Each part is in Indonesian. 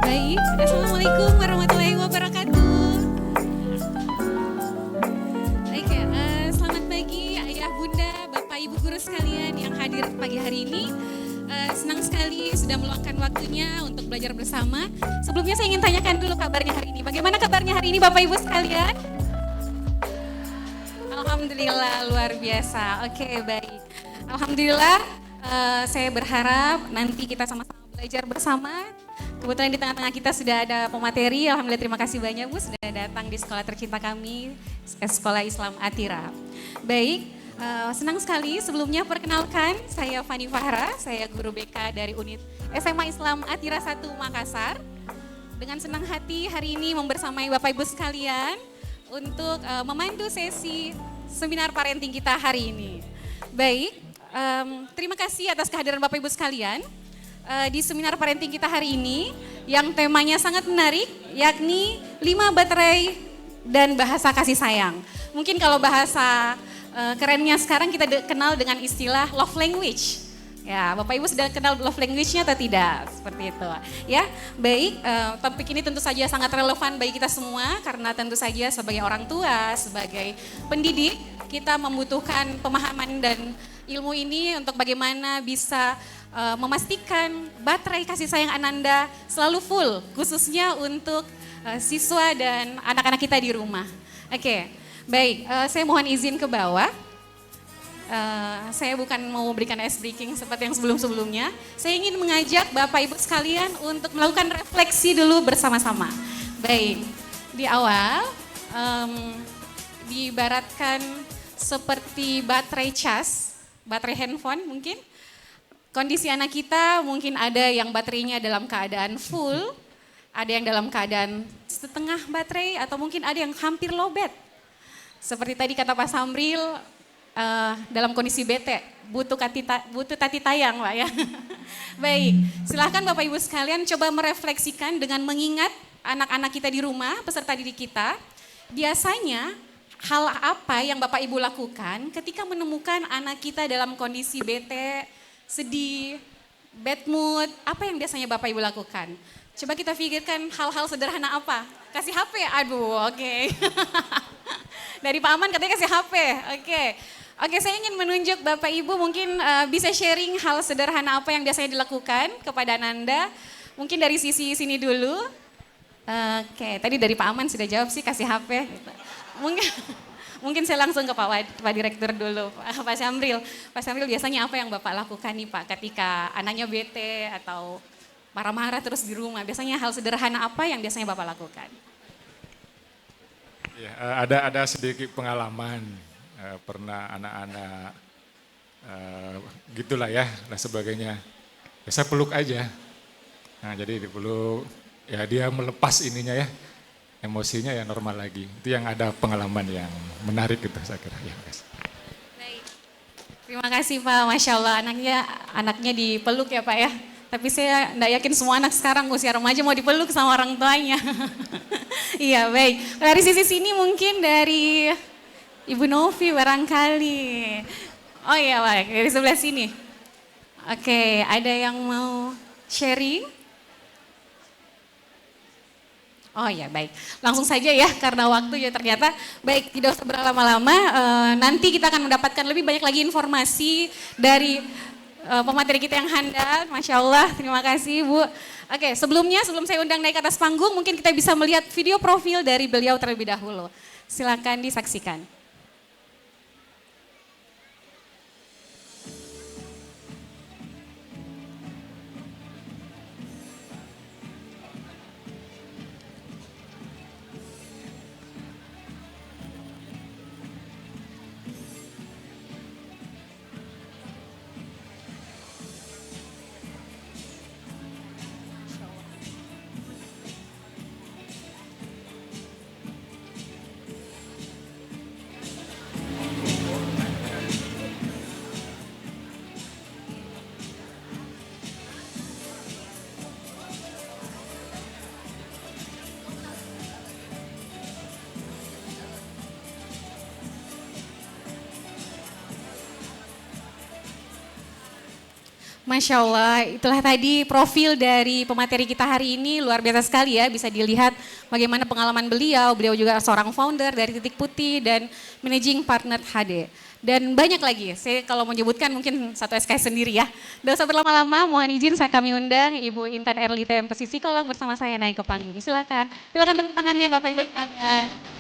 Baik, Assalamualaikum warahmatullahi wabarakatuh. Baik ya, selamat pagi Ayah Bunda, Bapak Ibu Guru sekalian yang hadir pagi hari ini. Senang sekali sudah meluangkan waktunya untuk belajar bersama. Sebelumnya saya ingin tanyakan dulu kabarnya hari ini. Bagaimana kabarnya hari ini Bapak Ibu sekalian? Alhamdulillah luar biasa. Oke, baik. Alhamdulillah saya berharap nanti kita sama-sama belajar bersama. Kebetulan di tengah-tengah kita sudah ada pemateri. Alhamdulillah terima kasih banyak Bu sudah datang di sekolah tercinta kami, Sekolah Islam Atira. Baik, senang sekali sebelumnya perkenalkan saya Fani Fahra, saya guru BK dari unit SMA Islam Atira 1 Makassar. Dengan senang hati hari ini membersamai Bapak Ibu sekalian untuk memandu sesi seminar parenting kita hari ini. Baik, terima kasih atas kehadiran Bapak Ibu sekalian. Di seminar parenting kita hari ini yang temanya sangat menarik, yakni 5 baterai dan bahasa kasih sayang. Mungkin kalau bahasa kerennya sekarang kita kenal dengan istilah love language. Ya, Bapak Ibu sudah kenal love language-nya atau tidak? Seperti itu. Ya, baik, topik ini tentu saja sangat relevan bagi kita semua karena tentu saja sebagai orang tua, sebagai pendidik, kita membutuhkan pemahaman dan ilmu ini untuk bagaimana bisa memastikan baterai kasih sayang Ananda selalu full, khususnya untuk siswa dan anak-anak kita di rumah. Oke, baik, saya mohon izin ke bawah. Saya bukan mau memberikan ice breaking seperti yang sebelum-sebelumnya. Saya ingin mengajak Bapak Ibu sekalian untuk melakukan refleksi dulu bersama-sama. Baik, di awal diibaratkan seperti baterai cas, baterai handphone mungkin. Kondisi anak kita mungkin ada yang baterainya dalam keadaan full, ada yang dalam keadaan setengah baterai atau mungkin ada yang hampir lowbat. Seperti tadi kata Pak Samril, dalam kondisi bete, butuh tati tayang Pak ya. Baik, silahkan Bapak Ibu sekalian coba merefleksikan dengan mengingat anak-anak kita di rumah, peserta didik kita. Biasanya hal apa yang Bapak Ibu lakukan ketika menemukan anak kita dalam kondisi bete, sedih, bad mood, apa yang biasanya Bapak Ibu lakukan? Coba kita pikirkan hal-hal sederhana apa? Kasih HP, aduh oke. Dari Pak Aman katanya kasih HP, oke. Oke, saya ingin menunjuk Bapak Ibu mungkin bisa sharing hal sederhana apa yang biasanya dilakukan kepada Ananda. Mungkin dari sisi sini dulu. Oke, tadi dari Pak Aman sudah jawab sih kasih HP. Mungkin saya langsung ke Pak Direktur dulu, Pak Syamril. Pak Syamril biasanya apa yang Bapak lakukan nih Pak ketika anaknya bete atau marah-marah terus di rumah? Biasanya hal sederhana apa yang biasanya Bapak lakukan? Ya, ada sedikit pengalaman, pernah anak-anak gitulah ya dan sebagainya. Ya, saya peluk aja. Nah jadi dipeluk, ya dia melepas ininya ya. Emosinya ya normal lagi. Itu yang ada pengalaman yang menarik gitu saya kira. Ya, baik. Terima kasih Pak, Masya Allah anaknya dipeluk ya Pak ya. Tapi saya enggak yakin semua anak sekarang usia remaja mau dipeluk sama orang tuanya. Iya baik, dari sisi sini mungkin dari Ibu Novi barangkali. Oh iya Pak, dari sebelah sini. Oke, ada yang mau sharing? Oh ya baik, langsung saja ya karena waktu ya ternyata. Baik, tidak usah berlama-lama, nanti kita akan mendapatkan lebih banyak lagi informasi dari pemateri kita yang handal. Masya Allah, terima kasih Bu. Oke, sebelum saya undang naik ke atas panggung, mungkin kita bisa melihat video profil dari beliau terlebih dahulu. Silakan disaksikan. Masya Allah, itulah tadi profil dari pemateri kita hari ini, luar biasa sekali ya, bisa dilihat bagaimana pengalaman beliau. Beliau juga seorang founder dari Titik Putih dan managing partner HD. Dan banyak lagi, saya kalau menyebutkan mungkin satu SKS sendiri ya. Tidak usah berlama-lama, mohon izin saya kami undang Ibu Intan Erlita MPC Psikolog bersama saya naik ke panggung. Silakan tepuk tangannya Bapak Ibu sekalian.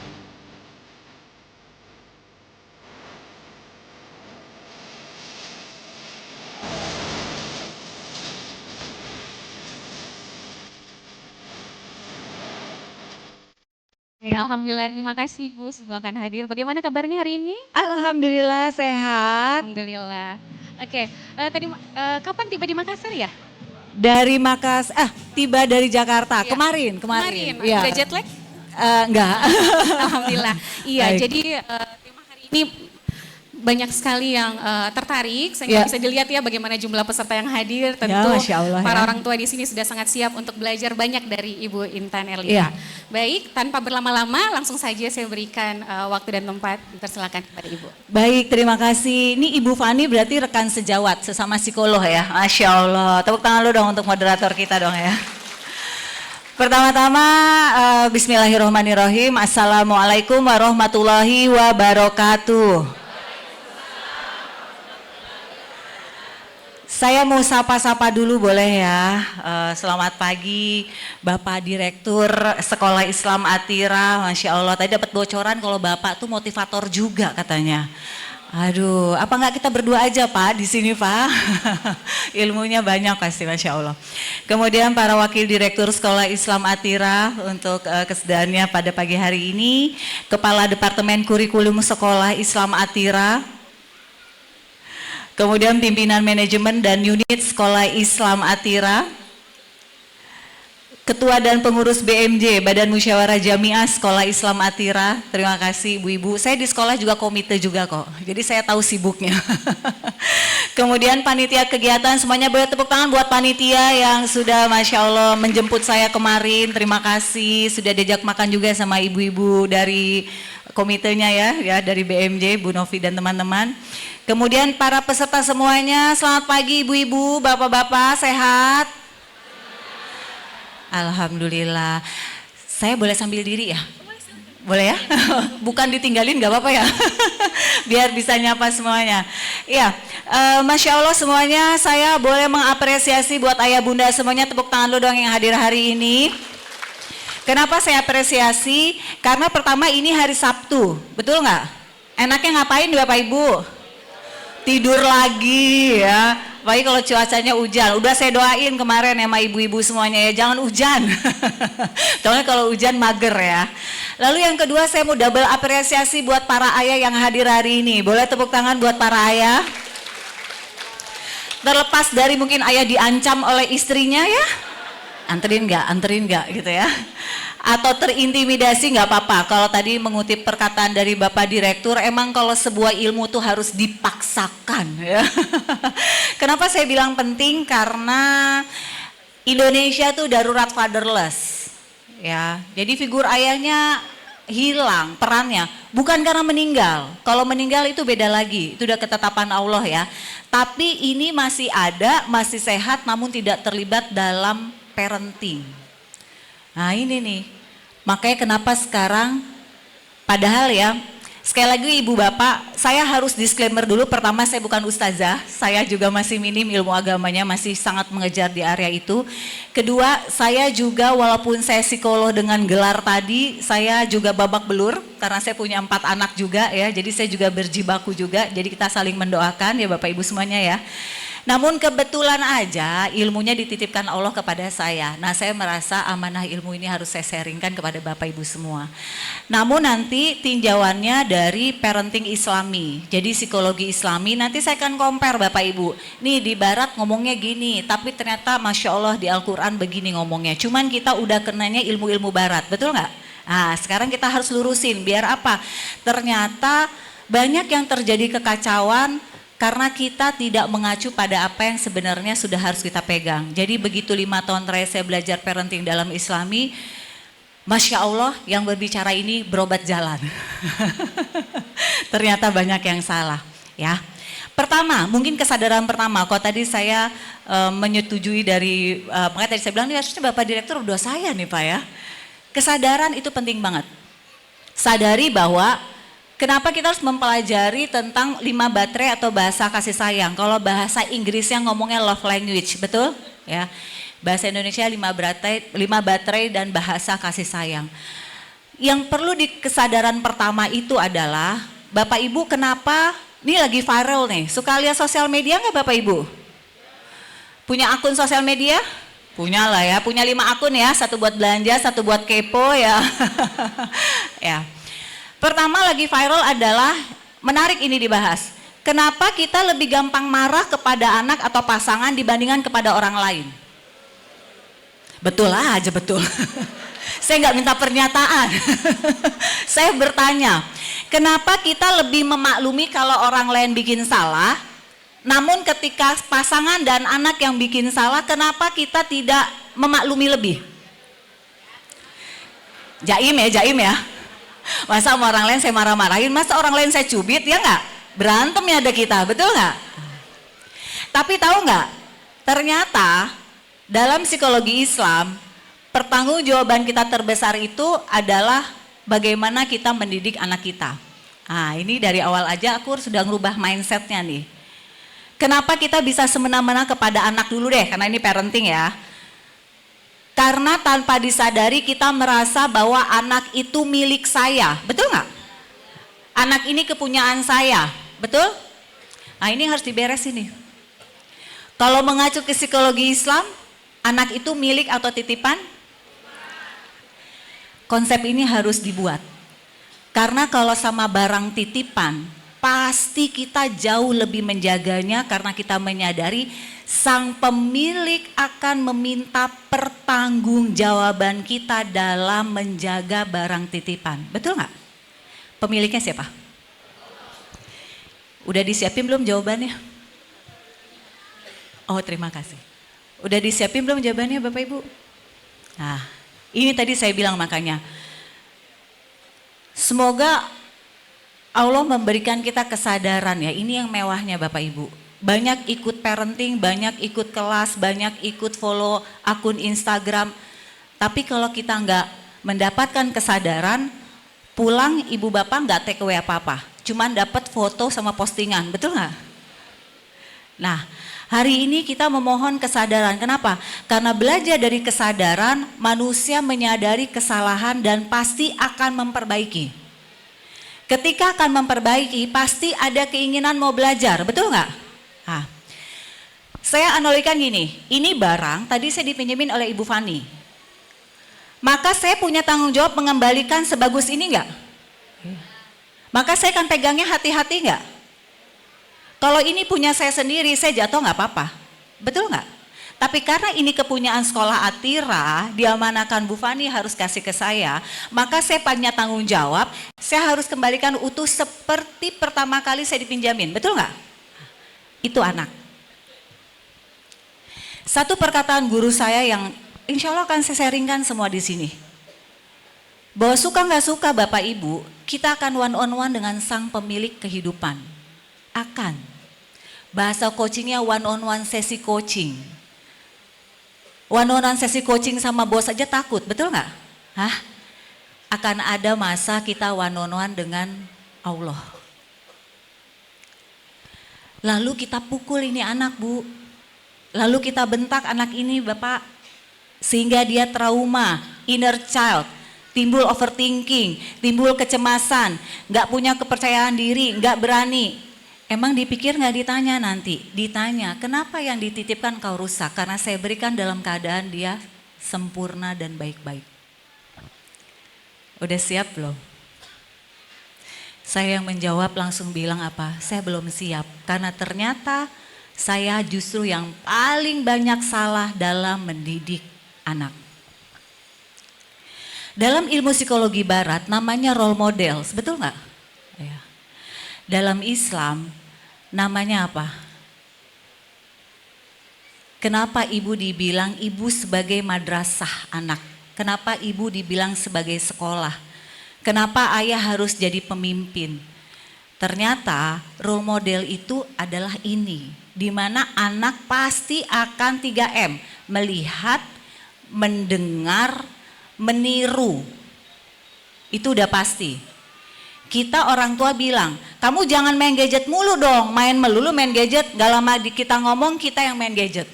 Ya, alhamdulillah, terima kasih Bu sudah akan hadir. Bagaimana kabarnya hari ini? Alhamdulillah sehat. Alhamdulillah. Oke, tadi kapan tiba di Makassar ya? Dari tiba dari Jakarta Iya. kemarin. Iya. Udah jet lag? Enggak. Alhamdulillah. Iya, Baik. jadi tema hari ini banyak sekali yang tertarik sehingga Ya. bisa dilihat ya bagaimana jumlah peserta yang hadir. Tentu Masya Allah, para ya. orang tua di sini sudah sangat siap untuk belajar banyak dari Ibu Intan Erlita. Ya. Baik, tanpa berlama-lama langsung saja saya berikan waktu dan tempat. Persilakan kepada Ibu. Baik, terima kasih. Ini Ibu Fani berarti rekan sejawat sesama psikolog ya. Masya Allah. Tepuk tangan lu dong untuk moderator kita dong ya. Pertama-tama Bismillahirrahmanirrahim. Assalamualaikum warahmatullahi wabarakatuh. Saya mau sapa-sapa dulu boleh ya. Selamat pagi Bapak Direktur Sekolah Islam Atira. Masya Allah, tadi dapat bocoran kalau Bapak tuh motivator juga katanya. Aduh, apa enggak kita berdua aja Pak di sini Pak? Ilmunya banyak pasti, Masya Allah. Kemudian para Wakil Direktur Sekolah Islam Atira untuk kesediaannya pada pagi hari ini. Kepala Departemen Kurikulum Sekolah Islam Atira. Kemudian pimpinan manajemen dan unit Sekolah Islam Atira, Ketua dan pengurus BMJ, Badan Musyawarah Jamiah Sekolah Islam Atira. Terima kasih Ibu-Ibu. Saya di sekolah juga komite juga kok, jadi saya tahu sibuknya. Kemudian panitia kegiatan, semuanya boleh tepuk tangan buat panitia yang sudah Masya Allah menjemput saya kemarin. Terima kasih, sudah diajak makan juga sama ibu-ibu dari komitenya ya dari BMJ, Bu Novi dan teman-teman. Kemudian para peserta semuanya, selamat pagi ibu-ibu, bapak-bapak, sehat? Alhamdulillah. Saya boleh sambil diri ya? Boleh ya? Bukan ditinggalin gak apa-apa ya? Biar bisa nyapa semuanya. Iya, Masya Allah semuanya, saya boleh mengapresiasi buat ayah bunda semuanya, tepuk tangan lu dong yang hadir hari ini. Kenapa saya apresiasi? Karena pertama ini hari Sabtu, betul nggak? Enaknya ngapain Bapak Ibu? Tidur lagi ya. Baik kalau cuacanya hujan. Udah saya doain kemarin sama ibu-ibu semuanya ya, jangan hujan. Soalnya kalau hujan mager ya. Lalu yang kedua saya mau double apresiasi buat para ayah yang hadir hari ini. Boleh tepuk tangan buat para ayah? Terlepas dari mungkin ayah diancam oleh istrinya ya. Anterin nggak gitu ya, atau terintimidasi nggak apa-apa. Kalau tadi mengutip perkataan dari Bapak Direktur, emang kalau sebuah ilmu tuh harus dipaksakan ya. Kenapa saya bilang penting? Karena Indonesia tuh darurat fatherless ya, jadi figur ayahnya hilang perannya, bukan karena meninggal. Kalau meninggal itu beda lagi, itu udah ketetapan Allah ya. Tapi ini masih ada, masih sehat, namun tidak terlibat dalam parenting. Nah ini nih, makanya kenapa sekarang, padahal ya, sekali lagi ibu bapak, saya harus disclaimer dulu. Pertama, saya bukan ustazah, saya juga masih minim ilmu agamanya, masih sangat mengejar di area itu. Kedua, saya juga walaupun saya psikolog dengan gelar tadi, saya juga babak belur karena saya punya 4 anak juga ya, jadi saya juga berjibaku juga, jadi kita saling mendoakan ya Bapak Ibu semuanya ya. Namun kebetulan aja ilmunya dititipkan Allah kepada saya. Nah saya merasa amanah ilmu ini harus saya sharingkan kepada Bapak Ibu semua. Namun nanti tinjauannya dari parenting Islami, jadi psikologi Islami. Nanti saya akan compare Bapak Ibu. Nih di Barat ngomongnya gini, tapi ternyata Masya Allah di Al-Quran begini ngomongnya. Cuman kita udah kenanya ilmu-ilmu Barat, betul nggak? Nah sekarang kita harus lurusin, biar apa? Ternyata banyak yang terjadi kekacauan karena kita tidak mengacu pada apa yang sebenarnya sudah harus kita pegang. Jadi begitu 5 tahun terakhir saya belajar parenting dalam Islami, Masya Allah yang berbicara ini berobat jalan. Ternyata banyak yang salah ya. Pertama, mungkin kesadaran pertama, kalau tadi saya menyetujui dari, makanya tadi saya bilang, ini harusnya Bapak Direktur udah saya nih Pak ya. Kesadaran itu penting banget. Sadari bahwa kenapa kita harus mempelajari tentang 5 baterai atau bahasa kasih sayang. Kalau bahasa Inggrisnya ngomongnya love language, betul? Ya. Bahasa Indonesia 5 baterai dan bahasa kasih sayang. Yang perlu di kesadaran pertama itu adalah, Bapak Ibu kenapa, ini lagi viral nih, suka lihat sosial media nggak Bapak Ibu? Punya akun sosial media? Punya lah ya, punya 5 akun ya, 1 buat belanja, 1 buat kepo ya. Ya. Pertama lagi viral adalah, menarik ini dibahas. Kenapa kita lebih gampang marah kepada anak atau pasangan dibandingkan kepada orang lain? Betul aja, betul. Saya nggak minta pernyataan. Saya bertanya, kenapa kita lebih memaklumi kalau orang lain bikin salah, namun ketika pasangan dan anak yang bikin salah, kenapa kita tidak memaklumi lebih? Jaim ya. Masa sama orang lain saya marah-marahin, masa orang lain saya cubit, ya nggak? Berantem ya ada kita, betul nggak? Tapi tahu nggak? Ternyata dalam psikologi Islam, pertanggungjawaban kita terbesar itu adalah bagaimana kita mendidik anak kita. Nah, ini dari awal aja aku sudah ngerubah mindsetnya nih. Kenapa kita bisa semena-mena kepada anak dulu deh, karena ini parenting ya. Karena tanpa disadari kita merasa bahwa anak itu milik saya, betul nggak? Anak ini kepunyaan saya, betul? Nah ini harus diberesin nih. Kalau mengacu ke psikologi Islam, anak itu milik atau titipan? Konsep ini harus dibuat. Karena kalau sama barang titipan, pasti kita jauh lebih menjaganya karena kita menyadari sang pemilik akan meminta pertanggungjawaban kita dalam menjaga barang titipan. Betul nggak? Pemiliknya siapa? Udah disiapin belum jawabannya? Oh terima kasih. Udah disiapin belum jawabannya Bapak Ibu? Nah ini tadi saya bilang makanya. Semoga Allah memberikan kita kesadaran ya, ini yang mewahnya Bapak Ibu. Banyak ikut parenting, banyak ikut kelas, banyak ikut follow akun Instagram. Tapi kalau kita nggak mendapatkan kesadaran, pulang ibu bapak nggak take away apa-apa. Cuman dapat foto sama postingan, betul nggak? Nah, hari ini kita memohon kesadaran. Kenapa? Karena belajar dari kesadaran, manusia menyadari kesalahan dan pasti akan memperbaiki. Ketika akan memperbaiki, pasti ada keinginan mau belajar, betul nggak? Nah, saya analogikan gini, ini barang tadi saya dipinjemin oleh Ibu Fani. Maka saya punya tanggung jawab mengembalikan sebagus ini nggak? Maka saya akan pegangnya hati-hati nggak? Kalau ini punya saya sendiri, saya jatuh nggak apa-apa, betul nggak? Tapi karena ini kepunyaan sekolah Atira, diamanakan Bu Fani harus kasih ke saya, maka saya punya tanggung jawab, saya harus kembalikan utuh seperti pertama kali saya dipinjamin, betul nggak? Itu anak. Satu perkataan guru saya yang insya Allah akan saya sharingkan semua di sini. Bahwa suka nggak suka Bapak Ibu, kita akan one on one dengan sang pemilik kehidupan. Akan. Bahasa coachingnya one on one sesi coaching. One on one sesi coaching sama bos aja takut, betul nggak? Hah? Akan ada masa kita one on one dengan Allah. Lalu kita pukul ini anak Bu, lalu kita bentak anak ini Bapak, sehingga dia trauma, inner child, timbul overthinking, timbul kecemasan, gak punya kepercayaan diri, gak berani. Emang dipikir gak ditanya nanti? Ditanya, kenapa yang dititipkan kau rusak? Karena saya berikan dalam keadaan dia sempurna dan baik-baik. Udah siap belum? Saya yang menjawab langsung bilang apa? Saya belum siap karena ternyata saya justru yang paling banyak salah dalam mendidik anak. Dalam ilmu psikologi barat namanya role model, betul nggak? Ya. Dalam Islam namanya apa? Kenapa ibu dibilang ibu sebagai madrasah anak? Kenapa ibu dibilang sebagai sekolah? Kenapa ayah harus jadi pemimpin? Ternyata role model itu adalah ini, di mana anak pasti akan 3M, melihat, mendengar, meniru. Itu udah pasti. Kita orang tua bilang, kamu jangan main gadget mulu dong, main melulu main gadget, gak lama kita ngomong kita yang main gadget.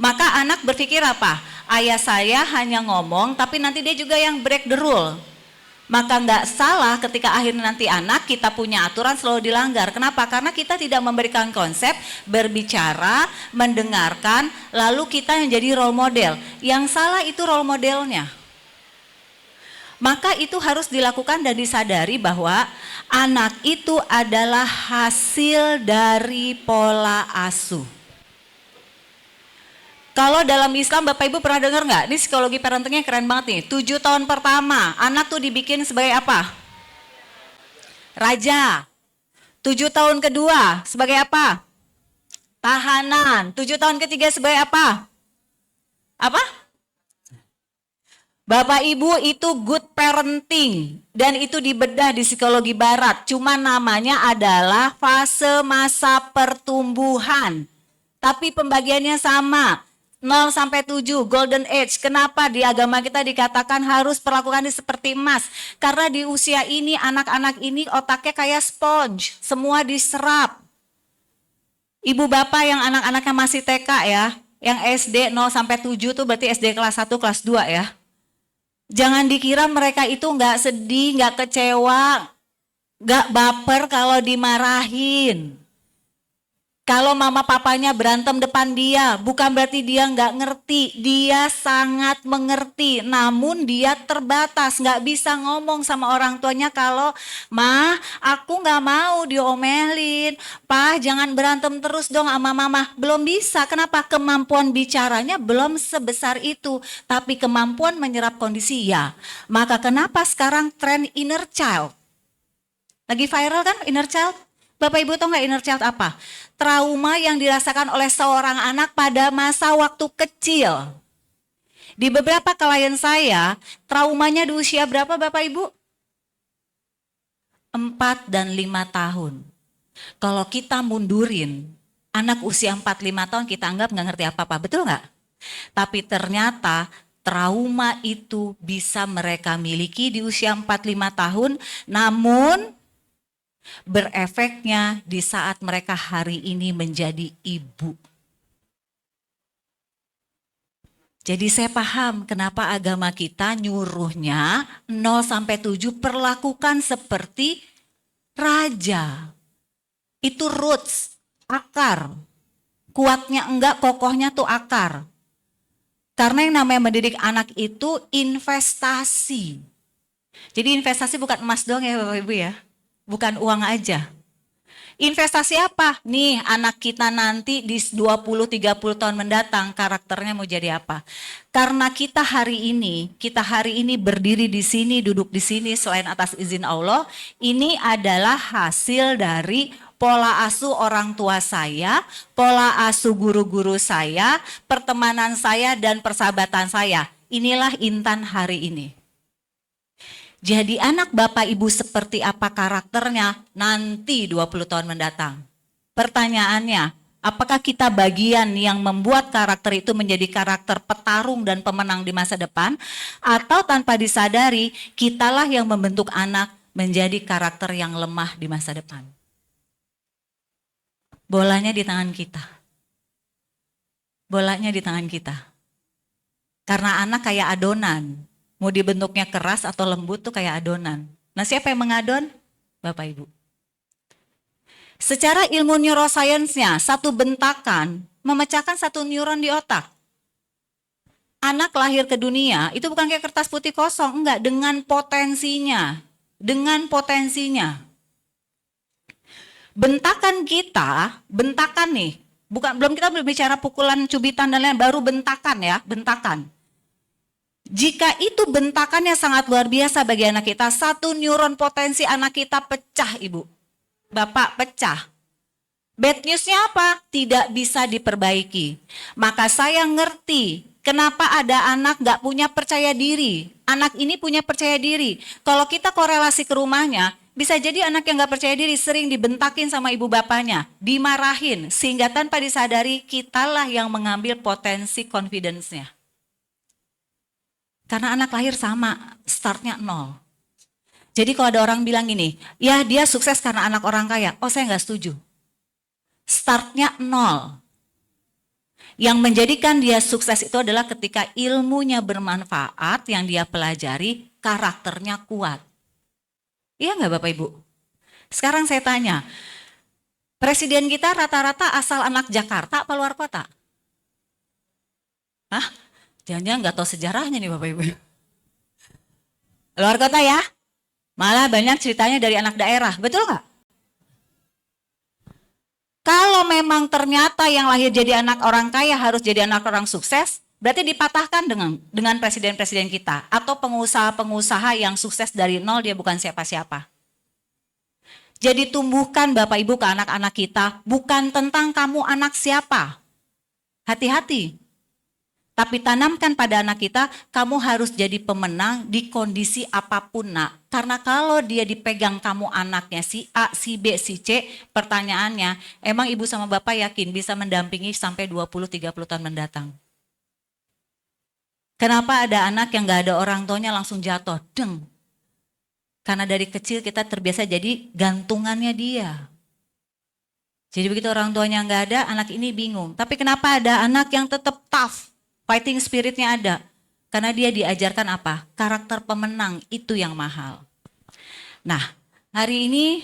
Maka anak berpikir apa? Ayah saya hanya ngomong, tapi nanti dia juga yang break the rule. Maka nggak salah ketika akhirnya nanti anak kita punya aturan selalu dilanggar. Kenapa? Karena kita tidak memberikan konsep, berbicara, mendengarkan, lalu kita yang jadi role model. Yang salah itu role modelnya. Maka itu harus dilakukan dan disadari bahwa anak itu adalah hasil dari pola asuh. Kalau dalam Islam Bapak Ibu pernah dengar nggak? Ini psikologi parentingnya keren banget nih. 7 tahun pertama anak tuh dibikin sebagai apa? Raja. 7 tahun kedua sebagai apa? Tahanan. 7 tahun ketiga sebagai apa? Apa? Bapak Ibu itu good parenting. Dan itu dibedah di psikologi barat. Cuma namanya adalah fase masa pertumbuhan. Tapi pembagiannya sama. 0 sampai 7, golden age. Kenapa di agama kita dikatakan harus perlakukan seperti emas? Karena di usia ini, anak-anak ini otaknya kayak sponge. Semua diserap. Ibu bapak yang anak-anaknya masih TK ya, yang SD 0 sampai 7 tuh berarti SD kelas 1, kelas 2 ya. Jangan dikira mereka itu nggak sedih, nggak kecewa, nggak baper kalau dimarahin. Kalau mama papanya berantem depan dia, bukan berarti dia nggak ngerti. Dia sangat mengerti, namun dia terbatas, nggak bisa ngomong sama orang tuanya kalau, "Ma, aku nggak mau diomelin. Pa, jangan berantem terus dong sama mama." Belum bisa, kenapa? Kemampuan bicaranya belum sebesar itu, tapi kemampuan menyerap kondisi ya. Maka kenapa sekarang tren inner child? Lagi viral kan inner child? Bapak Ibu tahu nggak inner child apa? Trauma yang dirasakan oleh seorang anak pada masa waktu kecil. Di beberapa klien saya, traumanya di usia berapa Bapak Ibu? 4 dan 5 tahun. Kalau kita mundurin, anak usia 4-5 tahun kita anggap nggak ngerti apa-apa, betul nggak? Tapi ternyata trauma itu bisa mereka miliki di usia 4-5 tahun, namun berefeknya di saat mereka hari ini menjadi ibu. Jadi saya paham kenapa agama kita nyuruhnya 0 sampai 7 perlakukan seperti raja. Itu roots, akar. Kuatnya enggak, kokohnya tuh akar. Karena yang namanya mendidik anak itu investasi. Jadi investasi bukan emas doang ya Bapak Ibu ya. Bukan uang aja. Investasi apa? Nih anak kita nanti di 20-30 tahun mendatang karakternya mau jadi apa? Karena kita hari ini berdiri di sini, duduk di sini selain atas izin Allah, ini adalah hasil dari pola asuh orang tua saya, pola asuh guru-guru saya, pertemanan saya dan persahabatan saya. Inilah Intan hari ini. Jadi anak Bapak Ibu seperti apa karakternya nanti 20 tahun mendatang. Pertanyaannya, apakah kita bagian yang membuat karakter itu menjadi karakter petarung dan pemenang di masa depan? Atau tanpa disadari, kitalah yang membentuk anak menjadi karakter yang lemah di masa depan? Bolanya di tangan kita. Bolanya di tangan kita. Karena anak kayak adonan. Mau dibentuknya keras atau lembut tuh kayak adonan. Nah siapa yang mengadon? Bapak Ibu. Secara ilmu neuroscience-nya, satu bentakan memecahkan satu neuron di otak. Anak lahir ke dunia itu bukan kayak kertas putih kosong, enggak, dengan potensinya. Dengan potensinya. Bentakan kita, bentakan nih, belum kita berbicara pukulan, cubitan dan lain, baru bentakan ya, bentakan. Jika itu bentakannya sangat luar biasa bagi anak kita, satu neuron potensi anak kita pecah Ibu. Bapak pecah. Bad newsnya apa? Tidak bisa diperbaiki. Maka saya ngerti kenapa ada anak gak punya percaya diri. Anak ini punya percaya diri. Kalau kita korelasi ke rumahnya, bisa jadi anak yang gak percaya diri sering dibentakin sama ibu bapaknya, dimarahin, sehingga tanpa disadari kitalah yang mengambil potensi confidence-nya. Karena anak lahir sama, startnya 0. Jadi kalau ada orang bilang gini, ya dia sukses karena anak orang kaya, oh saya gak setuju. Startnya 0. Yang menjadikan dia sukses itu adalah ketika ilmunya bermanfaat, yang dia pelajari, karakternya kuat. Iya nggak Bapak Ibu? Sekarang saya tanya, presiden kita rata-rata asal anak Jakarta apa luar kota? Hah? Jangan-jangan nggak tahu sejarahnya nih Bapak Ibu. Luar kota ya? Malah banyak ceritanya dari anak daerah, betul nggak? Kalau memang ternyata yang lahir jadi anak orang kaya harus jadi anak orang sukses, berarti dipatahkan dengan presiden-presiden kita atau pengusaha-pengusaha yang sukses dari 0, dia bukan siapa-siapa. Jadi tumbuhkan Bapak Ibu ke anak-anak kita bukan tentang kamu anak siapa. Hati-hati. Tapi tanamkan pada anak kita, kamu harus jadi pemenang di kondisi apapun nak. Karena kalau dia dipegang kamu anaknya si A, si B, si C, pertanyaannya, emang ibu sama bapak yakin bisa mendampingi sampai 20-30 tahun mendatang? Kenapa ada anak yang gak ada orang tuanya langsung jatuh? Deng. Karena dari kecil kita terbiasa jadi gantungannya dia. Jadi begitu orang tuanya gak ada, anak ini bingung. Tapi kenapa ada anak yang tetap tough? Fighting spiritnya ada. Karena dia diajarkan apa? Karakter pemenang itu yang mahal. Nah, hari ini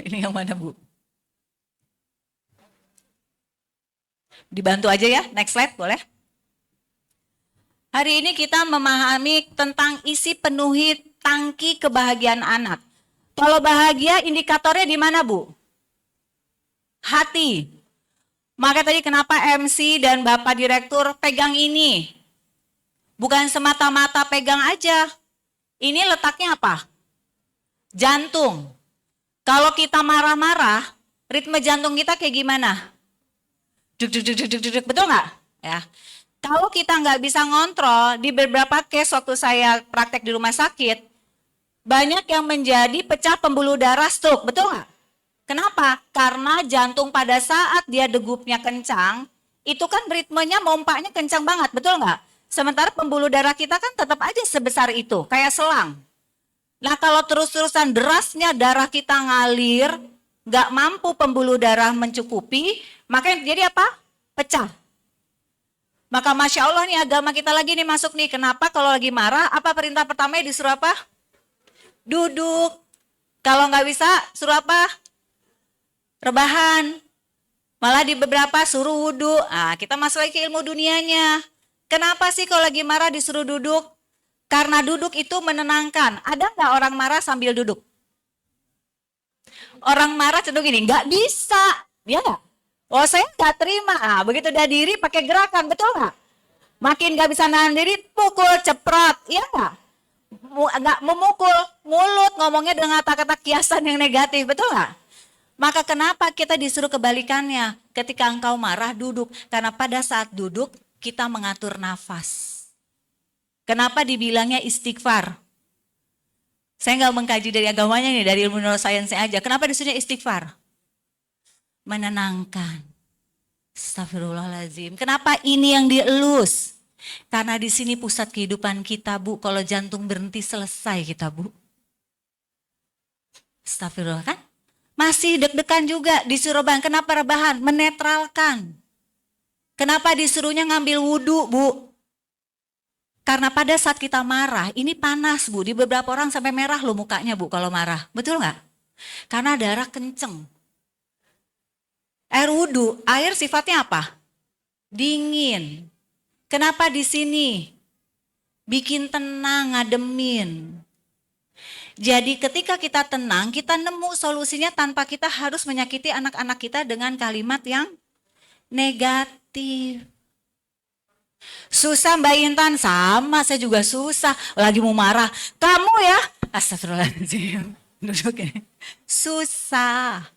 yang mana Bu? Dibantu aja ya, next slide boleh. Hari ini kita memahami tentang isi penuhi tangki kebahagiaan anak. Kalau bahagia indikatornya di mana Bu? Hati. Maka tadi kenapa MC dan Bapak Direktur pegang ini? Bukan semata-mata pegang aja. Ini letaknya apa? Jantung. Kalau kita marah-marah, ritme jantung kita kayak gimana? Duk, betul nggak? Ya. Kalau kita nggak bisa ngontrol, di beberapa case waktu saya praktek di rumah sakit, banyak yang menjadi pecah pembuluh darah stroke, betul nggak? Kenapa? Karena jantung pada saat dia degupnya kencang, itu kan ritmenya mompaknya kencang banget, betul nggak? Sementara pembuluh darah kita kan tetap aja sebesar itu, kayak selang. Nah kalau terus-terusan derasnya darah kita ngalir, nggak mampu pembuluh darah mencukupi, makanya jadi apa? Pecah. Maka Masya Allah nih agama kita lagi nih masuk nih, kenapa kalau lagi marah, apa perintah pertamanya disuruh apa? Duduk. Kalau nggak bisa, suruh apa? Rebahan. Malah di beberapa suruh wudhu. Nah, kita masuk lagi ke ilmu dunianya. Kenapa sih kalau lagi marah disuruh duduk? Karena duduk itu menenangkan. Ada nggak orang marah sambil duduk? Orang marah cenderung gini, nggak bisa. Ya nggak? Oh saya nggak terima. Ah, begitu udah diri pakai gerakan, betul nggak? Makin nggak bisa nahan diri, pukul, ceprot. Iya nggak? Nggak memukul, mulut ngomongnya dengan kata-kata kiasan yang negatif, betul nggak? Maka kenapa kita disuruh kebalikannya? Ketika engkau marah, duduk. Karena pada saat duduk, kita mengatur nafas. Kenapa dibilangnya istighfar? Saya nggak mengkaji dari agamanya nih, dari ilmu neuroscience aja. Kenapa disuruhnya istighfar? Menenangkan. Astagfirullahaladzim. Kenapa ini yang dielus? Karena di sini pusat kehidupan kita Bu. Kalau jantung berhenti selesai kita Bu. Astagfirullah kan? Masih deg-degan juga disuruh rebahan. Kenapa rebahan? Menetralkan. Kenapa disuruhnya ngambil wudhu Bu? Karena pada saat kita marah, ini panas Bu. Di beberapa orang sampai merah loh mukanya Bu kalau marah. Betul nggak? Karena darah kenceng. Air wudhu, air sifatnya apa? Dingin. Kenapa di sini? Bikin tenang, ngademin. Jadi ketika kita tenang, kita nemu solusinya tanpa kita harus menyakiti anak-anak kita dengan kalimat yang negatif. Susah Mbak Intan, sama saya juga susah. Lagi mau marah, kamu ya, astagfirullahaladzim, duduk ya. Susah.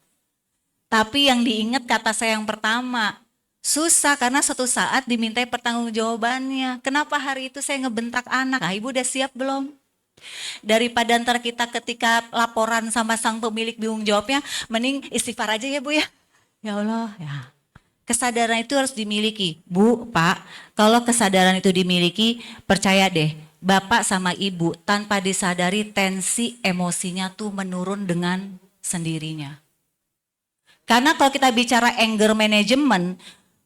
Tapi yang diingat kata saya yang pertama, susah karena suatu saat dimintai pertanggungjawabannya. Kenapa hari itu saya ngebentak anak? Nah, ibu udah siap belum? Daripada ntar kita ketika laporan sama sang pemilik bingung jawabnya, mending istighfar aja ya Bu ya. Ya Allah ya. Kesadaran itu harus dimiliki. Bu, Pak, kalau kesadaran itu dimiliki, percaya deh, Bapak sama Ibu tanpa disadari tensi emosinya tuh menurun dengan sendirinya. Karena kalau kita bicara anger management,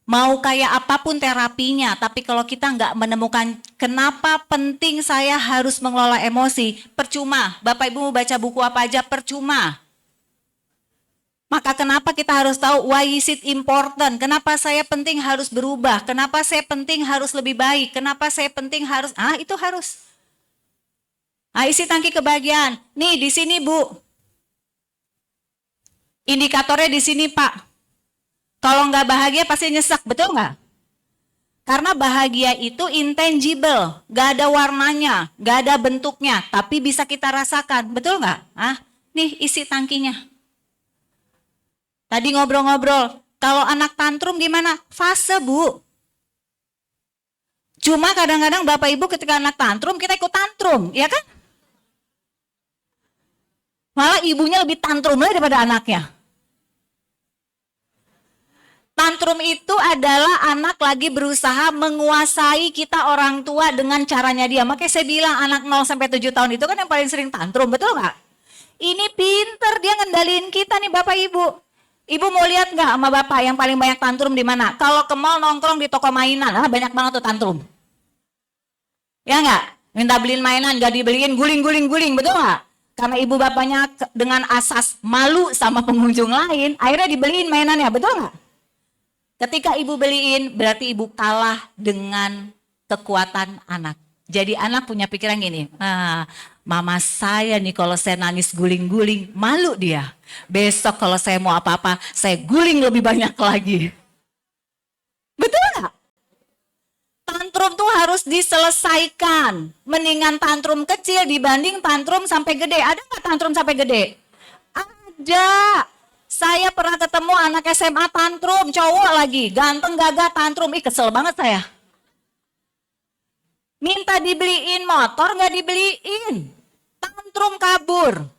mau kayak apapun terapinya, tapi kalau kita nggak menemukan kenapa penting saya harus mengelola emosi, percuma. Bapak Ibu mau baca buku apa aja, percuma. Maka kenapa kita harus tahu why is it important? Kenapa saya penting harus berubah? Kenapa saya penting harus lebih baik? Kenapa saya penting harus, itu harus. Isi tangki kebahagiaan. Nih di sini Bu. Indikatornya di sini Pak. Kalau nggak bahagia pasti nyesek, betul nggak? Karena bahagia itu intangible, nggak ada warnanya, nggak ada bentuknya, tapi bisa kita rasakan, betul nggak? Nih isi tangkinya. Tadi ngobrol-ngobrol, kalau anak tantrum gimana? Fase Bu. Cuma kadang-kadang Bapak Ibu ketika anak tantrum, kita ikut tantrum, ya kan? Malah ibunya lebih tantrum lagi daripada anaknya. Tantrum itu adalah anak lagi berusaha menguasai kita orang tua dengan caranya dia. Makanya saya bilang anak 0-7 tahun itu kan yang paling sering tantrum, betul nggak? Ini pinter dia ngendaliin kita nih Bapak Ibu. Ibu mau lihat nggak sama Bapak yang paling banyak tantrum di mana? Kalau ke mall nongkrong di toko mainan, banyak banget tuh tantrum. Ya nggak? Minta beliin mainan, nggak dibeliin, guling-guling, betul nggak? Karena ibu bapaknya dengan asas malu sama pengunjung lain, akhirnya dibeliin mainannya, betul nggak? Ketika ibu beliin, berarti ibu kalah dengan kekuatan anak. Jadi anak punya pikiran gini, mama saya nih kalau saya nangis guling-guling, malu dia. Besok kalau saya mau apa-apa, saya guling lebih banyak lagi. Betul nggak? Tantrum tuh harus diselesaikan. Mendingan tantrum kecil dibanding tantrum sampai gede. Ada nggak tantrum sampai gede? Ada. Saya pernah ketemu anak SMA tantrum, cowok lagi, ganteng gagah tantrum. Kesel banget saya. Minta dibeliin motor nggak dibeliin. Tantrum kabur.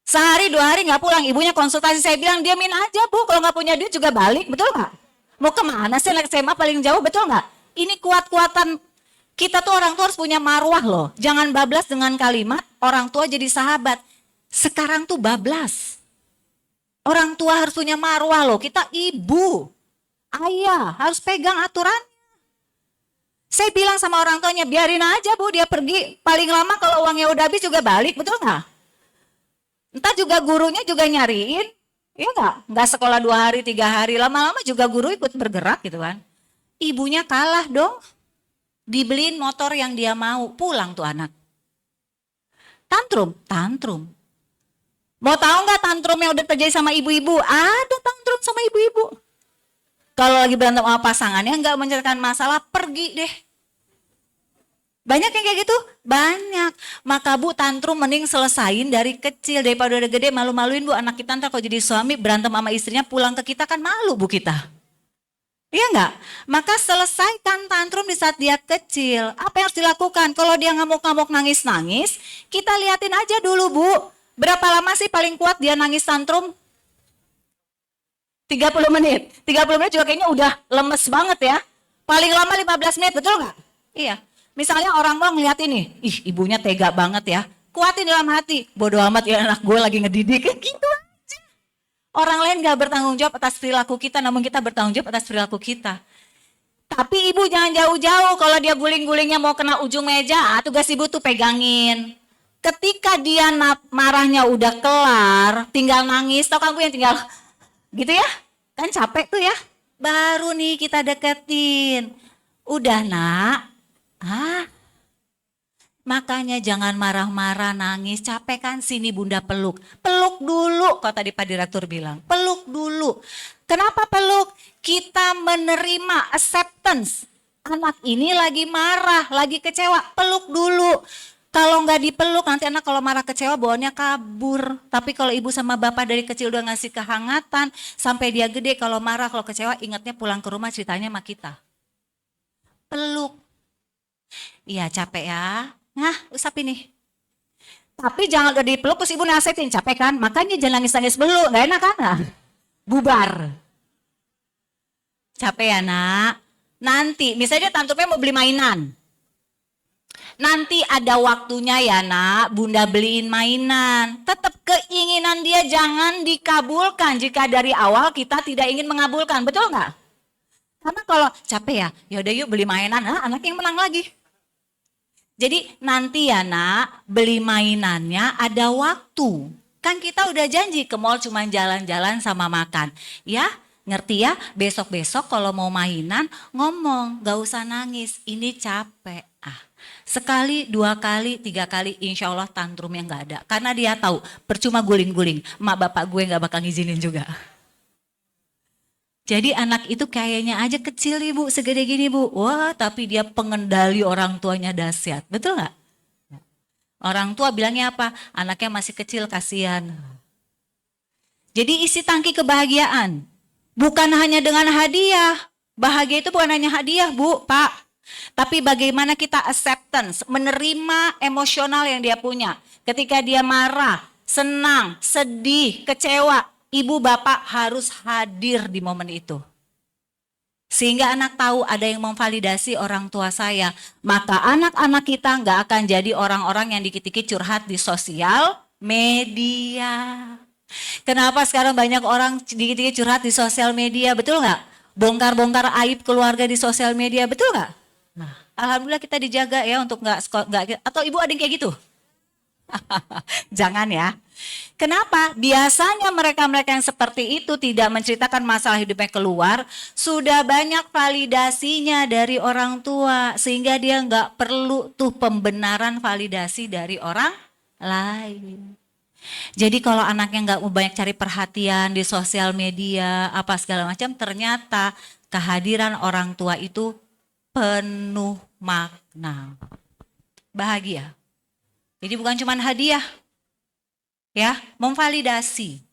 Sehari 2 hari nggak pulang, ibunya konsultasi, saya bilang diamin aja Bu, kalau nggak punya duit juga balik, betul nggak? Mau kemana sih anak SMA paling jauh, betul nggak? Ini kuat-kuatan, kita tuh orang tua harus punya marwah loh. Jangan bablas dengan kalimat orang tua jadi sahabat. Sekarang tuh bablas. Orang tua harus punya marwah loh, kita ibu, ayah harus pegang aturan. Saya bilang sama orang tuanya, biarin aja Bu dia pergi, paling lama kalau uangnya udah habis juga balik, betul nggak? Entah juga gurunya juga nyariin, ya nggak sekolah 2 hari, 3 hari, lama-lama juga guru ikut bergerak gitu kan. Ibunya kalah dong, dibeliin motor yang dia mau, pulang tuh anak. Tantrum. Mau tahu nggak tantrum yang udah terjadi sama ibu-ibu? Ada tantrum sama ibu-ibu. Kalau lagi berantem sama pasangannya nggak menyelesaikan masalah, pergi deh. Banyak yang kayak gitu? Banyak. Maka Bu tantrum mending selesain dari kecil, daripada udah gede malu-maluin Bu anak kita ntar kalau jadi suami berantem sama istrinya pulang ke kita kan malu Bu kita. Iya nggak? Maka selesaikan tantrum di saat dia kecil. Apa yang harus dilakukan? Kalau dia ngamuk-ngamuk nangis-nangis, kita liatin aja dulu Bu. Berapa lama sih paling kuat dia nangis tantrum? 30 menit. 30 menit juga kayaknya udah lemes banget ya. Paling lama 15 menit, betul nggak? Iya. Misalnya orang mau ngeliat ini, ibunya tega banget ya. Kuatin dalam hati, bodoh amat ya anak gue lagi ngedidik, gitu aja. Orang lain gak bertanggung jawab atas perilaku kita, namun kita bertanggung jawab atas perilaku kita. Tapi ibu jangan jauh-jauh, kalau dia guling-gulingnya mau kena ujung meja, tugas ibu tuh pegangin. Ketika dia marahnya udah kelar, tinggal nangis, tau kan Bu yang tinggal gitu ya, kan capek tuh ya. Baru nih kita deketin, udah nak. Makanya jangan marah-marah, nangis, capek kan, sini bunda peluk. Peluk dulu, kalau tadi Pak Direktur bilang, peluk dulu. Kenapa peluk? Kita menerima acceptance. Anak ini lagi marah, lagi kecewa, peluk dulu. Kalau nggak dipeluk nanti anak kalau marah kecewa bawaannya kabur. Tapi kalau ibu sama bapak dari kecil udah ngasih kehangatan, sampai dia gede kalau marah, kalau kecewa ingatnya pulang ke rumah ceritanya sama kita. Peluk. Iya capek ya, Nah, usap ini. Tapi jangan udah dipeluk terus ibu nasihatin, capek kan? Makanya jangan nangis-nangis dulu, nggak enak kan? Nah, bubar. Capek ya nak? Nanti, misalnya dia tantrumnya mau beli mainan. Nanti ada waktunya ya nak, bunda beliin mainan. Tetap keinginan dia jangan dikabulkan jika dari awal kita tidak ingin mengabulkan, betul nggak? Karena kalau capek ya, yaudah yuk beli mainan, nah, anak yang menang lagi. Jadi nanti ya nak, beli mainannya ada waktu. Kan kita udah janji ke mall cuma jalan-jalan sama makan. Ya, ngerti ya? Besok-besok kalau mau mainan ngomong, gak usah nangis, ini capek. Sekali, 2 kali, 3 kali insya Allah tantrumnya gak ada. Karena dia tahu percuma guling-guling, emak bapak gue gak bakal ngizinin juga. Jadi anak itu kayaknya aja kecil ibu, segede gini bu. Wah tapi dia pengendali orang tuanya dahsyat, betul gak? Orang tua bilangnya apa? Anaknya masih kecil, kasihan. Jadi isi tangki kebahagiaan. Bukan hanya dengan hadiah. Bahagia itu bukan hanya hadiah bu, pak. Tapi bagaimana kita acceptance, menerima emosional yang dia punya. Ketika dia marah, senang, sedih, kecewa, ibu bapak harus hadir di momen itu. Sehingga anak tahu ada yang memvalidasi orang tua saya. Maka anak-anak kita nggak akan jadi orang-orang yang dikit-dikit curhat di sosial media. Kenapa sekarang banyak orang dikit-dikit curhat di sosial media, betul nggak? Bongkar-bongkar aib keluarga di sosial media, betul nggak? Nah, alhamdulillah kita dijaga ya untuk nggak, atau ibu ada yang kayak gitu? Jangan ya. Kenapa? Biasanya mereka-mereka yang seperti itu tidak menceritakan masalah hidupnya keluar, sudah banyak validasinya dari orang tua, sehingga dia nggak perlu tuh pembenaran validasi dari orang lain. Jadi kalau anaknya nggak mau banyak cari perhatian di sosial media, apa segala macam, ternyata kehadiran orang tua itu penuh makna. Bahagia. Jadi bukan cuma hadiah. Ya, memvalidasi.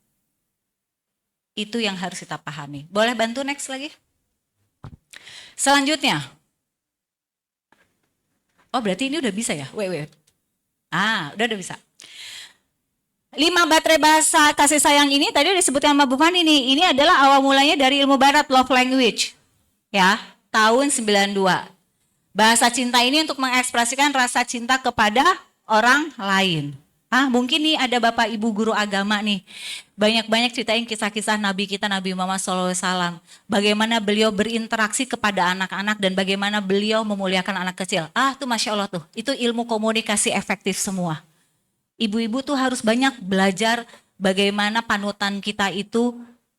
Itu yang harus kita pahami. Boleh bantu next lagi? Selanjutnya. Oh, berarti ini udah bisa ya? Wait. Udah bisa. 5 baterai bahasa kasih sayang ini tadi disebutkan sama Bu Fani nih. Ini adalah awal mulanya dari ilmu barat, love language. Ya, tahun 92. Bahasa cinta ini untuk mengekspresikan rasa cinta kepada orang lain. Mungkin nih ada bapak ibu guru agama nih. Banyak-banyak ceritain kisah-kisah Nabi kita, Nabi Muhammad SAW. Bagaimana beliau berinteraksi kepada anak-anak dan bagaimana beliau memuliakan anak kecil. Tuh Masya Allah tuh, itu ilmu komunikasi efektif semua. Ibu-ibu tuh harus banyak belajar bagaimana panutan kita itu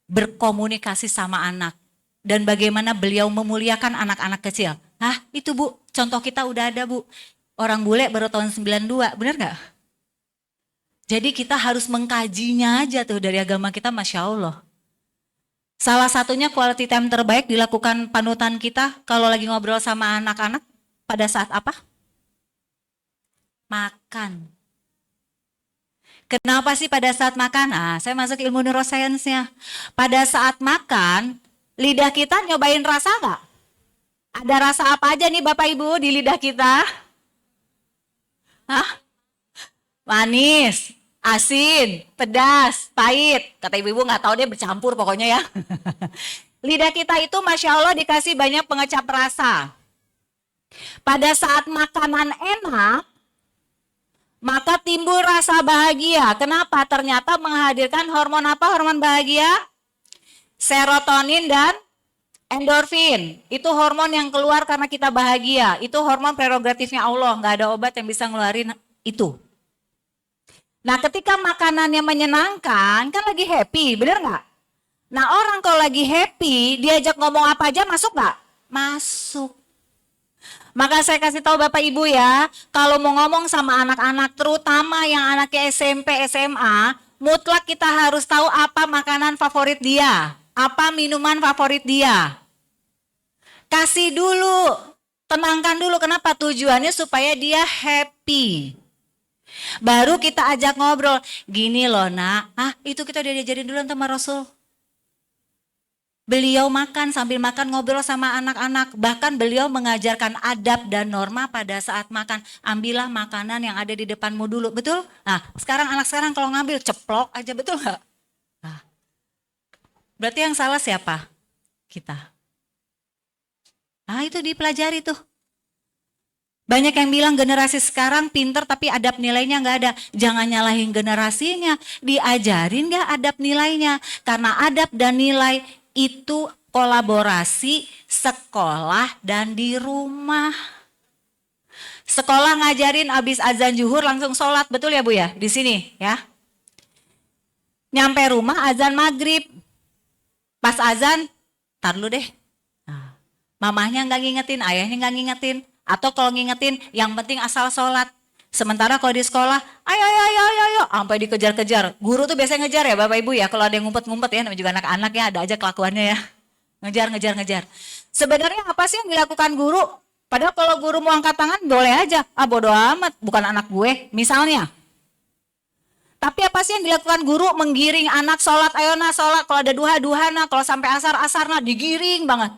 berkomunikasi sama anak. Dan bagaimana beliau memuliakan anak-anak kecil. Itu bu, contoh kita udah ada bu. Orang bule baru tahun 92, benar gak? Jadi kita harus mengkajinya aja tuh dari agama kita, Masya Allah. Salah satunya quality time terbaik dilakukan panutan kita kalau lagi ngobrol sama anak-anak pada saat apa? Makan. Kenapa sih pada saat makan? Saya masuk ilmu neuroscience-nya. Pada saat makan, lidah kita nyobain rasa nggak? Ada rasa apa aja nih Bapak Ibu di lidah kita? Manis, asin, pedas, pahit. Kata ibu-ibu nggak tahu, dia bercampur pokoknya ya. Lidah kita itu Masya Allah dikasih banyak pengecap rasa. Pada saat makanan enak, maka timbul rasa bahagia. Kenapa? Ternyata menghadirkan hormon apa? Hormon bahagia? Serotonin dan endorfin. Itu hormon yang keluar karena kita bahagia. Itu hormon prerogatifnya Allah. Nggak ada obat yang bisa ngeluarin itu. Nah ketika makanannya menyenangkan, kan lagi happy, bener nggak? Nah orang kalau lagi happy, diajak ngomong apa aja masuk nggak? Masuk. Maka saya kasih tahu Bapak Ibu ya, kalau mau ngomong sama anak-anak, terutama yang anaknya SMP, SMA, mutlak kita harus tahu apa makanan favorit dia, apa minuman favorit dia. Kasih dulu, tenangkan dulu, kenapa? Tujuannya supaya dia happy. Baru kita ajak ngobrol, gini loh nak, itu kita udah diajarin dulu sama Rasul. Beliau makan, sambil makan ngobrol sama anak-anak. Bahkan beliau mengajarkan adab dan norma pada saat makan. Ambillah makanan yang ada di depanmu dulu, betul? Nah, sekarang anak sekarang kalau ngambil ceplok aja, betul nggak? Nah, berarti yang salah siapa? Kita. Nah, itu dipelajari tuh. Banyak yang bilang generasi sekarang pinter tapi adab nilainya nggak ada. Jangan nyalahin generasinya, diajarin nggak adab nilainya. Karena adab dan nilai itu kolaborasi sekolah dan di rumah. Sekolah ngajarin abis azan zuhur langsung sholat, betul ya Bu ya? Di sini ya. Nyampe rumah azan maghrib. Pas azan, tar dulu deh. Nah, mamahnya nggak ngingetin, ayahnya nggak ngingetin. Atau kalau ngingetin, yang penting asal sholat. Sementara kalau di sekolah, ayo, sampai dikejar-kejar. Guru tuh biasanya ngejar ya Bapak Ibu ya, kalau ada yang ngumpet-ngumpet ya, namanya juga anak-anak ya, ada aja kelakuannya ya. Ngejar. Sebenarnya apa sih yang dilakukan guru? Padahal kalau guru mau angkat tangan boleh aja, bodo amat, bukan anak gue, misalnya. Tapi apa sih yang dilakukan guru? Menggiring anak sholat, ayo nah sholat, kalau ada duha nah, kalau sampai asar nah, digiring banget.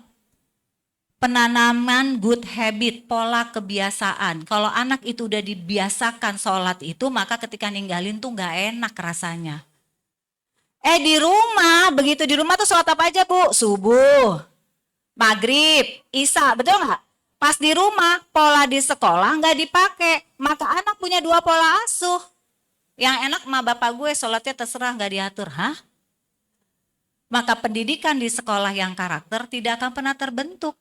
Penanaman good habit, pola kebiasaan. Kalau anak itu udah dibiasakan sholat itu, maka ketika ninggalin tuh gak enak rasanya. Di rumah, begitu di rumah tuh sholat apa aja Bu? Subuh, maghrib, isya, betul gak? Pas di rumah, pola di sekolah gak dipakai, maka anak punya dua pola asuh. Yang enak sama bapak gue sholatnya terserah gak diatur, hah? Maka pendidikan di sekolah yang karakter tidak akan pernah terbentuk.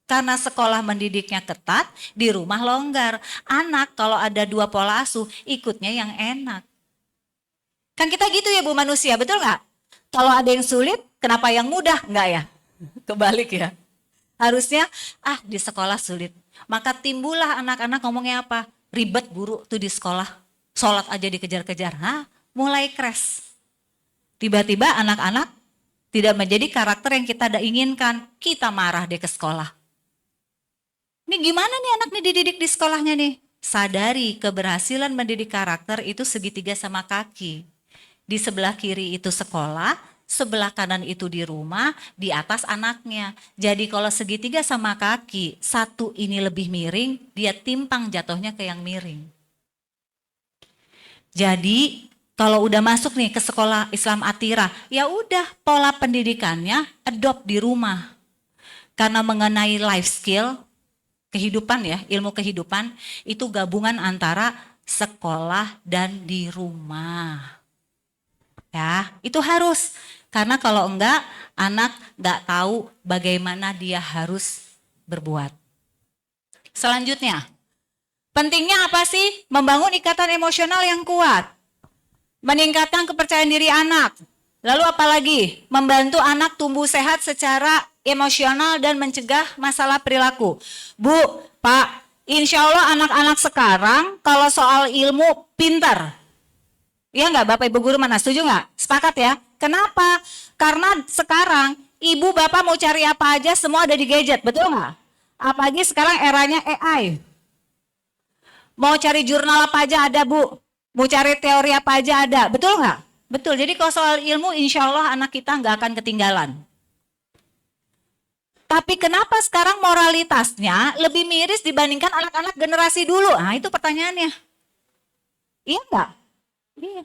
Karena sekolah mendidiknya ketat, di rumah longgar. Anak kalau ada dua pola asuh, ikutnya yang enak. Kan kita gitu ya Bu manusia, betul nggak? Kalau ada yang sulit, kenapa yang mudah? Enggak ya? Kebalik ya. Harusnya, di sekolah sulit. Maka timbullah anak-anak ngomongnya apa? Ribet guru tuh di sekolah. Sholat aja dikejar-kejar. Mulai crash. Tiba-tiba anak-anak tidak menjadi karakter yang kita inginkan. Kita marah deh ke sekolah. Ini gimana nih anak nih dididik di sekolahnya nih? Sadari keberhasilan mendidik karakter itu segitiga sama kaki. Di sebelah kiri itu sekolah, sebelah kanan itu di rumah, di atas anaknya. Jadi kalau segitiga sama kaki, satu ini lebih miring, dia timpang jatuhnya ke yang miring. Jadi kalau udah masuk nih ke sekolah Islam Atira, ya udah pola pendidikannya adopt di rumah. Karena mengenai life skill, kehidupan ya, ilmu kehidupan itu gabungan antara sekolah dan di rumah. Ya, itu harus. Karena kalau enggak, anak enggak tahu bagaimana dia harus berbuat. Selanjutnya, pentingnya apa sih? Membangun ikatan emosional yang kuat. Meningkatkan kepercayaan diri anak. Lalu apalagi? Membantu anak tumbuh sehat secara emosional dan mencegah masalah perilaku. Bu, Pak, insya Allah anak-anak sekarang kalau soal ilmu pintar. Iya nggak Bapak Ibu Guru mana? Setuju nggak? Sepakat ya? Kenapa? Karena sekarang ibu bapak mau cari apa aja semua ada di gadget, betul nggak? Apalagi sekarang eranya AI. Mau cari jurnal apa aja ada Bu. Mau cari teori apa aja ada, betul nggak? Betul, jadi kalau soal ilmu insya Allah anak kita nggak akan ketinggalan. Tapi kenapa sekarang moralitasnya lebih miris dibandingkan anak-anak generasi dulu? Nah itu pertanyaannya. Iya enggak? Iya.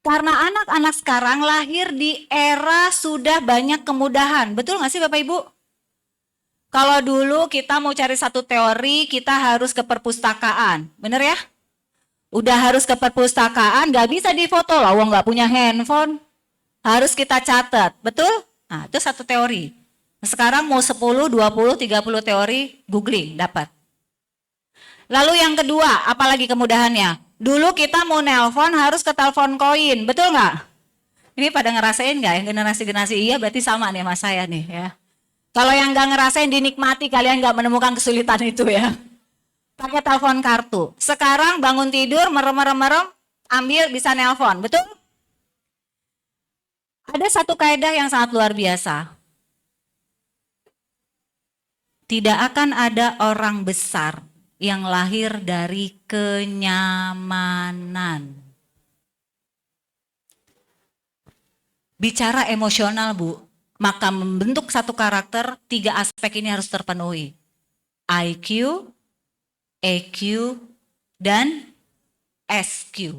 Karena anak-anak sekarang lahir di era sudah banyak kemudahan. Betul nggak sih Bapak Ibu? Kalau dulu kita mau cari satu teori, kita harus ke perpustakaan. Bener ya? Udah harus ke perpustakaan, nggak bisa difoto lah, wong nggak punya handphone. Harus kita catat, betul? Nah itu satu teori. Sekarang mau 10, 20, 30 teori, googling, dapat. Lalu yang kedua, apalagi kemudahannya? Dulu kita mau nelpon harus ke telepon koin, betul nggak? Ini pada ngerasain nggak? Yang generasi-generasi iya berarti sama nih sama saya nih ya. Kalau yang nggak ngerasain dinikmati, kalian nggak menemukan kesulitan itu ya. Pakai telepon kartu. Sekarang bangun tidur, merem, ambil bisa nelpon, betul? Ada satu kaidah yang sangat luar biasa. Tidak akan ada orang besar yang lahir dari kenyamanan. Bicara emosional Bu, Maka membentuk satu karakter, 3 aspek ini harus terpenuhi. IQ, EQ, dan SQ.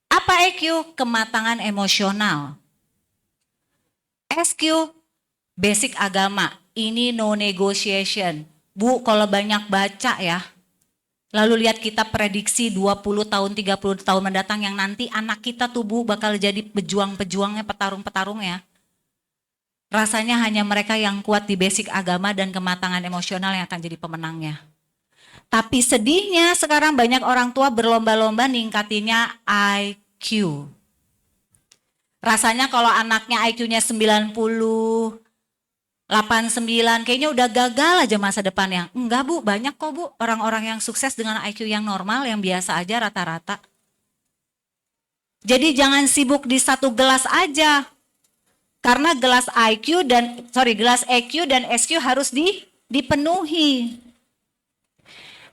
Apa EQ? Kematangan emosional. SQ, basic agama. Ini no negotiation. Bu, kalau banyak baca ya, lalu lihat kita prediksi 20 tahun, 30 tahun mendatang yang nanti anak kita tubuh bakal jadi pejuang-pejuangnya, petarung-petarungnya. Rasanya hanya mereka yang kuat di basic agama dan kematangan emosional yang akan jadi pemenangnya. Tapi sedihnya sekarang banyak orang tua berlomba-lomba ningkatinnya IQ. Rasanya kalau anaknya IQ-nya 90, 89, kayaknya udah gagal aja masa depannya. Enggak Bu, banyak kok Bu orang-orang yang sukses dengan IQ yang normal, yang biasa aja rata-rata. Jadi jangan sibuk di satu gelas aja. Karena gelas EQ dan SQ harus dipenuhi.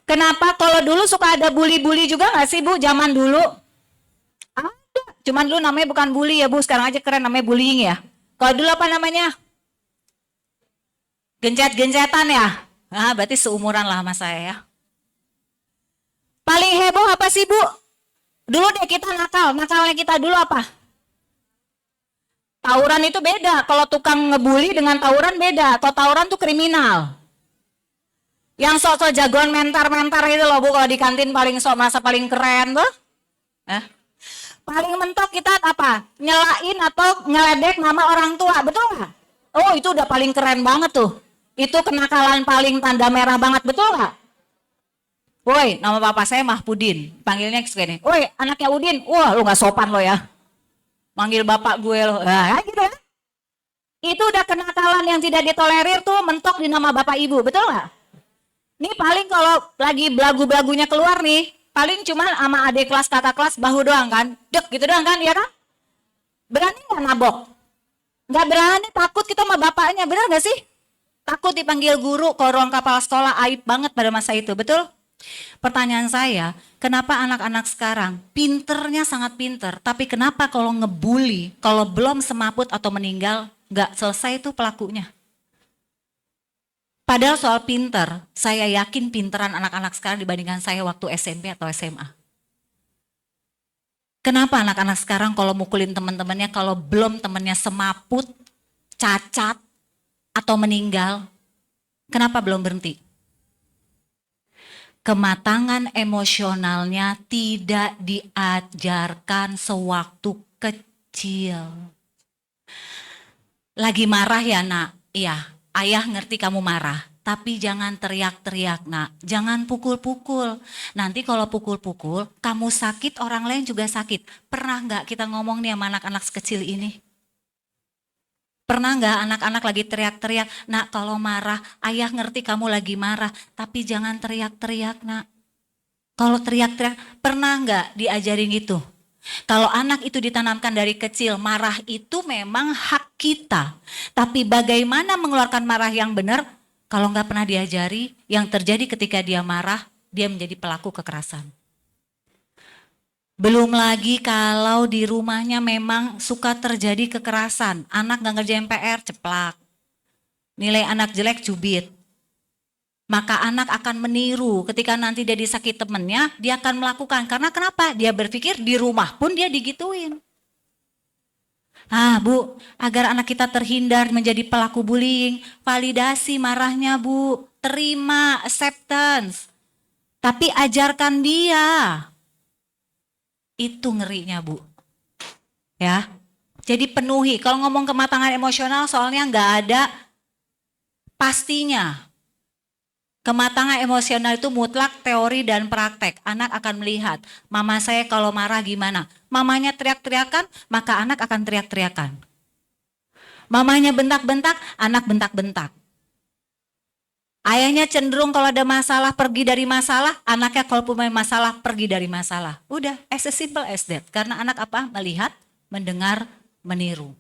Kenapa kalau dulu suka ada bully-bully juga gak sih Bu zaman dulu? Ada, cuman dulu namanya bukan bully ya Bu, sekarang aja keren namanya bullying ya. Kalau dulu apa namanya? Gencet-gencetan ya? Nah, berarti seumuran lah sama saya ya. Paling heboh apa sih Bu? Dulu deh kita nakalnya kita dulu apa? Tawuran itu beda, kalau tukang ngebully dengan tawuran beda. Kalau tawuran tuh kriminal. Yang sok-sok jagoan mentar-mentar itu loh Bu, kalau di kantin paling sok masa paling keren tuh. Paling mentok kita apa? Nyelain atau ngeledek nama orang tua, betul nggak? Oh itu udah paling keren banget tuh. Itu kenakalan paling tanda merah banget, betul nggak? Woi, nama papa saya Mahpudin, panggilnya segini. Woi, anaknya Udin, wah lu nggak sopan lo ya. Manggil bapak gue lo, nah, gitu ya. Itu udah kenakalan yang tidak ditolerir tuh mentok di nama bapak ibu, betul nggak? Nih paling kalau lagi belagu-belagunya keluar nih, paling cuma sama adik kelas, kakak kelas, bahu doang kan, dek gitu doang kan, ya kan? Berani nggak nabok? Nggak berani, takut kita sama bapaknya, benar nggak sih? Takut dipanggil guru, kalau ruang kepala sekolah aib banget pada masa itu, betul? Pertanyaan saya, kenapa anak-anak sekarang pinternya sangat pinter, tapi kenapa kalau ngebully, kalau belum semaput atau meninggal, nggak selesai itu pelakunya? Padahal soal pinter, saya yakin pinteran anak-anak sekarang dibandingkan saya waktu SMP atau SMA. Kenapa anak-anak sekarang kalau mukulin teman-temannya, kalau belum temannya semaput, cacat, atau meninggal, kenapa belum berhenti? Kematangan emosionalnya tidak diajarkan sewaktu kecil. Lagi marah ya nak? Iya, ayah ngerti kamu marah. Tapi jangan teriak-teriak nak, jangan pukul-pukul. Nanti kalau pukul-pukul, kamu sakit, orang lain juga sakit. Pernah nggak kita ngomong nih sama anak-anak sekecil ini? Pernah nggak anak-anak lagi teriak-teriak, nak kalau marah, ayah ngerti kamu lagi marah, tapi jangan teriak-teriak nak. Kalau teriak-teriak, pernah nggak diajarin gitu? Kalau anak itu ditanamkan dari kecil, marah itu memang hak kita. Tapi bagaimana mengeluarkan marah yang benar, kalau nggak pernah diajari, yang terjadi ketika dia marah, dia menjadi pelaku kekerasan. Belum lagi kalau di rumahnya memang suka terjadi kekerasan. Anak gak ngerjain PR, ceplak. Nilai anak jelek, cubit. Maka anak akan meniru ketika nanti dia disakiti temennya, dia akan melakukan. Karena kenapa? Dia berpikir di rumah pun dia digituin. Bu, agar anak kita terhindar menjadi pelaku bullying, validasi marahnya Bu. Terima, acceptance. Tapi ajarkan dia. Itu ngerinya Bu, ya. Jadi penuhi, kalau ngomong kematangan emosional soalnya nggak ada pastinya. Kematangan emosional itu mutlak teori dan praktek. Anak akan melihat, mama saya kalau marah gimana. Mamanya teriak-teriakan, maka anak akan teriak-teriakan. Mamanya bentak-bentak, anak bentak-bentak. Ayahnya cenderung kalau ada masalah pergi dari masalah, anaknya kalau punya masalah pergi dari masalah. Udah, as simple as that. Karena anak apa? Melihat, mendengar, meniru.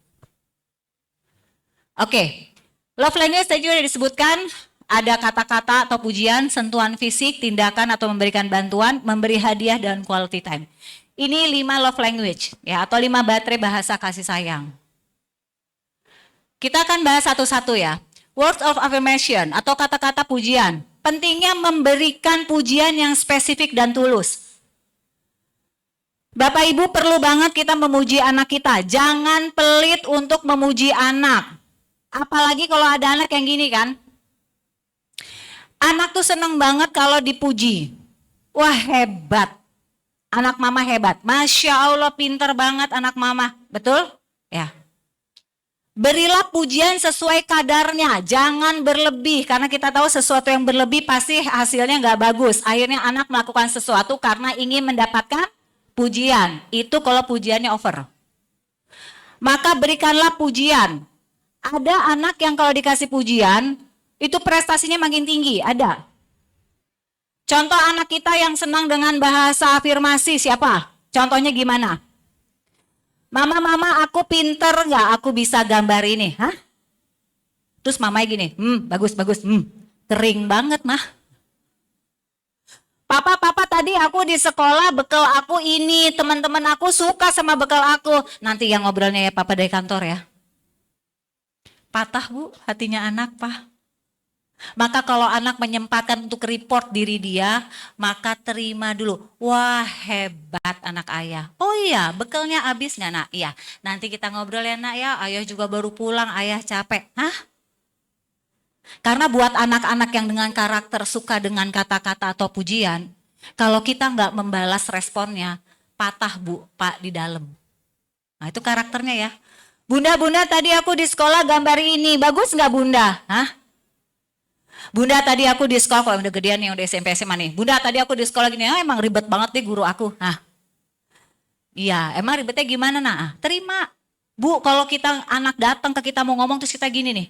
Oke, love language tadi sudah disebutkan. Ada kata-kata atau pujian, sentuhan fisik, tindakan atau memberikan bantuan, memberi hadiah dan quality time. Ini 5 love language ya, atau 5 baterai bahasa kasih sayang. Kita akan bahas satu-satu ya. Words of affirmation atau kata-kata pujian. Pentingnya memberikan pujian yang spesifik dan tulus. Bapak Ibu perlu banget kita memuji anak kita. Jangan pelit untuk memuji anak. Apalagi kalau ada anak yang gini kan. Anak tuh seneng banget kalau dipuji. Wah hebat. Anak mama hebat. Masya Allah pinter banget anak mama. Betul? Ya. Berilah pujian sesuai kadarnya, jangan berlebih. Karena kita tahu sesuatu yang berlebih pasti hasilnya nggak bagus. Akhirnya anak melakukan sesuatu karena ingin mendapatkan pujian. Itu kalau pujiannya over. Maka berikanlah pujian. Ada anak yang kalau dikasih pujian, itu prestasinya makin tinggi, ada. Contoh anak kita yang senang dengan bahasa afirmasi, siapa? Contohnya gimana? Mama, aku pinter nggak? Aku bisa gambar ini. Hah? Terus mamanya gini, bagus, kering banget mah. Papa, tadi aku di sekolah bekal aku ini, teman-teman aku suka sama bekal aku. Nanti yang ngobrolnya ya papa dari kantor ya. Patah bu, hatinya anak pak. Maka kalau anak menyempatkan untuk report diri dia, maka terima dulu. Wah hebat anak ayah. Oh iya, bekalnya habis nggak nak? Iya, nanti kita ngobrol ya nak ya. Ayah juga baru pulang, ayah capek. Hah? Karena buat anak-anak yang dengan karakter suka dengan kata-kata atau pujian, kalau kita nggak membalas responnya, patah bu, pak di dalam. Nah itu karakternya ya. Bunda, tadi aku di sekolah gambar ini, bagus nggak bunda? Hah? Bunda tadi aku di sekolah, kalau udah gedean nih, udah SMP SMA nih. Bunda tadi aku di sekolah gini, emang ribet banget deh guru aku. Iya, emang ribetnya gimana nak? Terima. Bu, kalau kita anak datang ke kita mau ngomong terus kita gini nih.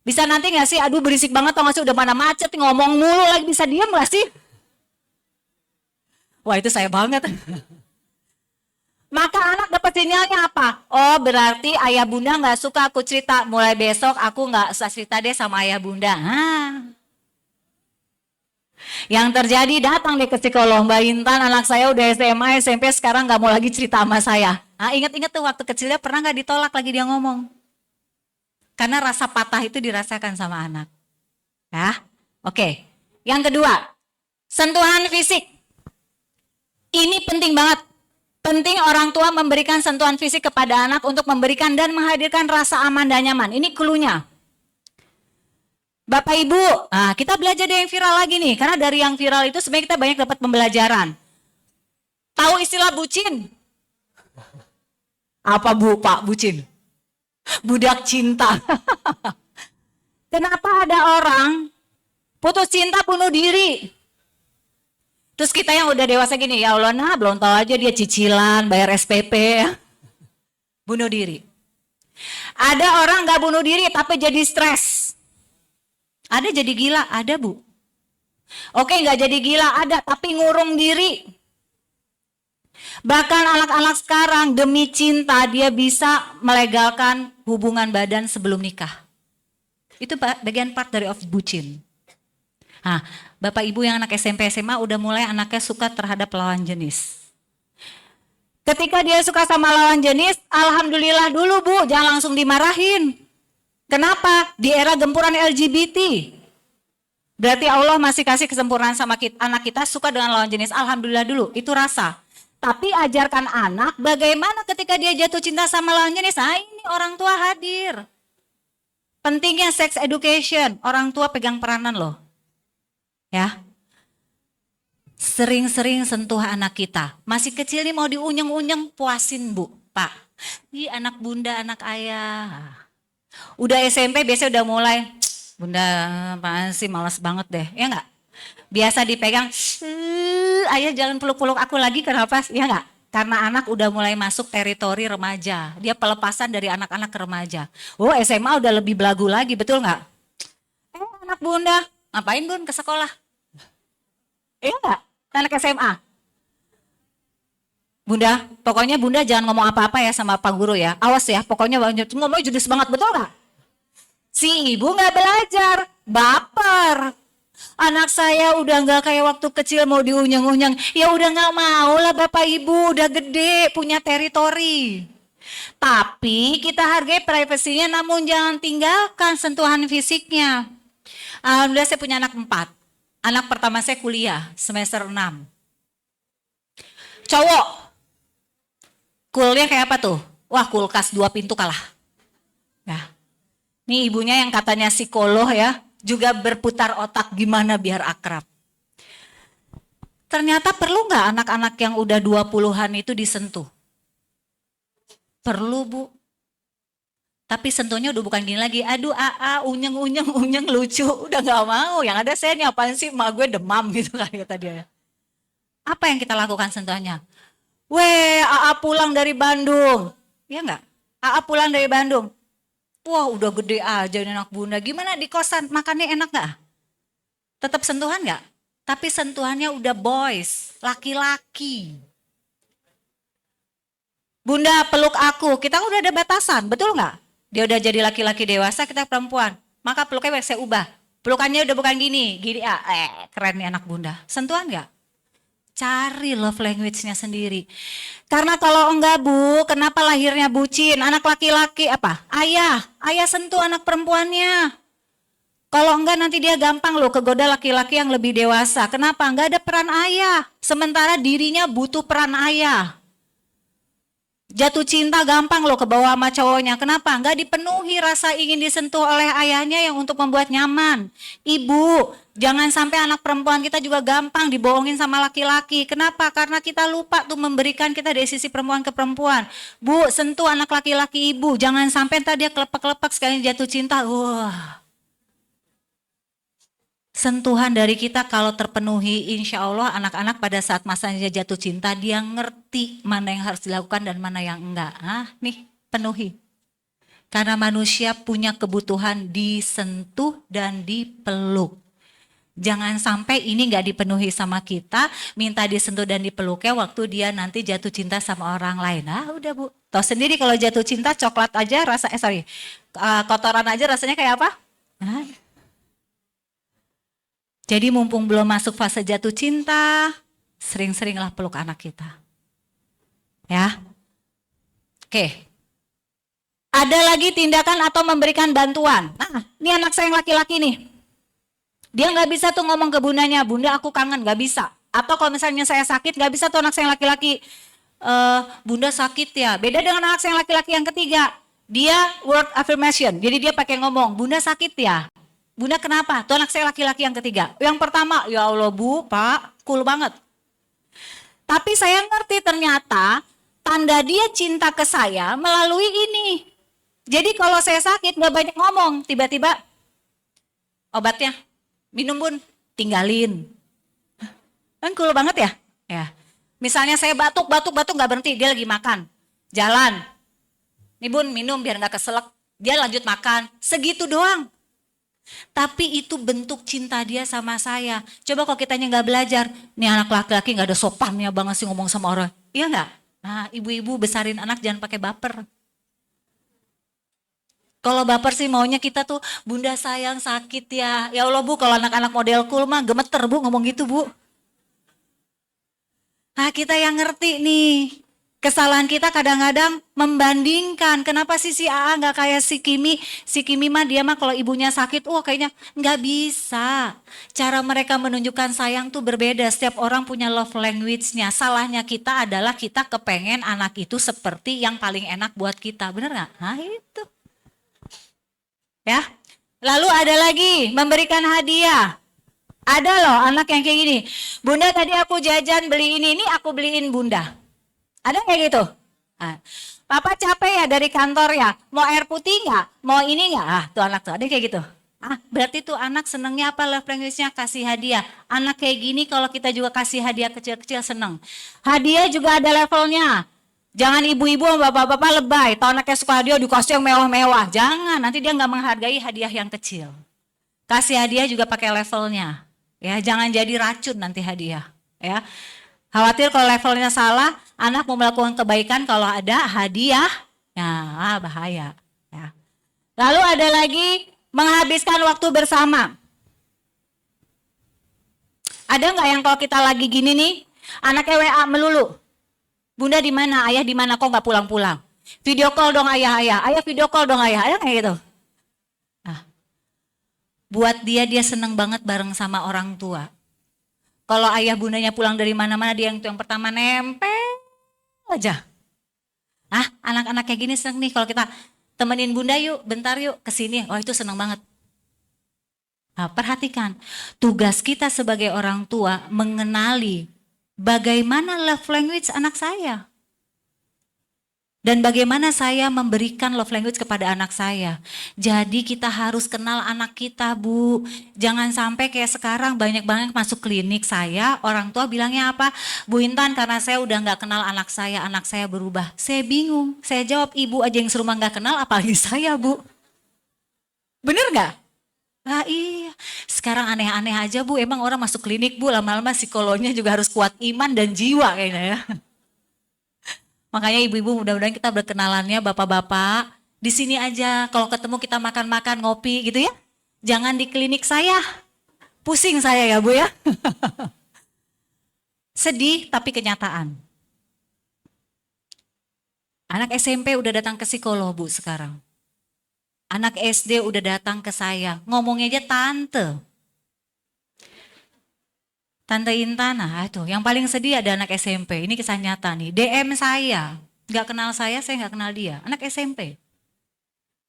Bisa nanti gak sih, aduh berisik banget tau gak sih, udah mana macet ngomong mulu lagi, bisa diam gak sih? Wah itu saya banget. Maka anak dapat sinyalnya apa? Oh berarti ayah bunda gak suka aku cerita, mulai besok aku gak usah cerita deh sama ayah bunda. Yang terjadi datang deh ke psikolog, Mbak Intan anak saya udah SMA, SMP sekarang gak mau lagi cerita sama saya. Ingat-ingat tuh waktu kecilnya pernah gak ditolak lagi dia ngomong. Karena rasa patah itu dirasakan sama anak. Ya, oke. Yang kedua, sentuhan fisik. Ini penting banget. Penting orang tua memberikan sentuhan fisik kepada anak untuk memberikan dan menghadirkan rasa aman dan nyaman. Ini cluenya. Bapak Ibu, kita belajar dari yang viral lagi nih. Karena dari yang viral itu sebenarnya kita banyak dapat pembelajaran. Tahu istilah bucin? Apa bu, Pak, bucin? Budak cinta. Kenapa ada orang putus cinta bunuh diri? Terus kita yang udah dewasa gini, ya Allah nah belum tahu aja dia cicilan, bayar SPP. Bunuh diri. Ada orang gak bunuh diri tapi jadi stres. Ada jadi gila, ada bu. Oke gak jadi gila, ada tapi ngurung diri. Bahkan anak-anak sekarang demi cinta dia bisa melegalkan hubungan badan sebelum nikah. Itu bagian part dari of bucin. Bapak ibu yang anak SMP SMA udah mulai anaknya suka terhadap lawan jenis. Ketika dia suka sama lawan jenis, alhamdulillah dulu bu, jangan langsung dimarahin. Kenapa? Di era gempuran LGBT. Berarti Allah masih kasih kesempurnaan sama anak kita suka dengan lawan jenis. Alhamdulillah dulu, itu rasa. Tapi ajarkan anak bagaimana ketika dia jatuh cinta sama lawan jenis. Ini orang tua hadir. Pentingnya sex education, orang tua pegang peranan loh. Ya. Sering-sering sentuh anak kita. Masih kecil nih mau diunyeng-unyeng, puasin bu, pak. Anak bunda, anak ayah. Udah SMP biasanya udah mulai, bunda apaan sih malas banget deh, ya enggak? Biasa dipegang, ayah jangan peluk-peluk aku lagi, kenapa? Ya enggak? Karena anak udah mulai masuk teritori remaja, dia pelepasan dari anak-anak ke remaja. Oh SMA udah lebih belagu lagi, betul enggak? Anak bunda, ngapain bun ke sekolah? Iya enggak? Anak SMA. Bunda, pokoknya bunda jangan ngomong apa-apa ya sama Pak Guru ya. Awas ya, pokoknya ngomongnya judes banget, betul gak? Si ibu gak belajar, baper. Anak saya udah gak kayak waktu kecil mau diunyeng-unyeng. Ya udah gak mau lah bapak ibu, udah gede, punya teritori. Tapi kita hargai privasinya, namun jangan tinggalkan sentuhan fisiknya. Alhamdulillah saya punya anak 4. Anak pertama saya kuliah semester 6. Cowok. Coolnya kayak apa tuh? Wah, kulkas 2 pintu kalah. Ya. Ini ibunya yang katanya psikolog ya, juga berputar otak gimana biar akrab. Ternyata perlu nggak anak-anak yang udah 20-an itu disentuh? Perlu, Bu. Tapi sentuhnya udah bukan gini lagi, aduh unyeng lucu, udah nggak mau. Yang ada saya apaan sih, emak gue demam gitu kan kata dia. Apa yang kita lakukan sentuhannya? Weh, pulang dari Bandung. Ya enggak? Pulang dari Bandung. Wah, udah gede aja nih anak bunda. Gimana di kosan, makannya enak nggak? Tetap sentuhan nggak? Tapi sentuhannya udah boys, laki-laki. Bunda peluk aku, kita udah ada batasan, betul nggak? Dia udah jadi laki-laki dewasa, kita perempuan. Maka peluknya saya ubah. Pelukannya udah bukan gini keren nih anak bunda. Sentuhan nggak? Cari love language-nya sendiri. Karena kalau enggak Bu, kenapa lahirnya bucin? Anak laki-laki apa? Ayah sentuh anak perempuannya. Kalau enggak nanti dia gampang loh kegoda laki-laki yang lebih dewasa. Kenapa? Enggak ada peran ayah. Sementara dirinya butuh peran ayah. Jatuh cinta gampang loh ke bawah sama cowoknya. Kenapa? Enggak dipenuhi rasa ingin disentuh oleh ayahnya yang untuk membuat nyaman. Ibu, jangan sampai anak perempuan kita juga gampang dibohongin sama laki-laki. Kenapa? Karena kita lupa tuh memberikan kita dari sisi perempuan ke perempuan. Bu, sentuh anak laki-laki ibu. Jangan sampai tadi dia kelepek-kelepek sekali jatuh cinta. Wah. Sentuhan dari kita kalau terpenuhi, insya Allah anak-anak pada saat masanya jatuh cinta dia ngerti mana yang harus dilakukan dan mana yang enggak. Nih penuhi. Karena manusia punya kebutuhan disentuh dan dipeluk. Jangan sampai ini enggak dipenuhi sama kita, minta disentuh dan dipeluknya waktu dia nanti jatuh cinta sama orang lain. Udah Bu. Tahu sendiri kalau jatuh cinta coklat aja kotoran aja rasanya kayak apa? Jadi mumpung belum masuk fase jatuh cinta, sering-seringlah peluk anak kita. Ya. Oke. Ada lagi tindakan atau memberikan bantuan. Ini anak saya yang laki-laki nih. Dia nggak bisa tuh ngomong ke bundanya, bunda aku kangen, nggak bisa. Atau kalau misalnya saya sakit, nggak bisa tuh anak saya yang laki-laki. Bunda sakit ya. Beda dengan anak saya yang laki-laki yang ketiga. Dia word affirmation, jadi dia pakai ngomong, bunda sakit ya. Bunda kenapa? Tuh anak saya laki-laki yang ketiga. Yang pertama, ya Allah Bu, Pak, cool banget. Tapi saya ngerti ternyata tanda dia cinta ke saya melalui ini. Jadi kalau saya sakit gak banyak ngomong, tiba-tiba obatnya, minum Bun, tinggalin. Kan cool banget ya? Ya. Misalnya saya batuk gak berhenti, dia lagi makan. Jalan. Nih Bun, minum biar gak keselak. Dia lanjut makan, segitu doang. Tapi itu bentuk cinta dia sama saya. Coba kalau kitanya nggak belajar, nih anak laki-laki nggak ada sopannya banget sih ngomong sama orang. Iya nggak? Nah, ibu-ibu besarin anak jangan pakai baper. Kalau baper sih maunya kita tuh, bunda sayang sakit ya. Ya Allah Bu, kalau anak-anak model cool mah gemeter Bu ngomong gitu Bu. Kita yang ngerti nih. Kesalahan kita kadang-kadang membandingkan, kenapa sih si AA nggak kayak si Kimi? Si Kimi mah dia mah kalau ibunya sakit, kayaknya nggak bisa. Cara mereka menunjukkan sayang tuh berbeda, setiap orang punya love language-nya. Salahnya kita adalah kita kepengen anak itu seperti yang paling enak buat kita, bener nggak? Nah itu. Ya, lalu ada lagi memberikan hadiah. Ada loh anak yang kayak gini, bunda tadi aku jajan beli ini aku beliin bunda. Ada kayak gitu? Papa capek ya dari kantor ya, mau air putih nggak? Mau ini nggak? Tuh anak tuh, ada kayak gitu. Berarti tuh anak senengnya apa love language-nya? Kasih hadiah. Anak kayak gini kalau kita juga kasih hadiah kecil-kecil seneng. Hadiah juga ada levelnya. Jangan ibu-ibu sama bapak-bapak lebay. Tahu anaknya suka hadiah dikasih yang mewah-mewah. Jangan, nanti dia nggak menghargai hadiah yang kecil. Kasih hadiah juga pakai levelnya. Ya, jangan jadi racun nanti hadiah. Ya. Khawatir kalau levelnya salah, anak mau melakukan kebaikan kalau ada hadiah, bahaya. Ya. Lalu ada lagi menghabiskan waktu bersama. Ada nggak yang kalau kita lagi gini nih, anaknya WA melulu, bunda di mana, ayah di mana, kok nggak pulang-pulang? Video call dong ayah, ayah video call dong ayah, ada kayak gitu. Nah, buat dia seneng banget bareng sama orang tua. Kalau ayah bundanya pulang dari mana-mana dia yang pertama nempel aja. Ah, anak-anak kayak gini seneng nih kalau kita temenin bunda yuk, bentar yuk kesini. Oh itu seneng banget. Nah, perhatikan, tugas kita sebagai orang tua mengenali bagaimana love language anak saya. Dan bagaimana saya memberikan love language kepada anak saya. Jadi kita harus kenal anak kita, Bu. Jangan sampai kayak sekarang banyak banget masuk klinik saya, orang tua bilangnya apa? Bu Intan, karena saya udah gak kenal anak saya berubah. Saya bingung, saya jawab ibu aja yang serumah gak kenal, apalagi saya, Bu. Bener gak? Nah iya, sekarang aneh-aneh aja Bu, emang orang masuk klinik Bu, lama-lama psikolognya juga harus kuat iman dan jiwa kayaknya ya. Makanya ibu-ibu mudah-mudahan kita berkenalannya bapak-bapak di sini aja. Kalau ketemu kita makan-makan ngopi gitu ya. Jangan di klinik saya. Pusing saya ya Bu ya. Sedih tapi kenyataan. Anak SMP udah datang ke psikolog Bu sekarang. Anak SD udah datang ke saya. Ngomongnya aja tante. Tante Intan, nah itu yang paling sedih ada anak SMP, ini kisah nyata nih, DM saya, gak kenal saya gak kenal dia, anak SMP,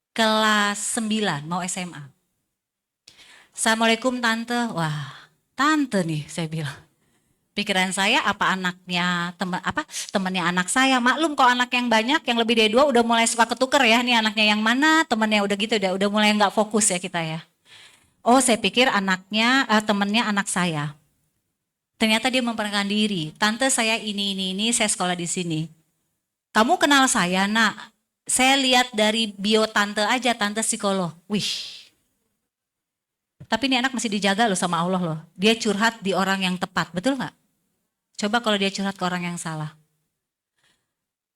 kelas 9 mau SMA. Assalamualaikum tante, wah tante nih saya bilang. Pikiran saya apa anaknya, temennya anak saya, maklum kalau anak yang banyak, yang lebih dari 2 udah mulai suka ketuker ya, nih anaknya yang mana, temennya udah gitu, udah mulai gak fokus ya kita ya. Oh saya pikir temennya anak saya. Ternyata dia memperkenalkan diri, tante saya ini, saya sekolah di sini. Kamu kenal saya nak, saya lihat dari bio tante aja, tante psikolog. Wih, tapi ini anak masih dijaga loh sama Allah loh. Dia curhat di orang yang tepat, betul gak? Coba kalau dia curhat ke orang yang salah.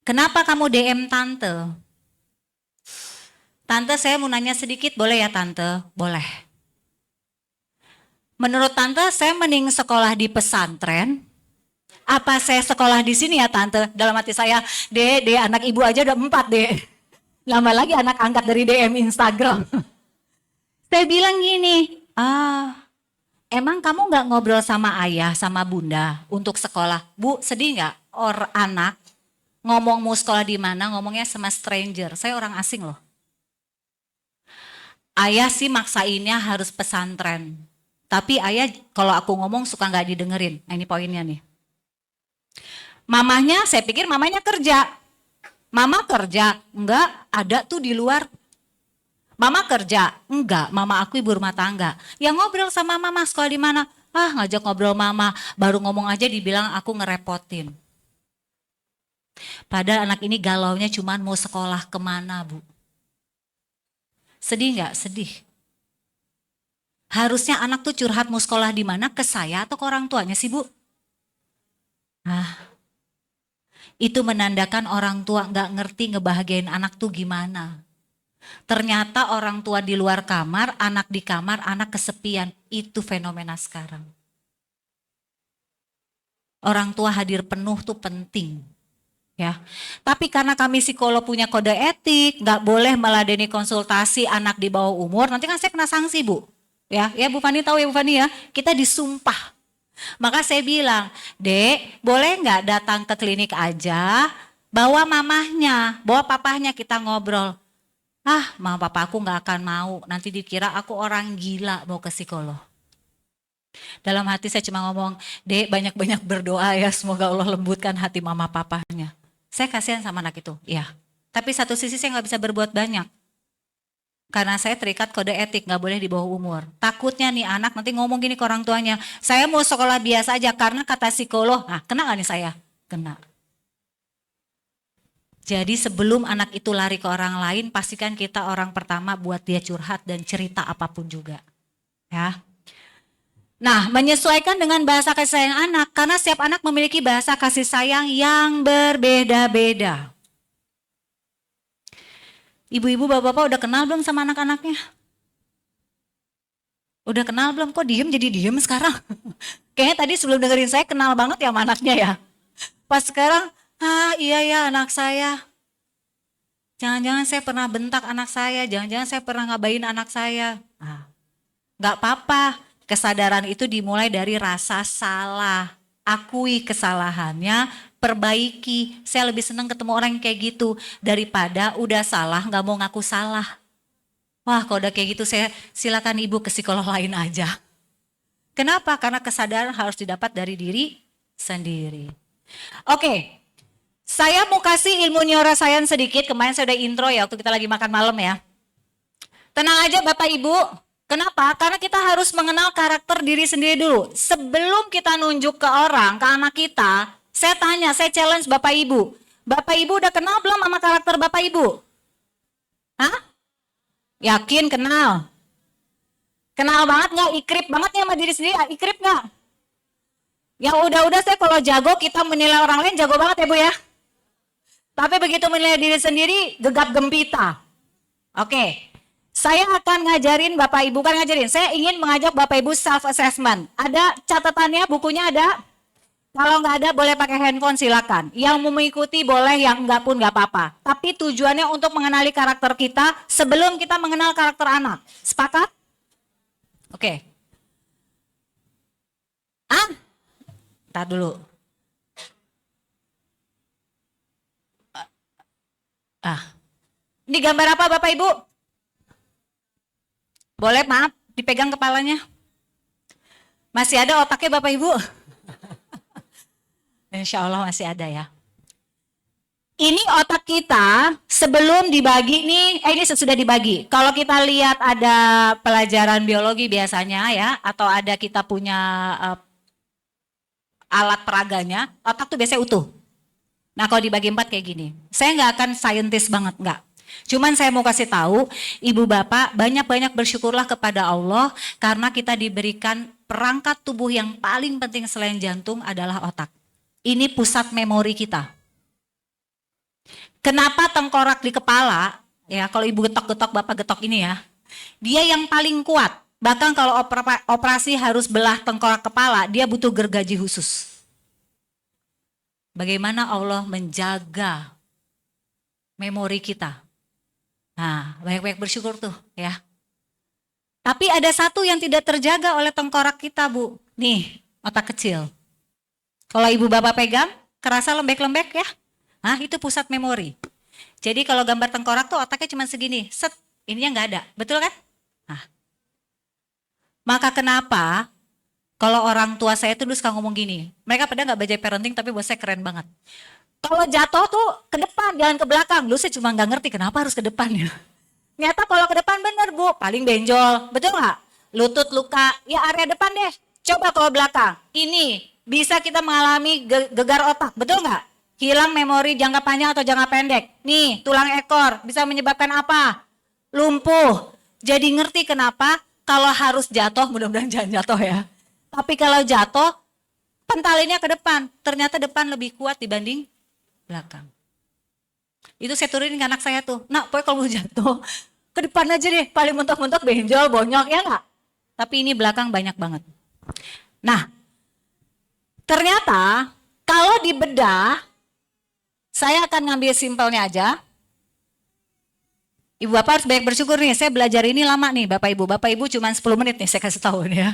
Kenapa kamu DM tante? Tante saya mau nanya sedikit, boleh ya tante? Boleh. Menurut tante, saya mending sekolah di pesantren. Apa saya sekolah di sini ya tante? Dalam hati saya, Dek, anak ibu aja udah 4 Dek. Lama lagi anak angkat dari DM Instagram. Saya bilang gini, emang kamu gak ngobrol sama ayah, sama bunda untuk sekolah? Bu, sedih gak? Anak ngomong mau sekolah di mana, ngomongnya sama stranger. Saya orang asing loh. Ayah sih maksainnya harus pesantren. Tapi ayah kalau aku ngomong suka gak didengerin. Nah ini poinnya nih. Mamahnya, saya pikir mamanya kerja. Mama kerja, enggak, ada tuh di luar. Mama kerja, enggak, mama aku ibu rumah tangga. Yang ngobrol sama mama sekolah di mana? Ngajak ngobrol mama, baru ngomong aja dibilang aku ngerepotin. Padahal anak ini galaunya cuman mau sekolah kemana Bu. Sedih gak? Sedih. Harusnya anak tuh curhat mau sekolah di mana ke saya atau ke orang tuanya sih Bu? Itu menandakan orang tua nggak ngerti ngebahagiain anak tuh gimana. Ternyata orang tua di luar kamar, anak di kamar, anak kesepian. Itu fenomena sekarang. Orang tua hadir penuh tuh penting. Ya, tapi karena kami psikolog punya kode etik, nggak boleh meladeni konsultasi anak di bawah umur. Nanti kan saya kena sanksi Bu. Ya Bu Fani tahu ya Bu Fani ya, kita disumpah. Maka saya bilang, Dek boleh nggak datang ke klinik aja, bawa mamahnya, bawa papahnya kita ngobrol. Mama papa aku nggak akan mau, nanti dikira aku orang gila mau ke psikolog. Dalam hati saya cuma ngomong, Dek banyak-banyak berdoa ya, semoga Allah lembutkan hati mama papahnya. Saya kasihan sama anak itu, ya. Tapi satu sisi saya nggak bisa berbuat banyak. Karena saya terikat kode etik, gak boleh di bawah umur. Takutnya nih anak nanti ngomong gini ke orang tuanya, saya mau sekolah biasa aja karena kata psikolog. Kena gak nih saya? Kena. Jadi sebelum anak itu lari ke orang lain, pastikan kita orang pertama buat dia curhat dan cerita apapun juga. Ya. Nah, menyesuaikan dengan bahasa kasih sayang anak, karena setiap anak memiliki bahasa kasih sayang yang berbeda-beda. Ibu-ibu, bapak-bapak udah kenal belum sama anak-anaknya? Udah kenal belum? Kok diem jadi diem sekarang? Kayaknya tadi sebelum dengerin saya kenal banget ya sama anaknya ya. Pas sekarang, iya ya anak saya. Jangan-jangan saya pernah bentak anak saya, jangan-jangan saya pernah ngabain anak saya. Nah, nggak apa-apa, kesadaran itu dimulai dari rasa salah. Akui kesalahannya, perbaiki. Saya lebih senang ketemu orang yang kayak gitu daripada udah salah nggak mau ngaku salah. Wah, kalau udah kayak gitu saya silakan ibu ke psikolog lain aja. Kenapa? Karena kesadaran harus didapat dari diri sendiri. Oke, saya mau kasih ilmu neuroscience sedikit. Kemarin saya udah intro ya waktu kita lagi makan malam ya. Tenang aja Bapak Ibu. Kenapa? Karena kita harus mengenal karakter diri sendiri dulu. Sebelum kita nunjuk ke orang, ke anak kita, saya tanya, saya challenge Bapak Ibu. Bapak Ibu udah kenal belum sama karakter Bapak Ibu? Hah? Yakin kenal? Kenal banget nggak? Ikrip banget nih sama diri sendiri? Ikrip nggak? Yang udah-udah saya kalau jago, kita menilai orang lain jago banget ya Bu ya. Tapi begitu menilai diri sendiri, gegap gempita. Oke. Saya akan ngajarin Bapak Ibu, kan ngajarin, saya ingin mengajak Bapak Ibu self-assessment. Ada catatannya, bukunya ada? Kalau nggak ada boleh pakai handphone silakan. Yang mau mengikuti boleh, yang enggak pun nggak apa-apa. Tapi tujuannya untuk mengenali karakter kita sebelum kita mengenal karakter anak. Sepakat? Oke. Ntar dulu. Ini gambar apa Bapak Ibu? Boleh maaf, dipegang kepalanya. Masih ada otaknya Bapak Ibu? Insya Allah masih ada ya. Ini otak kita sebelum dibagi nih, ini sudah dibagi. Kalau kita lihat ada pelajaran biologi biasanya ya, atau ada kita punya alat peraganya, otak tuh biasanya utuh. Nah kalau dibagi 4 kayak gini, saya nggak akan saintis banget, nggak. Cuman saya mau kasih tahu, ibu bapak banyak-banyak bersyukurlah kepada Allah karena kita diberikan perangkat tubuh yang paling penting selain jantung adalah otak. Ini pusat memori kita. Kenapa tengkorak di kepala, ya kalau ibu getok-getok bapak getok ini ya, dia yang paling kuat. Bahkan kalau operasi harus belah tengkorak kepala, dia butuh gergaji khusus. Bagaimana Allah menjaga memori kita. Nah, banyak-banyak bersyukur tuh ya. Tapi ada satu yang tidak terjaga oleh tengkorak kita Bu. Nih, otak kecil. Kalau ibu bapak pegang, kerasa lembek-lembek ya. Nah, itu pusat memori. Jadi kalau gambar tengkorak tuh otaknya cuma segini. Set, ininya nggak ada. Betul kan? Nah. Maka kenapa kalau orang tua saya tuh dulu suka ngomong gini. Mereka pada nggak baca parenting tapi buat saya keren banget. Kalau jatuh tuh ke depan, jangan ke belakang. Dulu saya cuma nggak ngerti kenapa harus ke depan ya. Ternyata kalau ke depan bener Bu, paling benjol. Betul nggak? Lutut luka, ya area depan deh. Coba kalau belakang. Ini bisa kita mengalami gegar otak. Betul nggak? Hilang memori jangka panjang atau jangka pendek. Nih, tulang ekor bisa menyebabkan apa? Lumpuh. Jadi ngerti kenapa kalau harus jatuh, mudah-mudahan jangan jatuh ya. Tapi kalau jatuh, pentalinnya ke depan. Ternyata depan lebih kuat dibanding belakang. Itu saya turunin ke anak saya tuh. Nak, pokoknya kalau mau jatuh, ke depan aja deh. Paling mentok-mentok benjol, bonyok, ya nggak? Tapi ini belakang banyak banget. Nah, ternyata kalau dibedah, saya akan ngambil simpelnya aja. Ibu bapak harus banyak bersyukur nih, saya belajar ini lama nih Bapak Ibu. Bapak Ibu cuma 10 menit nih saya kasih tahu nih ya.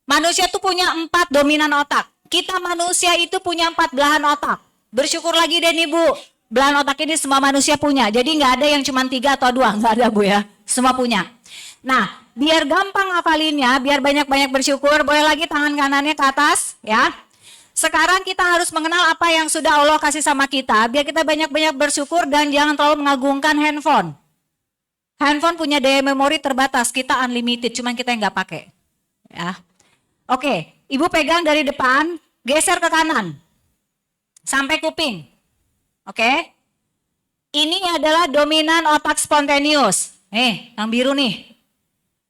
Manusia tuh punya 4 dominan otak. Kita manusia itu punya 4 belahan otak. Bersyukur lagi deh nih Bu, belahan otak ini semua manusia punya. Jadi nggak ada yang cuma 3 atau 2, nggak ada Bu ya. Semua punya. Nah, biar gampang hafalinnya, biar banyak-banyak bersyukur, boleh lagi tangan kanannya ke atas ya. Sekarang kita harus mengenal apa yang sudah Allah kasih sama kita, biar kita banyak-banyak bersyukur dan jangan terlalu mengagungkan handphone. Handphone punya daya memori terbatas, kita unlimited, cuman kita yang nggak pakai. Ya. Oke, Ibu pegang dari depan, geser ke kanan. Sampai kuping. Oke. Ini adalah dominan otak spontaneous. Yang biru nih.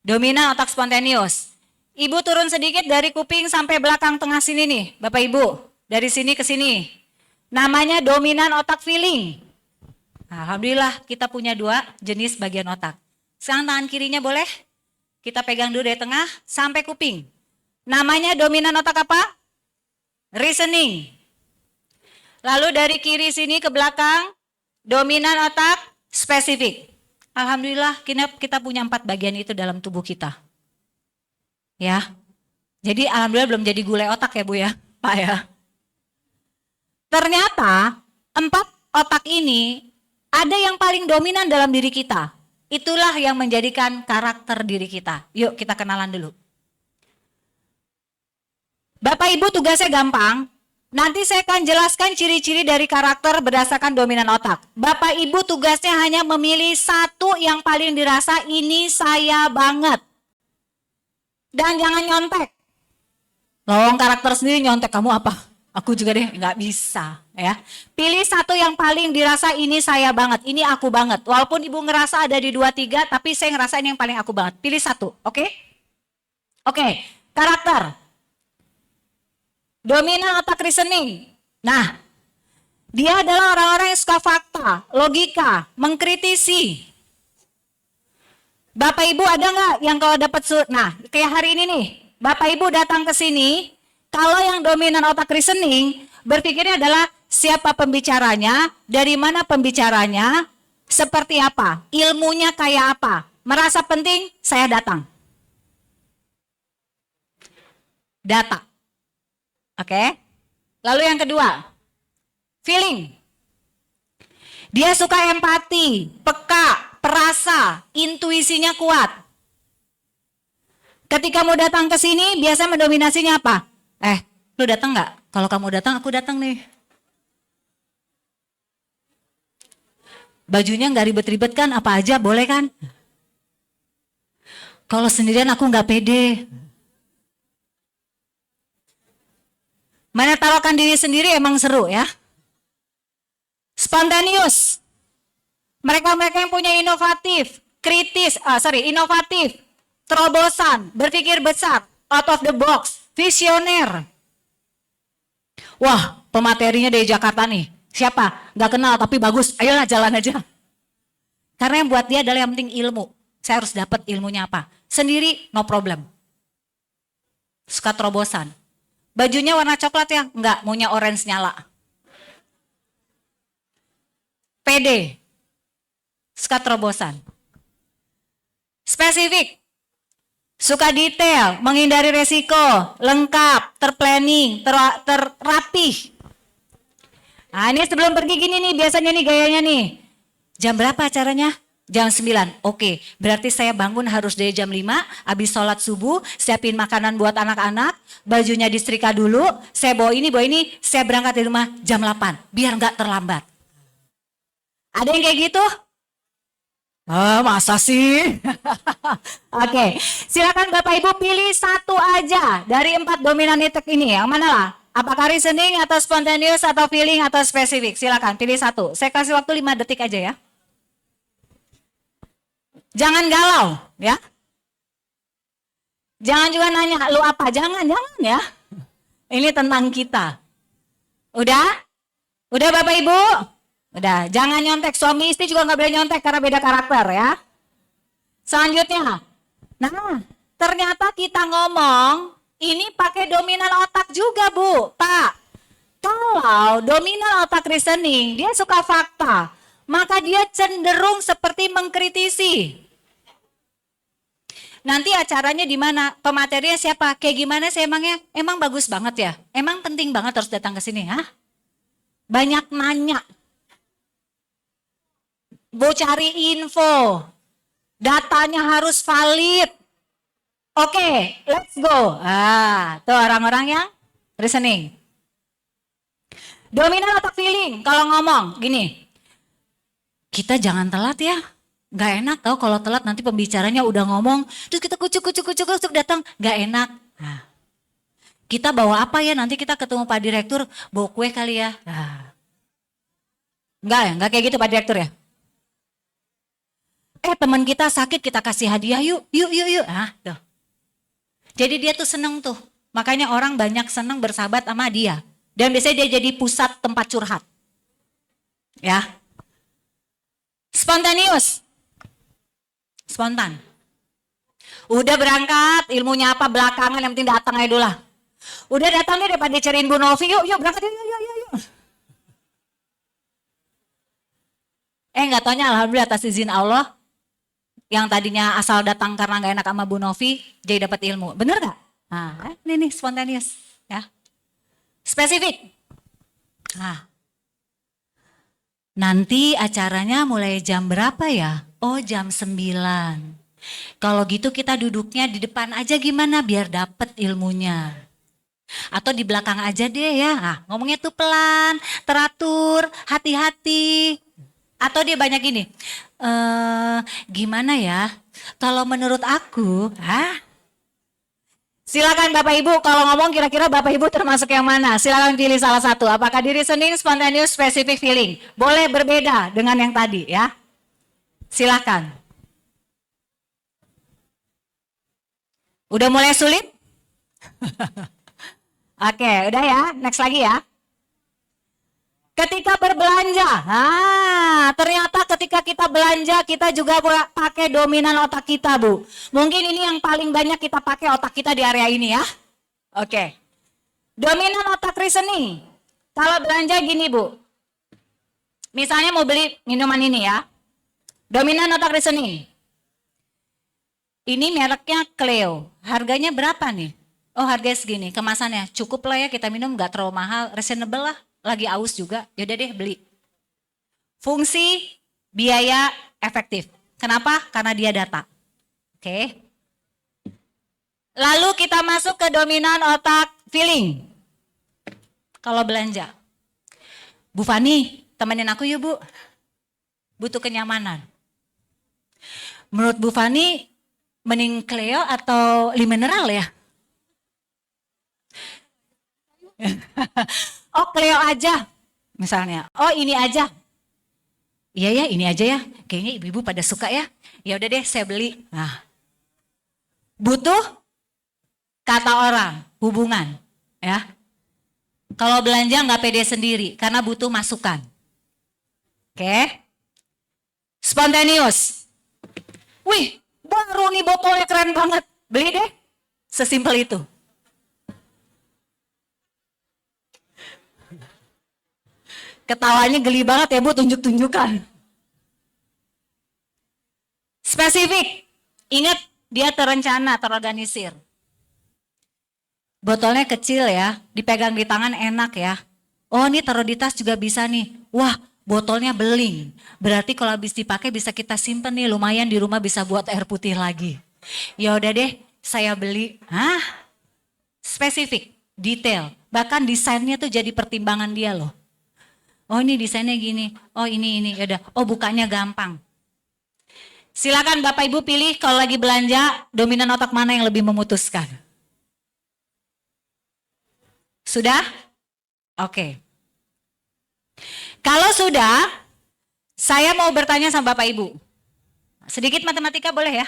Dominan otak spontaneous. Ibu turun sedikit dari kuping sampai belakang tengah sini nih, Bapak Ibu. Dari sini ke sini. Namanya dominan otak feeling. Alhamdulillah kita punya 2 jenis bagian otak. Sekarang tangan kirinya boleh? Kita pegang dulu dari tengah sampai kuping. Namanya dominan otak apa? Reasoning. Lalu dari kiri sini ke belakang, dominan otak, spesifik. Alhamdulillah kita punya 4 bagian itu dalam tubuh kita. Ya. Jadi alhamdulillah belum jadi gulai otak ya Bu ya, Pak ya. Ternyata 4 otak ini ada yang paling dominan dalam diri kita. Itulah yang menjadikan karakter diri kita. Yuk kita kenalan dulu. Bapak Ibu tugasnya gampang. Nanti saya akan jelaskan ciri-ciri dari karakter berdasarkan dominan otak. Bapak Ibu tugasnya hanya memilih satu yang paling dirasa ini saya banget. Dan jangan nyontek. Lawang karakter sendiri nyontek, kamu apa? Aku juga deh, nggak bisa ya. Pilih satu yang paling dirasa ini saya banget, ini aku banget. Walaupun Ibu ngerasa ada di 2-3, tapi saya ngerasa ini yang paling aku banget. Pilih satu, oke? Oke, karakter. Dominan otak reasoning. Nah, dia adalah orang-orang yang suka fakta, logika, mengkritisi. Bapak Ibu ada nggak yang kalau dapat nah kayak hari ini nih, Bapak Ibu datang ke sini, kalau yang dominan otak reasoning berpikirnya adalah siapa pembicaranya, dari mana pembicaranya, seperti apa, ilmunya kayak apa, merasa penting, saya datang. Data. Oke. Lalu yang kedua, feeling. Dia suka empati, peka, perasa, intuisinya kuat. Ketika mau datang ke sini, biasa mendominasinya apa? Lu datang nggak? Kalau kamu datang, aku datang nih. Bajunya nggak ribet-ribet kan? Apa aja boleh kan? Kalau sendirian aku nggak pede. Mana taruhkan diri sendiri emang seru ya. Spontaneous. Mereka-mereka yang punya inovatif, inovatif, terobosan, berpikir besar, out of the box, visioner. Wah, pematerinya dari Jakarta nih. Siapa? Gak kenal tapi bagus. Ayolah jalan aja. Karena yang buat dia adalah yang penting ilmu. Saya harus dapat ilmunya apa. Sendiri no problem. Suka terobosan. Bajunya warna coklat ya? Enggak, maunya orange nyala. Pede. Suka terobosan. Spesifik. Suka detail, menghindari resiko, lengkap, terplanning, terrapih. Nah ini sebelum pergi gini nih, biasanya nih gayanya nih. Jam berapa acaranya? Jam 9. Oke, berarti saya bangun harus dari jam 5, habis sholat subuh, siapin makanan buat anak-anak, bajunya disetrika dulu, saya bawa ini, saya berangkat dari rumah jam 8, biar nggak terlambat. Ada yang kayak gitu? Masa sih? Oke, silakan Bapak Ibu pilih satu aja dari 4 dominan itek ini. Yang mana lah? Apakah reasoning atau spontaneous atau feeling atau spesifik? Silakan pilih satu. Saya kasih waktu 5 detik aja ya. Jangan galau ya. Jangan juga nanya lu apa? Jangan ya. Ini tentang kita. Udah? Udah Bapak Ibu? Udah, jangan nyontek. Suami istri juga nggak boleh nyontek karena beda karakter ya. Selanjutnya, nah ternyata kita ngomong ini pakai dominan otak juga Bu, Pak. Kalau dominan otak reasoning, dia suka fakta, maka dia cenderung seperti mengkritisi. Nanti acaranya di mana? Pematerinya siapa? Kayak gimana sih emangnya? Emang bagus banget ya? Emang penting banget harus datang ke sini, hah? Banyak nanya. Mau cari info, datanya harus valid. Oke, let's go. Tuh orang-orang yang reasoning. Dominan otak feeling, kalau ngomong gini, kita jangan telat ya. Gak enak tau kalau telat nanti pembicaranya udah ngomong, terus kita kucuk datang, gak enak. Nah, kita bawa apa ya nanti kita ketemu Pak Direktur, bawa kue kali ya. Enggak kayak gitu Pak Direktur ya. Teman kita sakit kita kasih hadiah yuk. Tuh. Jadi dia tuh seneng tuh. Makanya orang banyak seneng bersahabat sama dia. Dan biasanya dia jadi pusat tempat curhat. Ya. Spontaneous. Spontan. Udah berangkat, ilmunya apa belakangan, yang penting datang aja dulu lah. Udah datang deh daripada dicariin Bu Novi, yuk berangkat yuk. Nggak taunya alhamdulillah atas izin Allah, yang tadinya asal datang karena nggak enak sama Bu Novi, jadi dapat ilmu. Bener nggak? Nah, ini nih spontaneous, ya. Spesifik. Nah, nanti acaranya mulai jam berapa ya? Oh, jam 9. Kalau gitu kita duduknya di depan aja gimana biar dapet ilmunya. Atau di belakang aja deh ya. Nah, ngomongnya tuh pelan, teratur, hati-hati. Atau dia banyak gini, gimana ya? Kalau menurut aku, silakan Bapak Ibu kalau ngomong kira-kira Bapak Ibu termasuk yang mana? Silakan pilih salah satu. Apakah di reasoning, spontaneous, specific feeling? Boleh berbeda dengan yang tadi ya. Silakan. Udah mulai sulit? Oke, udah ya. Next lagi ya. Ketika berbelanja, ternyata ketika kita belanja kita juga pakai dominan otak kita, Bu. Mungkin ini yang paling banyak kita pakai otak kita di area ini ya. Oke. Dominan otak reasoning. Kalau belanja gini, Bu. Misalnya mau beli minuman ini ya. Dominan otak reasoning. Ini mereknya Cleo. Harganya berapa nih? Oh, harganya segini. Kemasannya cukup lah ya, kita minum nggak terlalu mahal, reasonable lah. Lagi aus juga, yaudah deh beli. Fungsi, biaya, efektif. Kenapa? Karena dia data. Oke. Lalu kita masuk ke dominan otak feeling. Kalau belanja. Bu Fani, temenin aku yuk Bu. Butuh kenyamanan. Menurut Bu Fani, mending Cleo atau Li Mineral ya? Oh Cleo aja misalnya, oh ini aja. Iya ya ini aja ya, kayaknya ibu-ibu pada suka ya. Ya udah deh saya beli. Nah, butuh kata orang, hubungan ya. Kalau belanja nggak pede sendiri karena butuh masukan. Oke. Spontaneous. Wih, baru nih botolnya keren banget. Beli deh. Sesimpel itu. Ketawanya geli banget ya Bu, tunjuk-tunjukkan. Spesifik. Ingat, dia terencana, terorganisir. Botolnya kecil ya, dipegang di tangan enak ya. Oh ini taruh di tas juga bisa nih. Wah, botolnya beling. Berarti kalau habis dipakai bisa kita simpen nih, lumayan di rumah bisa buat air putih lagi. Ya udah deh, saya beli. Spesifik, detail. Bahkan desainnya tuh jadi pertimbangan dia loh. Oh ini desainnya gini, oh ini, yaudah. Oh bukanya gampang. Silakan Bapak Ibu pilih kalau lagi belanja, dominan otak mana yang lebih memutuskan. Sudah? Oke. Kalau sudah, saya mau bertanya sama Bapak Ibu. Sedikit matematika boleh ya?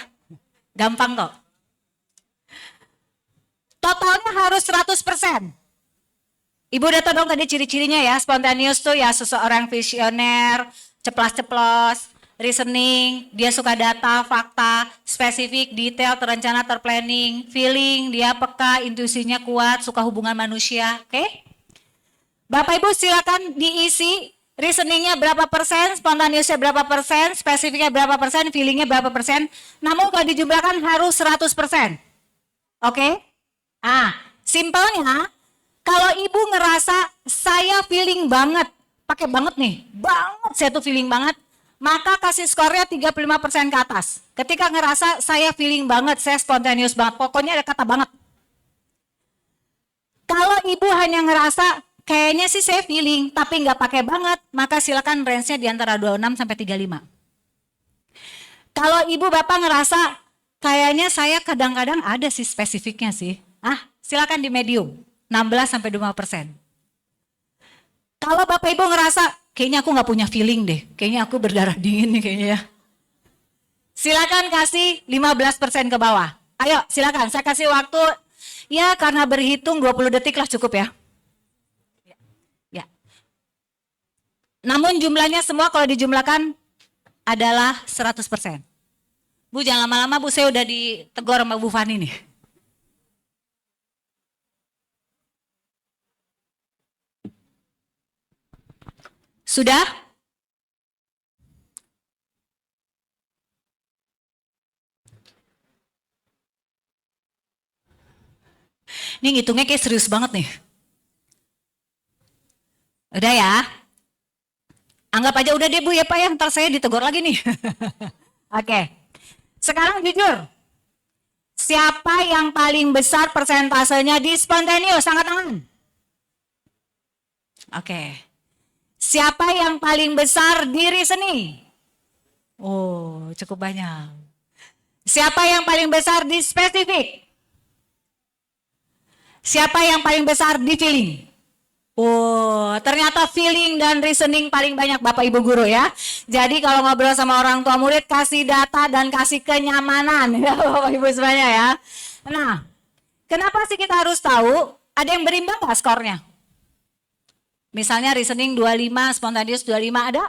Gampang kok. Totalnya harus 100%. Ibu udah tahu dong tadi ciri-cirinya ya, spontaneous tuh ya seseorang visioner, ceplas-ceplos, reasoning, dia suka data, fakta, spesifik, detail, terencana, terplanning, feeling, dia peka, intuisinya kuat, suka hubungan manusia, oke? Bapak Ibu silakan diisi reasoningnya berapa persen, spontaneousnya berapa persen, spesifiknya berapa persen, feelingnya berapa persen, namun kalau dijumlahkan harus 100%, oke? Simpelnya, kalau ibu ngerasa saya feeling banget, pakai banget nih, banget saya tuh feeling banget, maka kasih skornya 35% ke atas. Ketika ngerasa saya feeling banget, saya spontaneous banget, pokoknya ada kata banget. Kalau ibu hanya ngerasa kayaknya sih saya feeling, tapi nggak pakai banget, maka silakan range-nya di antara 26 sampai 35. Kalau ibu bapak ngerasa kayaknya saya kadang-kadang ada sih spesifiknya sih, silakan di medium. 16 sampai 25%. Kalau Bapak Ibu ngerasa kayaknya aku nggak punya feeling deh, kayaknya aku berdarah dingin nih kayaknya ya. Silakan kasih 15% ke bawah. Ayo silakan, saya kasih waktu ya karena berhitung 20 detik lah cukup ya. Ya. Namun jumlahnya semua kalau dijumlahkan adalah 100%. Bu jangan lama-lama Bu, saya udah ditegur sama Bu Fani nih. Sudah? Ini ngitungnya kayak serius banget nih. Udah ya. Anggap aja udah deh Bu ya Pak ya, ntar saya ditegur lagi nih. Oke. Sekarang jujur. Siapa yang paling besar persentasenya di spontaneous? Angkat tangan. Oke. Siapa yang paling besar di reasoning? Oh, cukup banyak. Siapa yang paling besar di spesifik? Siapa yang paling besar di feeling? Oh, ternyata feeling dan reasoning paling banyak Bapak Ibu guru ya. Jadi kalau ngobrol sama orang tua murid, kasih data dan kasih kenyamanan ya Bapak Ibu semuanya ya. Nah, kenapa sih kita harus tahu? Ada yang berimbang nggak skornya? Misalnya reasoning 25, spontaneous 25 ada?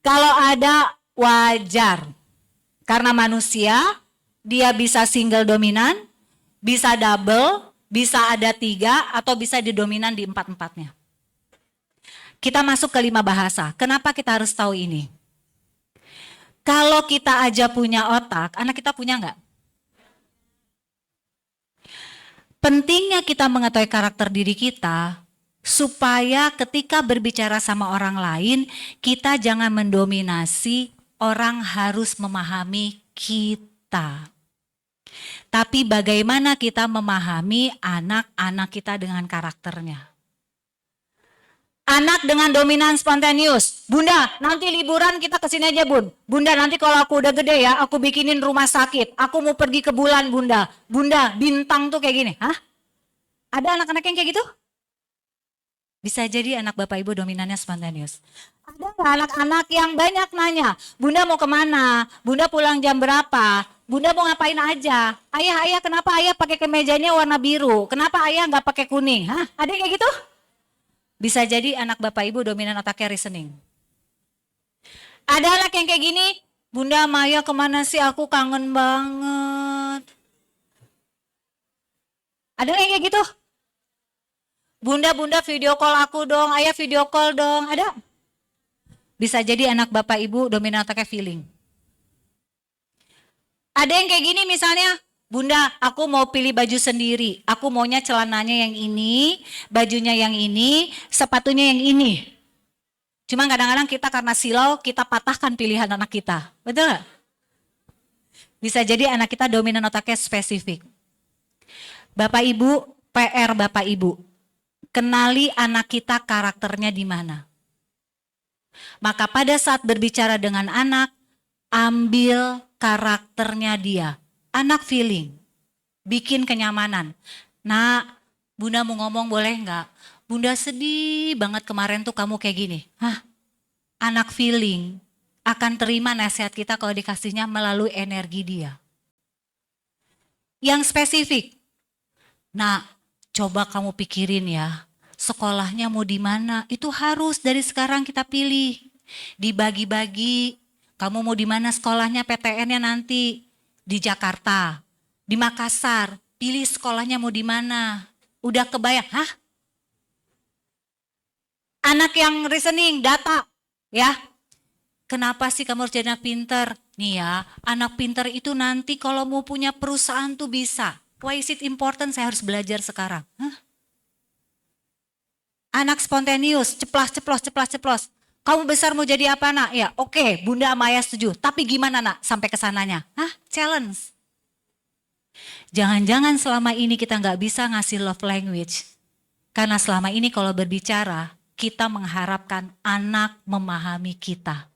Kalau ada wajar. Karena manusia, dia bisa single dominan, bisa double, bisa ada 3, atau bisa didominan di 4-4-nya. Kita masuk ke 5 bahasa. Kenapa kita harus tahu ini? Kalau kita aja punya otak, anak kita punya nggak? Pentingnya kita mengetahui karakter diri kita, supaya ketika berbicara sama orang lain, kita jangan mendominasi, orang harus memahami kita. Tapi bagaimana kita memahami anak-anak kita dengan karakternya. Anak dengan dominan spontaneous. Bunda, nanti liburan kita kesini aja Bun. Bunda, nanti kalau aku udah gede ya, aku bikinin rumah sakit. Aku mau pergi ke bulan Bunda. Bunda, bintang tuh kayak gini. Hah? Ada anak-anak yang kayak gitu? Bisa jadi anak Bapak Ibu dominannya spontaneous. Ada nggak anak-anak yang banyak nanya, Bunda mau kemana? Bunda pulang jam berapa? Bunda mau ngapain aja? Ayah kenapa ayah pakai kemejanya warna biru? Kenapa ayah nggak pakai kuning? Hah? Ada yang kayak gitu? Bisa jadi anak Bapak Ibu dominan otaknya reasoning. Ada anak yang kayak gini, Bunda Maya kemana sih? Aku kangen banget. Ada yang kayak gitu? Bunda video call aku dong, ayah video call dong, ada? Bisa jadi anak Bapak Ibu dominan otaknya feeling. Ada yang kayak gini misalnya, Bunda aku mau pilih baju sendiri, aku maunya celananya yang ini, bajunya yang ini, sepatunya yang ini. Cuma kadang-kadang kita karena silau, kita patahkan pilihan anak kita, betul gak? Bisa jadi anak kita dominan otaknya spesifik. Bapak Ibu, PR Bapak Ibu, kenali anak kita karakternya di mana. Maka pada saat berbicara dengan anak, ambil karakternya dia. Anak feeling, bikin kenyamanan. Nah, Bunda mau ngomong boleh nggak? Bunda sedih banget kemarin tuh kamu kayak gini. Hah? Anak feeling akan terima nasihat kita kalau dikasihnya melalui energi dia. Yang spesifik. Nah, coba kamu pikirin ya, sekolahnya mau di mana? Itu harus dari sekarang kita pilih. Dibagi-bagi, kamu mau di mana sekolahnya PTN-nya nanti? Di Jakarta, di Makassar, pilih sekolahnya mau di mana? Udah kebayang, hah? Anak yang reasoning, data, ya. Kenapa sih kamu harus jadi anak pinter? Nih ya, anak pinter itu nanti kalau mau punya perusahaan tuh bisa. Why is it important saya harus belajar sekarang? Hah? Anak spontaneous, ceplos. Kamu besar mau jadi apa nak? Ya oke, Bunda sama Ayah setuju. Tapi gimana nak sampai ke sananya? Hah? Challenge. Jangan-jangan selama ini kita nggak bisa ngasih love language. Karena selama ini kalau berbicara, kita mengharapkan anak memahami kita.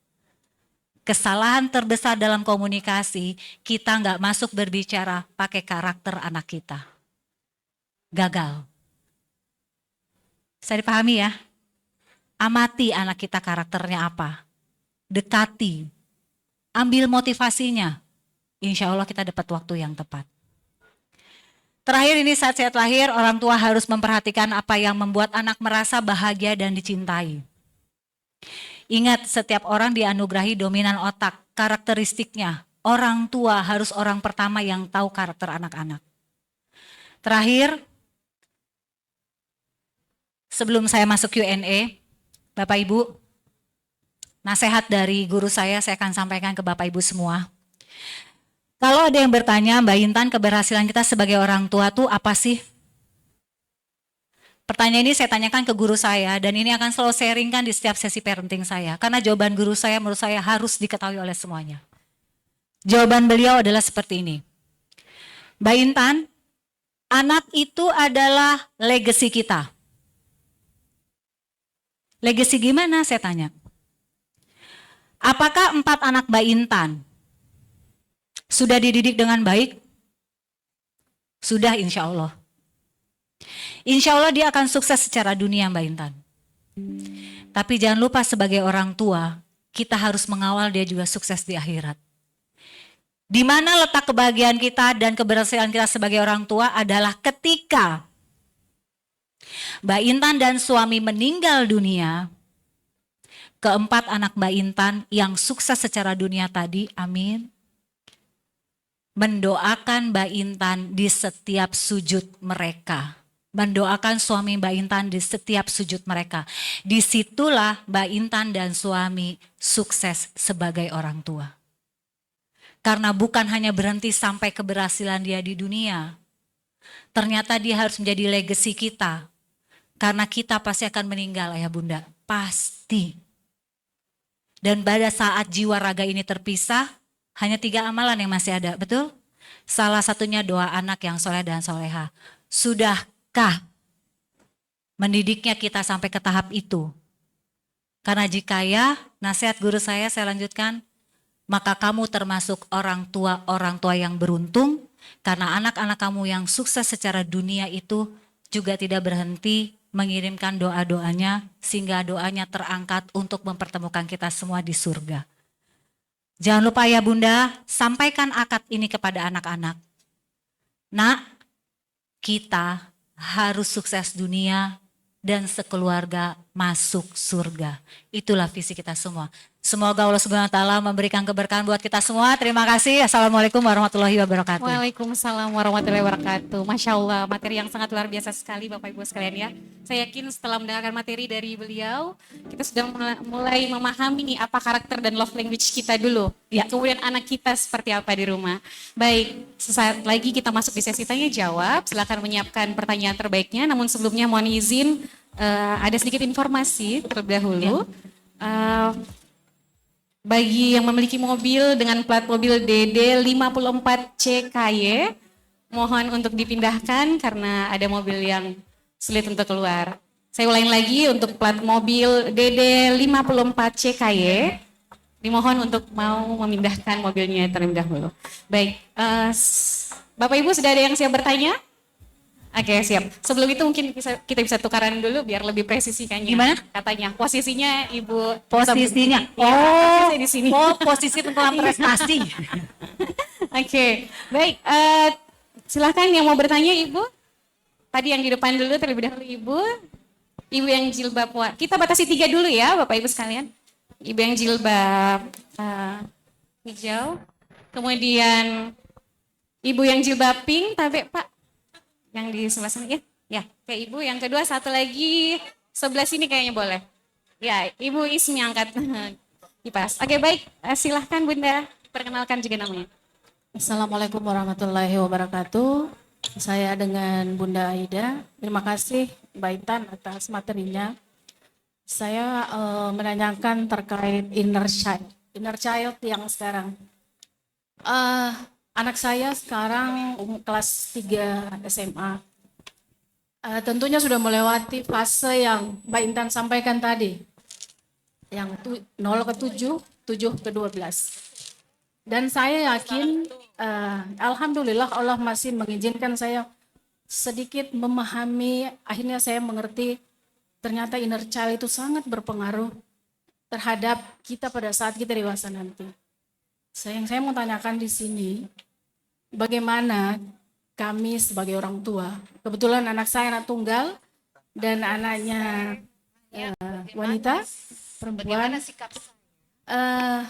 Kesalahan terbesar dalam komunikasi, kita nggak masuk berbicara pakai karakter anak kita. Gagal. Bisa dipahami ya? Amati anak kita karakternya apa. Dekati. Ambil motivasinya. Insya Allah kita dapat waktu yang tepat. Terakhir ini saat saya lahir, orang tua harus memperhatikan apa yang membuat anak merasa bahagia dan dicintai. Ingat, setiap orang dianugerahi dominan otak, karakteristiknya. Orang tua harus orang pertama yang tahu karakter anak-anak. Terakhir, sebelum saya masuk Q&A, Bapak Ibu, nasihat dari guru saya akan sampaikan ke Bapak Ibu semua. Kalau ada yang bertanya, Mbak Intan, keberhasilan kita sebagai orang tua tuh apa sih? Pertanyaan ini saya tanyakan ke guru saya dan ini akan selalu sharingkan di setiap sesi parenting saya. Karena jawaban guru saya menurut saya harus diketahui oleh semuanya. Jawaban beliau adalah seperti ini. Mbak Intan, anak itu adalah legacy kita. Legacy gimana saya tanya? Apakah 4 anak Mbak Intan sudah dididik dengan baik? Sudah, insya Allah. Insya Allah dia akan sukses secara dunia Mbak Intan. Tapi jangan lupa sebagai orang tua, kita harus mengawal dia juga sukses di akhirat. Di mana letak kebahagiaan kita dan keberhasilan kita sebagai orang tua adalah ketika Mbak Intan dan suami meninggal dunia, keempat anak Mbak Intan yang sukses secara dunia tadi, amin, mendoakan Mbak Intan di setiap sujud mereka. Mendoakan suami Mbak Intan di setiap sujud mereka. Disitulah Mbak Intan dan suami sukses sebagai orang tua. Karena bukan hanya berhenti sampai keberhasilan dia di dunia. Ternyata dia harus menjadi legacy kita. Karena kita pasti akan meninggal ayah bunda. Pasti. Dan pada saat jiwa raga ini terpisah, hanya 3 amalan yang masih ada, betul? Salah satunya doa anak yang soleh dan soleha. Sudahkah mendidiknya kita sampai ke tahap itu? Karena jika ya, nasihat guru saya lanjutkan, maka kamu termasuk orang tua yang beruntung, karena anak-anak kamu yang sukses secara dunia itu juga tidak berhenti mengirimkan doa-doanya, sehingga doanya terangkat untuk mempertemukan kita semua di surga. Jangan lupa ya bunda, sampaikan akad ini kepada anak-anak. Nak, kita harus sukses dunia dan sekeluarga masuk surga. Itulah visi kita semua. Semoga Allah Subhanahu wa taala memberikan keberkahan buat kita semua. Terima kasih. Assalamualaikum warahmatullahi wabarakatuh. Waalaikumsalam warahmatullahi wabarakatuh. Masya Allah, materi yang sangat luar biasa sekali Bapak Ibu sekalian ya. Saya yakin setelah mendengarkan materi dari beliau, kita sudah mulai memahami nih apa karakter dan love language kita dulu. Ya. Kemudian anak kita seperti apa di rumah. Baik, sesaat lagi kita masuk di sesi tanya jawab. Silakan menyiapkan pertanyaan terbaiknya. Namun sebelumnya mohon izin ada sedikit informasi terlebih dahulu. Ya. Bagi yang memiliki mobil dengan plat mobil DD 54 CKY, mohon untuk dipindahkan karena ada mobil yang sulit untuk keluar. Saya ulangi lagi, untuk plat mobil DD 54 CKY, dimohon untuk mau memindahkan mobilnya terlebih dahulu. Baik, Bapak Ibu sudah ada yang siap bertanya? Oke, siap. Sebelum itu mungkin kita bisa tukaran dulu biar lebih presisi kan. Gimana? Katanya posisinya Ibu. Posisinya. Oh, di sini. Oh, posisi tentang prestasi. Oke, baik. Silakan yang mau bertanya Ibu. Tadi yang di depan dulu terlebih dahulu Ibu. Ibu yang jilbab kita batasi 3 dulu ya Bapak Ibu sekalian. Ibu yang jilbab hijau. Kemudian Ibu yang jilbab pink, tapi Pak yang di sebelah sini ya ke Ibu. Yang kedua satu lagi sebelah sini kayaknya boleh ya, Ibu Ismi angkat kipas. Oke, baik, silahkan Bunda perkenalkan juga namanya. Assalamualaikum warahmatullahi wabarakatuh. Saya dengan Bunda Aida. Terima kasih Mbak Intan atas materinya. Saya menanyakan terkait inner child yang sekarang. Anak saya sekarang kelas 3 SMA. Tentunya sudah melewati fase yang Mbak Intan sampaikan tadi. Yang 0 ke 7, 7 ke 12. Dan saya yakin, alhamdulillah Allah masih mengizinkan saya sedikit memahami, akhirnya saya mengerti ternyata inner child itu sangat berpengaruh terhadap kita pada saat kita dewasa nanti. Yang saya mau tanyakan di sini, bagaimana kami sebagai orang tua, kebetulan anak saya anak tunggal dan anaknya wanita, perempuan,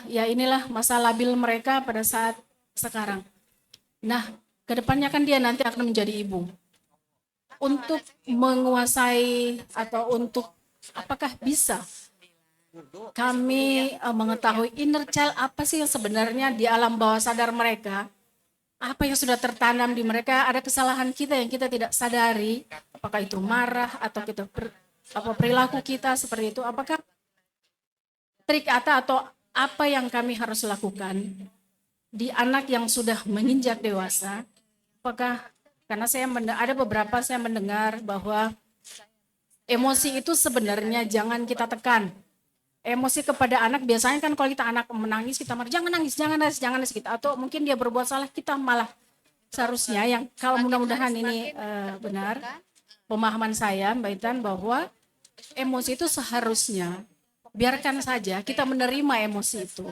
ya inilah masa labil mereka pada saat sekarang. Nah, kedepannya kan dia nanti akan menjadi ibu. Untuk menguasai atau untuk apakah bisa kami mengetahui inner child apa sih yang sebenarnya di alam bawah sadar mereka apa yang sudah tertanam di mereka, ada kesalahan kita yang kita tidak sadari, apakah itu marah atau apa perilaku kita seperti itu, apakah trik atau apa yang kami harus lakukan di anak yang sudah menginjak dewasa, apakah karena ada beberapa saya mendengar bahwa emosi itu sebenarnya jangan kita tekan. Emosi kepada anak biasanya kan kalau kita anak menangis kita marah, jangan nangis, jangan nangis, jangan nangis gitu. Atau mungkin dia berbuat salah kita malah seharusnya yang kalau mudah-mudahan ini benar pemahaman saya Mbak Intan bahwa emosi itu seharusnya biarkan saja kita menerima emosi itu.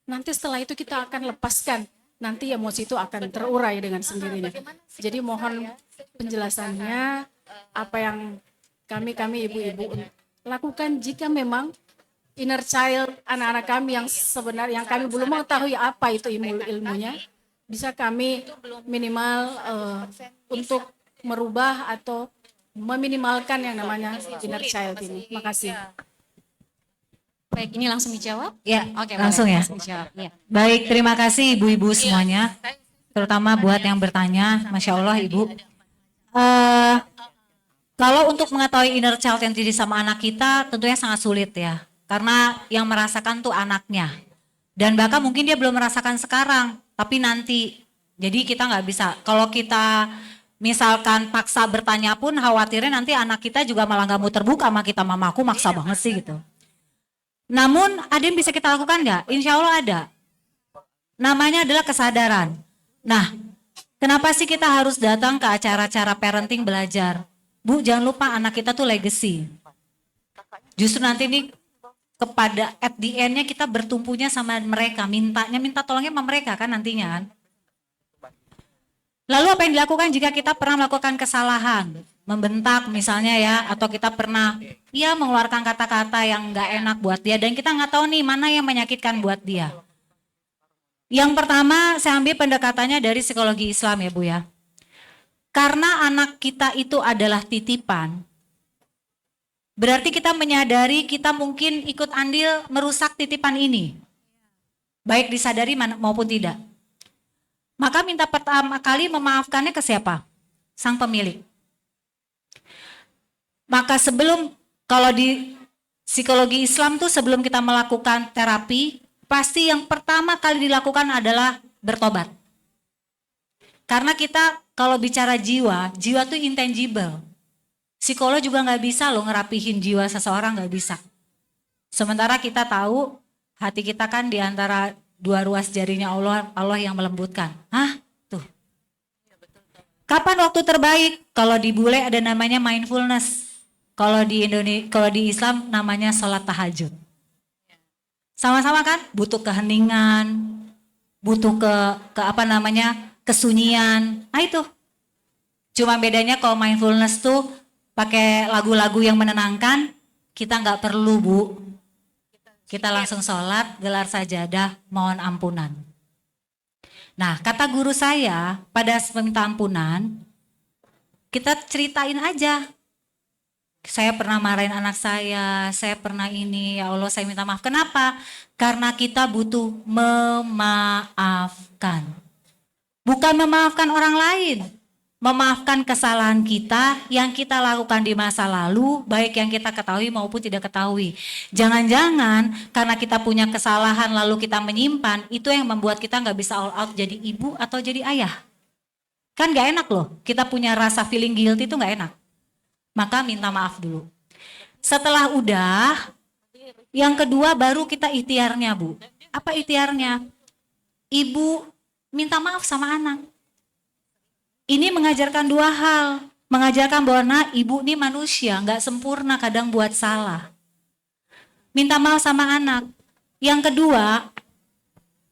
Nanti setelah itu kita akan lepaskan. Nanti emosi itu akan terurai dengan sendirinya. Jadi mohon penjelasannya apa yang kami ibu-ibu lakukan jika memang inner child anak-anak kami yang sebenarnya yang kami belum mengetahui apa itu ilmunya bisa kami minimal untuk merubah atau meminimalkan yang namanya inner child ini. Terima kasih. Baik, ini langsung dijawab? Ya, Oke, langsung boleh, ya. langsung dijawab. Ya. Baik, terima kasih ibu-ibu semuanya, terutama buat yang bertanya, Masya Allah Ibu. Kalau untuk mengetahui inner child yang terjadi sama anak kita tentunya sangat sulit ya, karena yang merasakan tuh anaknya. Dan bahkan mungkin dia belum merasakan sekarang, tapi nanti. Jadi kita nggak bisa, kalau kita misalkan paksa bertanya pun khawatirnya nanti anak kita juga malah nggak mau terbuka sama kita, mamaku maksa banget sih gitu. Namun ada yang bisa kita lakukan nggak? Insya Allah ada. Namanya adalah kesadaran. Nah, kenapa sih kita harus datang ke acara-acara parenting belajar? Bu, jangan lupa anak kita tuh legacy. Justru nanti ini kepada at the end-nya kita bertumpunya sama mereka, minta tolongnya sama mereka kan nantinya kan. Lalu apa yang dilakukan jika kita pernah melakukan kesalahan? Membentak misalnya ya, atau kita pernah mengeluarkan kata-kata yang nggak enak buat dia dan kita nggak tahu nih mana yang menyakitkan buat dia. Yang pertama saya ambil pendekatannya dari psikologi Islam ya Bu ya. Karena anak kita itu adalah titipan, berarti kita menyadari kita mungkin ikut andil merusak titipan ini. Baik disadari maupun tidak. Maka minta pertama kali memaafkannya ke siapa? Sang pemilik. Maka kalau di psikologi Islam tuh sebelum kita melakukan terapi, pasti yang pertama kali dilakukan adalah bertobat. Karena kita kalau bicara jiwa tuh intangible. Psikolog juga nggak bisa loh ngerapihin jiwa seseorang, nggak bisa. Sementara kita tahu hati kita kan di antara dua ruas jarinya Allah yang melembutkan. Tuh. Kapan waktu terbaik? Kalau di bule ada namanya mindfulness. Kalau di Islam namanya sholat tahajud. Sama-sama kan? Butuh keheningan, butuh kesunyian. Nah itu. Cuma bedanya kalau mindfulness tuh pakai lagu-lagu yang menenangkan, kita nggak perlu Bu. Kita langsung sholat, gelar sajadah, mohon ampunan. Nah, kata guru saya pada meminta ampunan, kita ceritain aja. Saya pernah marahin anak saya pernah ini, ya Allah saya minta maaf. Kenapa? Karena kita butuh memaafkan. Bukan memaafkan orang lain. Memaafkan kesalahan kita yang kita lakukan di masa lalu, baik yang kita ketahui maupun tidak ketahui. Jangan-jangan karena kita punya kesalahan lalu kita menyimpan, itu yang membuat kita nggak bisa all out jadi ibu atau jadi ayah. Kan nggak enak loh, kita punya rasa feeling guilty itu nggak enak. Maka minta maaf dulu. Setelah udah, yang kedua baru kita ikhtiarnya Bu. Apa ikhtiarnya? Ibu minta maaf sama anak. Ini mengajarkan dua hal. Mengajarkan bahwa ibu ini manusia, nggak sempurna, kadang buat salah. Minta maaf sama anak. Yang kedua,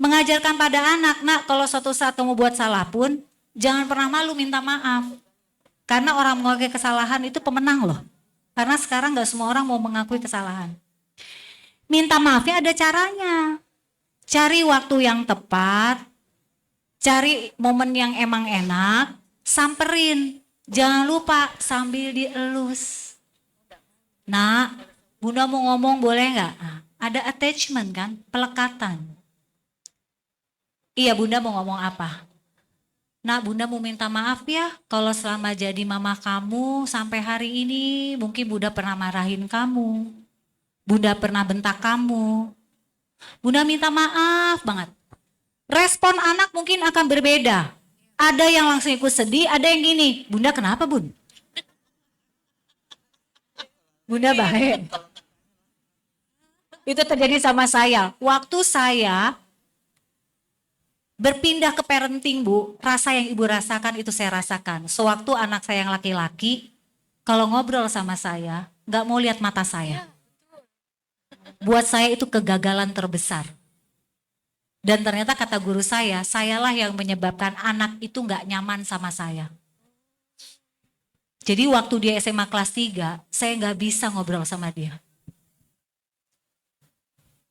mengajarkan pada anak, kalau suatu saat kamu buat salah pun, jangan pernah malu minta maaf. Karena orang mengakui kesalahan itu pemenang loh. Karena sekarang nggak semua orang mau mengakui kesalahan. Minta maafnya ada caranya. Cari waktu yang tepat, cari momen yang emang enak, samperin. Jangan lupa sambil dielus. Nah, Bunda mau ngomong boleh nggak? Ada attachment kan, pelekatan. Iya Bunda mau ngomong apa? Nak, Bunda mau minta maaf ya kalau selama jadi mama kamu sampai hari ini mungkin Bunda pernah marahin kamu. Bunda pernah bentak kamu. Bunda minta maaf banget. Respon anak mungkin akan berbeda. Ada yang langsung ikut sedih, ada yang gini. Bunda kenapa, Bun? Bunda baik. Itu terjadi sama saya. Waktu saya berpindah ke parenting, Bu, rasa yang Ibu rasakan itu saya rasakan. Sewaktu anak saya yang laki-laki, kalau ngobrol sama saya, nggak mau lihat mata saya. Buat saya itu kegagalan terbesar. Dan ternyata kata guru saya, sayalah yang menyebabkan anak itu nggak nyaman sama saya. Jadi waktu dia SMA kelas 3, saya nggak bisa ngobrol sama dia.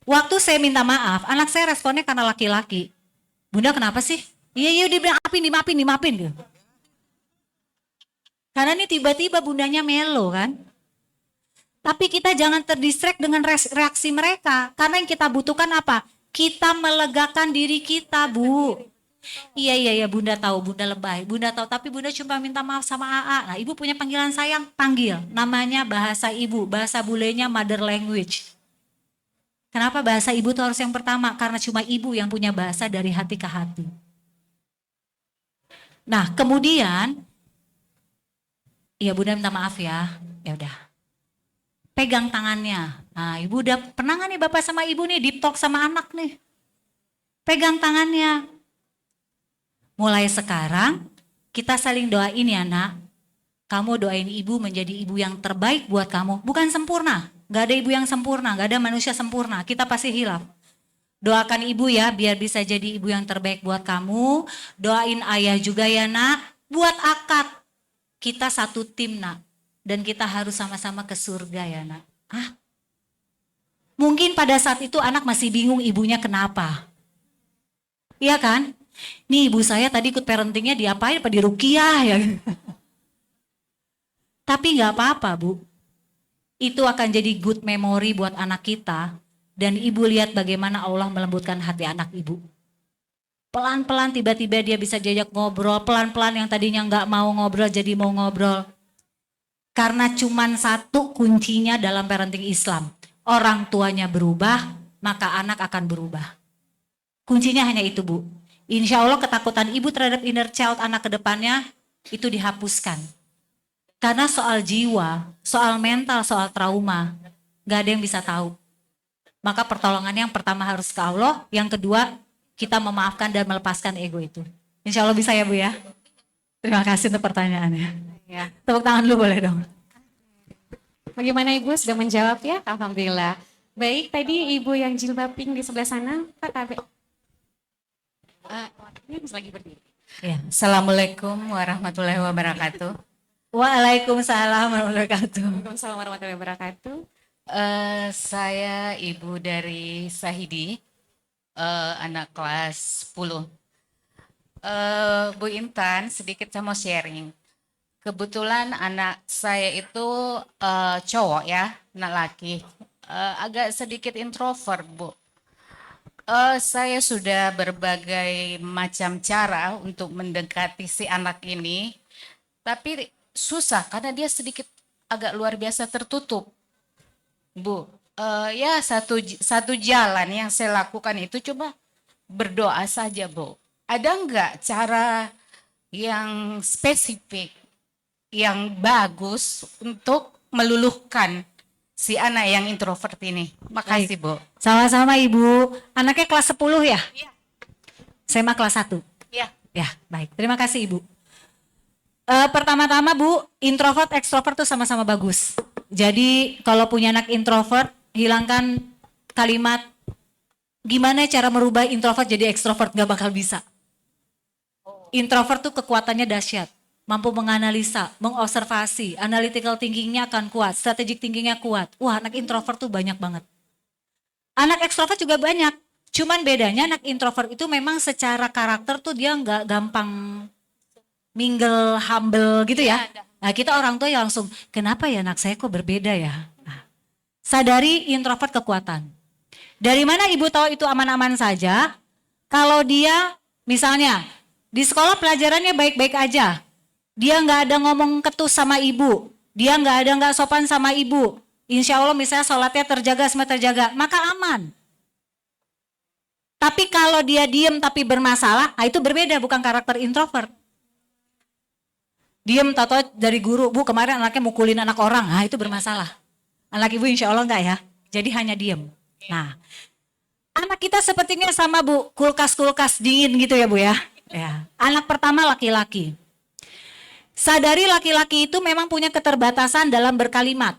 Waktu saya minta maaf, anak saya responnya karena laki-laki. Bunda kenapa sih? Iya dia bilang dimaafin gitu. Karena ini tiba-tiba bundanya melo kan. Tapi kita jangan terdistract dengan reaksi mereka. Karena yang kita butuhkan apa? Kita melegakan diri kita, Bu. Iya Bunda tahu, Bunda lebay. Bunda tahu, tapi Bunda cuma minta maaf sama AA. Nah, Ibu punya panggilan sayang, panggil. Namanya bahasa Ibu, bahasa bulenya mother language. Kenapa bahasa ibu itu harus yang pertama? Karena cuma ibu yang punya bahasa dari hati ke hati. Nah, kemudian, ya Bunda minta maaf ya. Ya udah. Pegang tangannya. Nah, Ibu udah pernah nggak nih Bapak sama Ibu nih deep talk sama anak nih? Pegang tangannya. Mulai sekarang kita saling doain ya, Nak. Kamu doain Ibu menjadi ibu yang terbaik buat kamu. Bukan sempurna. Gak ada ibu yang sempurna, gak ada manusia sempurna, kita pasti hilaf. Doakan ibu ya biar bisa jadi ibu yang terbaik buat kamu. Doain ayah juga ya Nak, buat akad. Kita satu tim Nak, dan kita harus sama-sama ke surga ya Nak. Mungkin pada saat itu anak masih bingung ibunya kenapa. Iya kan? Nih ibu saya tadi ikut parentingnya diapain, apa diruqyah ya. Tapi gak apa-apa Bu. Itu akan jadi good memory buat anak kita. Dan ibu lihat bagaimana Allah melembutkan hati anak ibu. Pelan-pelan tiba-tiba dia bisa diajak ngobrol. Pelan-pelan yang tadinya nggak mau ngobrol jadi mau ngobrol. Karena cuman satu kuncinya dalam parenting Islam. Orang tuanya berubah, maka anak akan berubah. Kuncinya hanya itu Bu. Insya Allah ketakutan ibu terhadap inner child anak ke depannya itu dihapuskan. Karena soal jiwa, soal mental, soal trauma, gak ada yang bisa tahu. Maka pertolongan yang pertama harus ke Allah, yang kedua kita memaafkan dan melepaskan ego itu. Insya Allah bisa ya Bu ya. Terima kasih untuk pertanyaannya. Ya. Tepuk tangan dulu boleh dong. Bagaimana Ibu sudah menjawab ya? Alhamdulillah. Baik, tadi Ibu yang jilbab pink di sebelah sana, Pak Kabe. Ini lagi berdiri. Ya, Assalamualaikum warahmatullahi wabarakatuh. Waalaikumsalam warahmatullahi wabarakatuh. Waalaikumsalam warahmatullahi wabarakatuh. Saya ibu dari Sahidi, anak kelas 10. Bu Intan, sedikit saya mau sharing. Kebetulan anak saya itu cowok ya, anak laki. Agak sedikit introvert Bu. Saya sudah berbagai macam cara untuk mendekati si anak ini. Tapi susah karena dia sedikit agak luar biasa tertutup, Bu. Ya satu jalan yang saya lakukan itu coba berdoa saja, Bu. Ada enggak cara yang spesifik, yang bagus untuk meluluhkan si anak yang introvert ini? Makasih, Bu. Sama-sama Ibu. Anaknya kelas 10 ya? Iya. SMA kelas 1? Iya. Ya, baik. Terima kasih Ibu. Pertama-tama Bu, introvert, ekstrovert tuh sama-sama bagus. Jadi kalau punya anak introvert, hilangkan kalimat gimana cara merubah introvert jadi ekstrovert, gak bakal bisa. Introvert tuh kekuatannya dahsyat, mampu menganalisa, mengobservasi, analytical thinkingnya akan kuat, strategic thinkingnya kuat. Wah, anak introvert tuh banyak banget. Anak ekstrovert juga banyak, cuman bedanya anak introvert itu memang secara karakter tuh dia nggak gampang mingle, humble gitu ya. Nah kita orang tua yang langsung, kenapa ya anak saya kok berbeda ya? Nah, sadari introvert kekuatan. Dari mana ibu tahu itu aman-aman saja? Kalau dia misalnya Di sekolah pelajarannya baik-baik aja. Dia nggak ada ngomong ketus sama ibu. Dia nggak sopan sama ibu. Insya Allah misalnya sholatnya terjaga, semua terjaga, maka aman. Tapi kalau dia diem tapi bermasalah, nah itu berbeda, bukan karakter introvert. Diem tato dari guru, bu kemarin anaknya mukulin anak orang, nah itu bermasalah. Anak ibu insya Allah enggak ya, jadi hanya diem. Nah, anak kita sepertinya sama bu, kulkas-kulkas dingin gitu ya bu ya. Ya. Anak pertama laki-laki. Sadari laki-laki itu memang punya keterbatasan dalam berkalimat.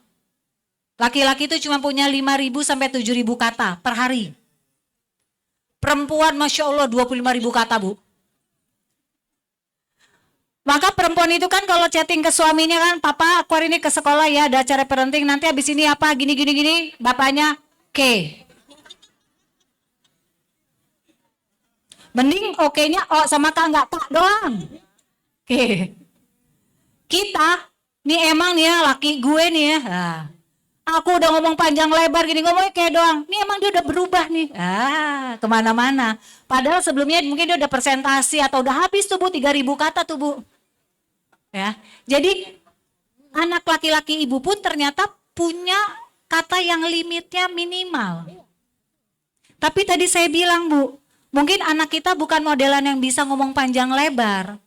Laki-laki itu cuma punya 5.000 sampai 7.000 kata per hari. Perempuan Masya Allah 25.000 kata bu. Maka perempuan itu kan kalau chatting ke suaminya kan, papa aku hari ini ke sekolah ya, ada acara parenting, nanti habis ini apa gini, bapaknya oke. Mending oke-nya oh sama kak nggak tak doang. Oke. Kita, nih emang nih ya laki gue nih ya. Nah, aku udah ngomong panjang lebar gini, ngomongnya kayak doang. Nih emang dia udah berubah nih. Kemana-mana. Padahal sebelumnya mungkin dia udah presentasi atau udah habis tuh bu, 3.000 kata tuh bu. Ya, jadi anak laki-laki ibu pun ternyata punya kata yang limitnya minimal. Tapi tadi saya bilang bu, mungkin anak kita bukan modelan yang bisa ngomong panjang lebar.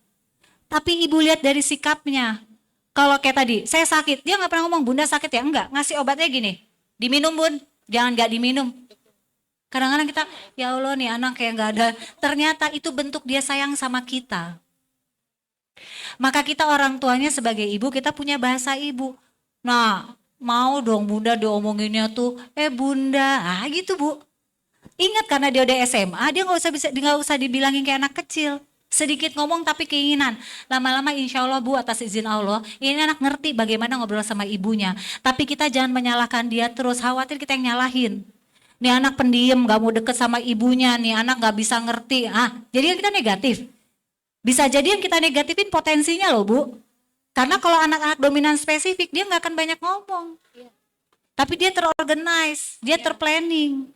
Tapi ibu lihat dari sikapnya. Kalau kayak tadi, saya sakit, dia nggak pernah ngomong bunda sakit ya, enggak. Ngasih obatnya gini, diminum bun, jangan nggak diminum. Kadang-kadang kita, ya Allah nih anak kayak nggak ada. Ternyata itu bentuk dia sayang sama kita. Maka kita orang tuanya sebagai ibu, kita punya bahasa ibu. Nah, mau dong bunda diomonginnya tuh, bunda, gitu bu. Ingat karena dia udah SMA, dia nggak usah dibilangin kayak anak kecil. Sedikit ngomong tapi keinginan. Lama-lama insya Allah bu, atas izin Allah, ini anak ngerti bagaimana ngobrol sama ibunya. Tapi kita jangan menyalahkan dia terus, khawatir kita yang nyalahin. Nih anak pendiam, gak mau deket sama ibunya, nih anak gak bisa ngerti. Jadi kita negatif. Bisa jadi yang kita negatifin potensinya loh bu. Karena kalau anak-anak dominan spesifik, dia gak akan banyak ngomong. Tapi dia terorganize, dia terplanning.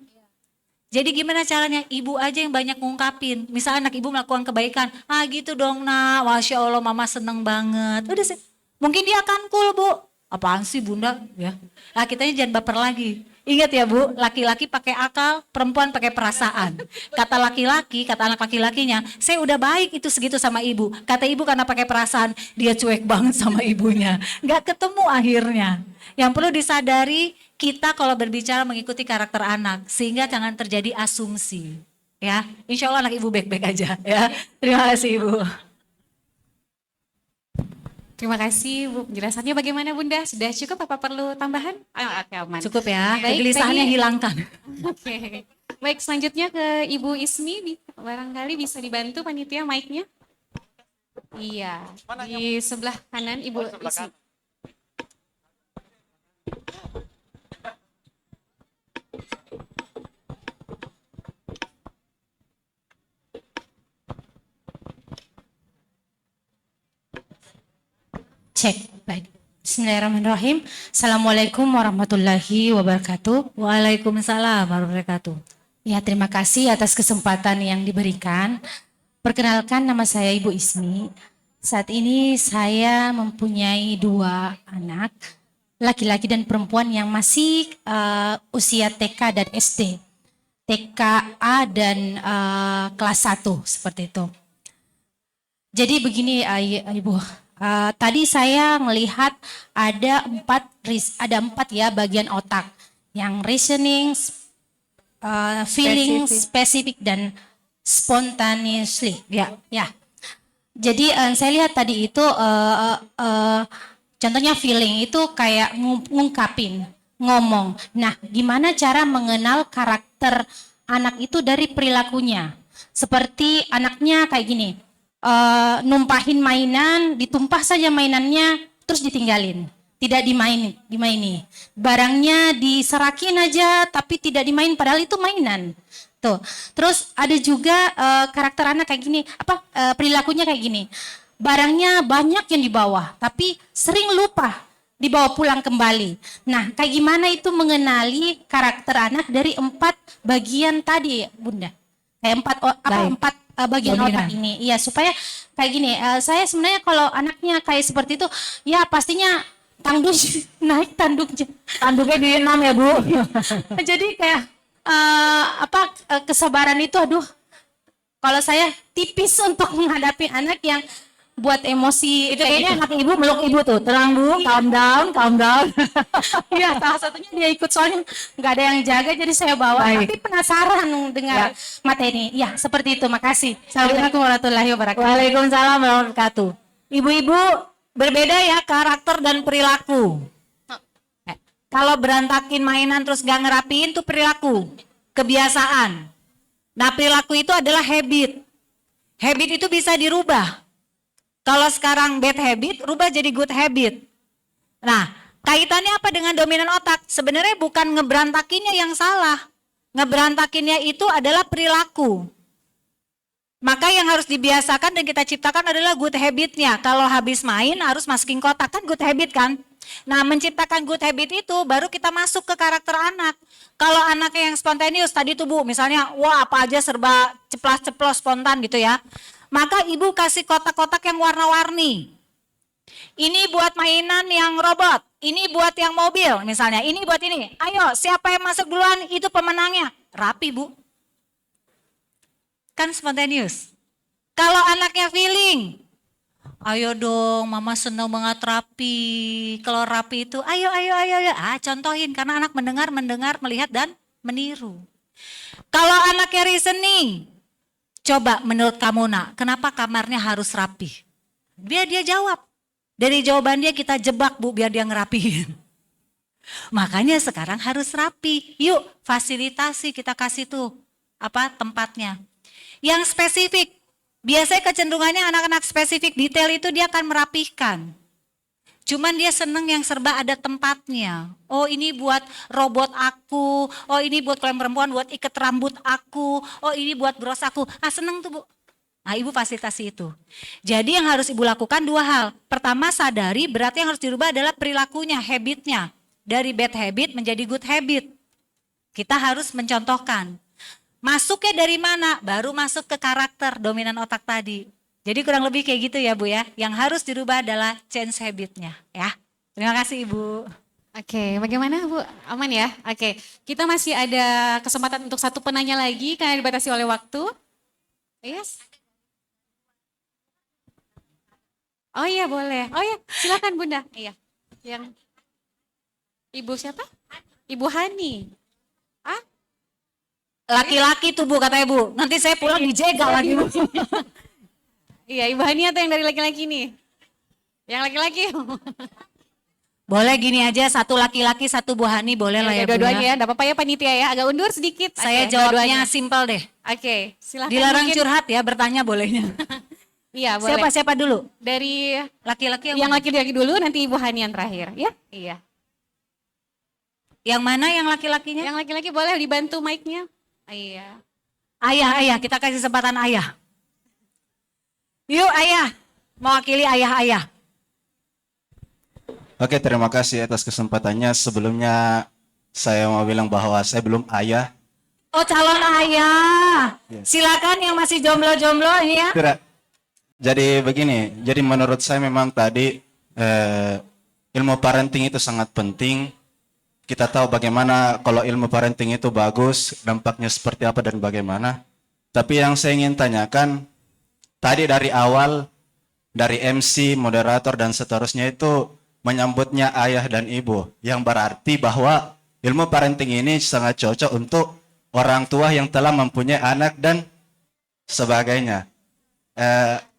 Jadi gimana caranya? Ibu aja yang banyak ngungkapin. Misalnya anak ibu melakukan kebaikan. Gitu dong nak, Masya Allah mama seneng banget. Udah sih. Mungkin dia akan cool bu. Apaan sih bunda? Ya. Nah kitanya jangan baper lagi. Ingat ya bu, laki-laki pakai akal, perempuan pakai perasaan. Kata laki-laki, kata anak laki-lakinya, saya udah baik itu segitu sama ibu. Kata ibu karena pakai perasaan, dia cuek banget sama ibunya. Gak ketemu akhirnya. Yang perlu disadari, kita kalau berbicara mengikuti karakter anak, sehingga jangan terjadi asumsi. Ya, insya Allah anak ibu baik-baik aja. Ya, terima kasih ibu. Terima kasih Bu, penjelasannya bagaimana Bunda? Sudah cukup apa perlu tambahan? Oke, aman. Cukup ya, Baik, kegelisahannya tadi- hilangkan. Oke. Baik, selanjutnya ke Ibu Ismi, barangkali bisa dibantu panitia mic-nya. Iya, di sebelah kanan Ibu Ismi. Cek, baik. Bismillahirrahmanirrahim. Assalamualaikum warahmatullahi wabarakatuh. Waalaikumsalam warahmatullahi wabarakatuh. Ya, terima kasih atas kesempatan yang diberikan. Perkenalkan, nama saya Ibu Ismi. Saat ini saya mempunyai 2 anak, laki-laki dan perempuan yang masih usia TK dan SD. TKA dan kelas 1, seperti itu. Jadi begini Ibu. Tadi saya melihat ada 4 ya bagian otak, yang reasoning, feeling, specific dan spontaneously. Ya. Jadi saya lihat tadi itu contohnya feeling itu kayak ngungkapin, ngomong. Nah, gimana cara mengenal karakter anak itu dari perilakunya? Seperti anaknya kayak gini. Numpahin mainan, ditumpah saja mainannya, terus ditinggalin, tidak dimaini. Barangnya diserakin aja, tapi tidak dimain, padahal itu mainan. Tuh. Terus ada juga karakter anak kayak gini, perilakunya kayak gini. Barangnya banyak yang dibawa, tapi sering lupa dibawa pulang kembali. Nah, kayak gimana itu mengenali karakter anak dari 4 bagian tadi, Bunda? Kayak 4 bagian Dominan. otak ini. Iya, supaya kayak gini. Saya sebenarnya kalau anaknya kayak seperti itu, ya pastinya tanduk naik tanduknya. Tanduknya di 6 ya Bu. Jadi kayak kesabaran itu, aduh. Kalau saya tipis untuk menghadapi anak yang buat emosi Itu kayak kayaknya gitu. anak ibu meluk ibu tuh. Tenang Bu, calm down, calm down. Iya, salah satunya dia ikut soalnya nggak ada yang jaga, jadi saya bawa. Baik. Tapi penasaran dengar materi. Ya, seperti itu. Makasih. Assalamualaikum warahmatullahi wabarakatuh. Waalaikumsalam warahmatullahi wabarakatuh. Ibu-ibu berbeda ya karakter dan perilaku. Kalau berantakin mainan terus gak ngerapiin tuh perilaku, kebiasaan. Nah perilaku itu adalah habit. Habit itu bisa dirubah. Kalau sekarang bad habit, rubah jadi good habit. Nah kaitannya apa dengan dominan otak? Sebenarnya bukan ngeberantakinnya yang salah. Ngeberantakinnya itu adalah perilaku. Maka yang harus dibiasakan dan kita ciptakan adalah good habitnya. Kalau habis main harus masukin kotak, kan good habit kan? Nah menciptakan good habit itu baru kita masuk ke karakter anak. Kalau anaknya yang spontaneous tadi tuh Bu, misalnya wah apa aja serba ceplas-ceplos spontan gitu ya. Maka ibu kasih kotak-kotak yang warna-warni. Ini buat mainan yang robot, ini buat yang mobil misalnya, ini buat ini. Ayo siapa yang masuk duluan itu pemenangnya. Rapi Bu. Kan spontaneous. Kalau anaknya feeling, ayo dong mama senang banget rapi. Kalau rapi itu ayo. Contohin karena anak mendengar, melihat dan meniru. Kalau anaknya reasoning, coba menurut kamu nak, kenapa kamarnya harus rapi? Biar dia jawab. Dari jawaban dia kita jebak Bu biar dia ngerapihin. Makanya sekarang harus rapi. Yuk fasilitasi kita kasih tuh tempatnya. Yang spesifik, biasanya kecenderungannya anak-anak spesifik detail itu dia akan merapihkan. Cuman dia seneng yang serba ada tempatnya. Oh ini buat robot aku, oh ini buat klem perempuan buat ikat rambut aku, oh ini buat bros aku. Seneng tuh Bu. Nah ibu fasilitasi itu. Jadi yang harus ibu lakukan dua hal. Pertama sadari berarti yang harus dirubah adalah perilakunya, habitnya. Dari bad habit menjadi good habit. Kita harus mencontohkan. Masuknya dari mana? Baru masuk ke karakter dominan otak tadi. Jadi kurang lebih kayak gitu ya Bu ya. Yang harus dirubah adalah change habitnya ya. Terima kasih Ibu. Oke, bagaimana Bu? Aman ya? Oke, kita masih ada kesempatan untuk satu penanya lagi karena dibatasi oleh waktu. Yes. Oh iya boleh. Oh iya, silakan Bunda. Iya. Yang Ibu siapa? Ibu Hani. Laki-laki tuh Bu katanya Bu. Nanti saya pulang dijegal lagi Bu. Iya, Ibu Hani atau yang dari laki-laki nih? Yang laki-laki. Boleh gini aja, satu laki-laki, satu Bu Hani boleh lah ya Bu Dua-duanya ya. ya, enggak apa-apa ya panitia ya, agak undur sedikit. Saya Oke, jawabnya dua-duanya. simpel deh. Oke, silakan. Dilarang mungkin. curhat ya, bertanya bolehnya. Iya, boleh. Siapa dulu? Dari Laki-laki yang laki-laki dulu, nanti Ibu Hani yang terakhir, ya? Iya. Yang mana yang laki-lakinya? Yang laki-laki boleh dibantu mic-nya? Iya. Ayah, kita kasih kesempatan ayah. Yuk ayah, mewakili ayah-ayah. Oke, terima kasih atas kesempatannya. Sebelumnya saya mau bilang bahwa saya belum ayah. Oh calon ayah. Silakan yang masih jomblo-jomblo ini ya. Tidak. Jadi begini, jadi menurut saya memang tadi ilmu parenting itu sangat penting. Kita tahu bagaimana kalau ilmu parenting itu bagus, dampaknya seperti apa dan bagaimana. Tapi yang saya ingin tanyakan, tadi dari awal, dari MC, moderator dan seterusnya itu menyambutnya ayah dan ibu. Yang berarti bahwa ilmu parenting ini sangat cocok untuk orang tua yang telah mempunyai anak dan sebagainya.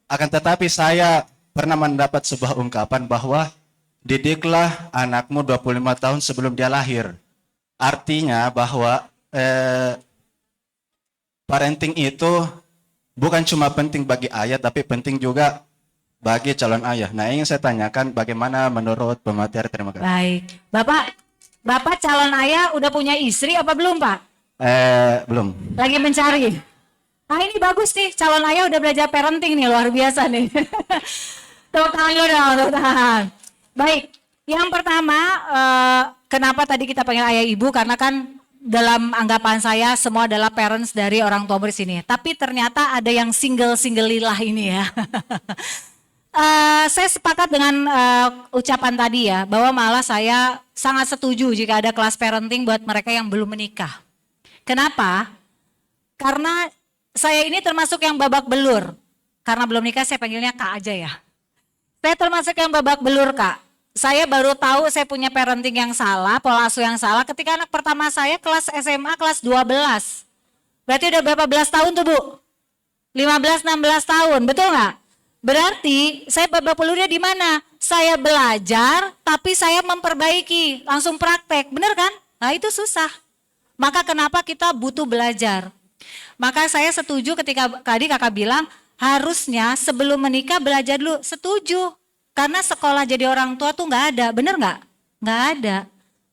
Akan tetapi saya pernah mendapat sebuah ungkapan bahwa didiklah anakmu 25 tahun sebelum dia lahir. Artinya bahwa parenting itu bukan cuma penting bagi ayah, tapi penting juga bagi calon ayah. Nah, ingin saya tanyakan bagaimana menurut pemateri. Terima kasih. Baik, Bapak calon ayah udah punya istri apa belum Pak? Belum. Lagi mencari. Ini bagus nih, calon ayah udah belajar parenting nih, luar biasa nih. Tepuk tangan dulu dong, tepuk tangan. Baik, yang pertama kenapa tadi kita panggil ayah ibu, karena kan dalam anggapan saya semua adalah parents dari orang tua murid sini. Tapi ternyata ada yang single lilah ini ya. Saya sepakat dengan ucapan tadi ya, bahwa malah saya sangat setuju jika ada kelas parenting buat mereka yang belum menikah. Kenapa? Karena saya ini termasuk yang babak belur. Karena belum nikah saya panggilnya Kak aja ya. Saya termasuk yang babak belur Kak. Saya baru tahu saya punya parenting yang salah, pola asuh yang salah ketika anak pertama saya kelas SMA kelas 12. Berarti udah berapa belas tahun tuh Bu? 15-16 tahun, betul nggak? Berarti saya babak belurnya di mana? Saya belajar tapi saya memperbaiki, langsung praktek, bener kan? Nah itu susah. Maka kenapa kita butuh belajar? Maka saya setuju ketika tadi kakak bilang harusnya sebelum menikah belajar dulu, setuju. Karena sekolah jadi orang tua tuh nggak ada, bener nggak? Nggak ada.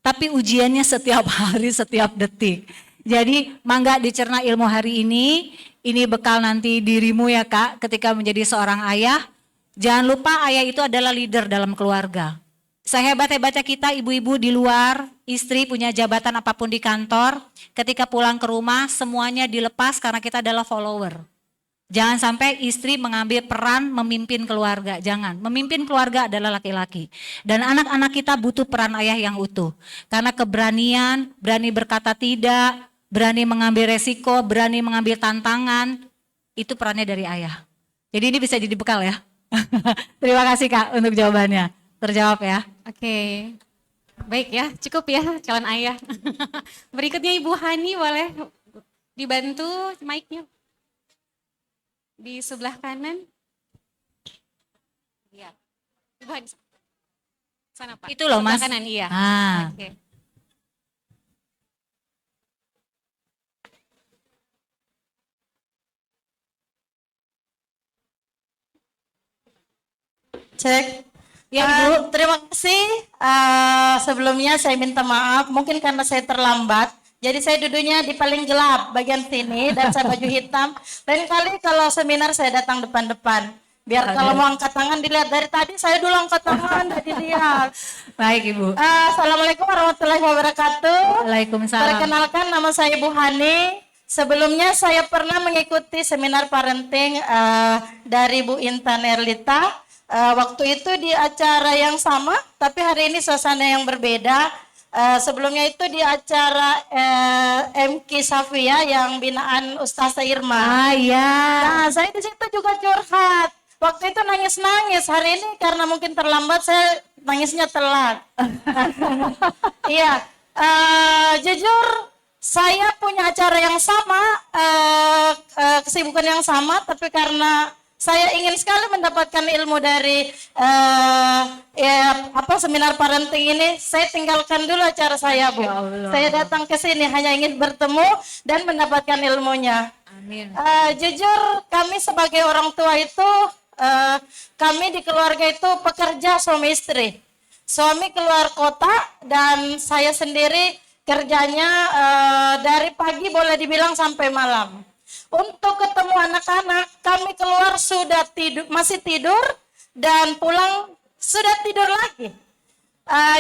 Tapi ujiannya setiap hari, setiap detik. Jadi mangga dicerna ilmu hari ini bekal nanti dirimu ya Kak ketika menjadi seorang ayah. Jangan lupa ayah itu adalah leader dalam keluarga. Sehebat-hebatnya kita ibu-ibu di luar, istri punya jabatan apapun di kantor, ketika pulang ke rumah semuanya dilepas karena kita adalah follower. Jangan sampai istri mengambil peran memimpin keluarga, jangan. Memimpin keluarga adalah laki-laki. Dan anak-anak kita butuh peran ayah yang utuh. Karena keberanian, berani berkata tidak, berani mengambil resiko, berani mengambil tantangan, itu perannya dari ayah. Jadi ini bisa jadi bekal ya. Terima kasih Kak untuk jawabannya. Terjawab ya. Oke. Baik ya, cukup ya calon ayah. Berikutnya Ibu Hani boleh dibantu mic-nya. Di sebelah kanan. Iya. Ibu Hani. Sana Pak. Itu loh Sebelah Mas. kanan, iya. Ah. Oke. Cek. Ya Ibu. Terima kasih. Sebelumnya saya minta maaf, mungkin karena saya terlambat. Jadi saya duduknya di paling gelap bagian sini dan saya baju hitam. Lain kali kalau seminar saya datang depan-depan. Biar kalau mau angkat tangan dilihat. Dari tadi saya dulu angkat tangan, tidak dilihat. Baik Ibu. Assalamualaikum warahmatullahi wabarakatuh. Waalaikumsalam. Perkenalkan nama saya Bu Hani. Sebelumnya saya pernah mengikuti seminar parenting dari Bu Intan Erlita. Waktu itu di acara yang sama, tapi hari ini suasana yang berbeda. Sebelumnya itu di acara MK Safia yang binaan Ustazah Irma. Ah iya. Nah, saya di situ juga curhat. Waktu itu nangis-nangis. Hari ini karena mungkin terlambat, saya nangisnya telat. Iya, jujur saya punya acara yang sama, kesibukan yang sama, tapi karena saya ingin sekali mendapatkan ilmu dari seminar parenting ini. Saya tinggalkan dulu acara saya, Bu. Saya datang ke sini hanya ingin bertemu dan mendapatkan ilmunya. Amin. Jujur kami sebagai orang tua itu, kami di keluarga itu pekerja suami istri. Suami keluar kota dan saya sendiri kerjanya dari pagi boleh dibilang sampai malam. Untuk ketemu anak-anak, kami keluar sudah tidur, masih tidur, dan pulang sudah tidur lagi.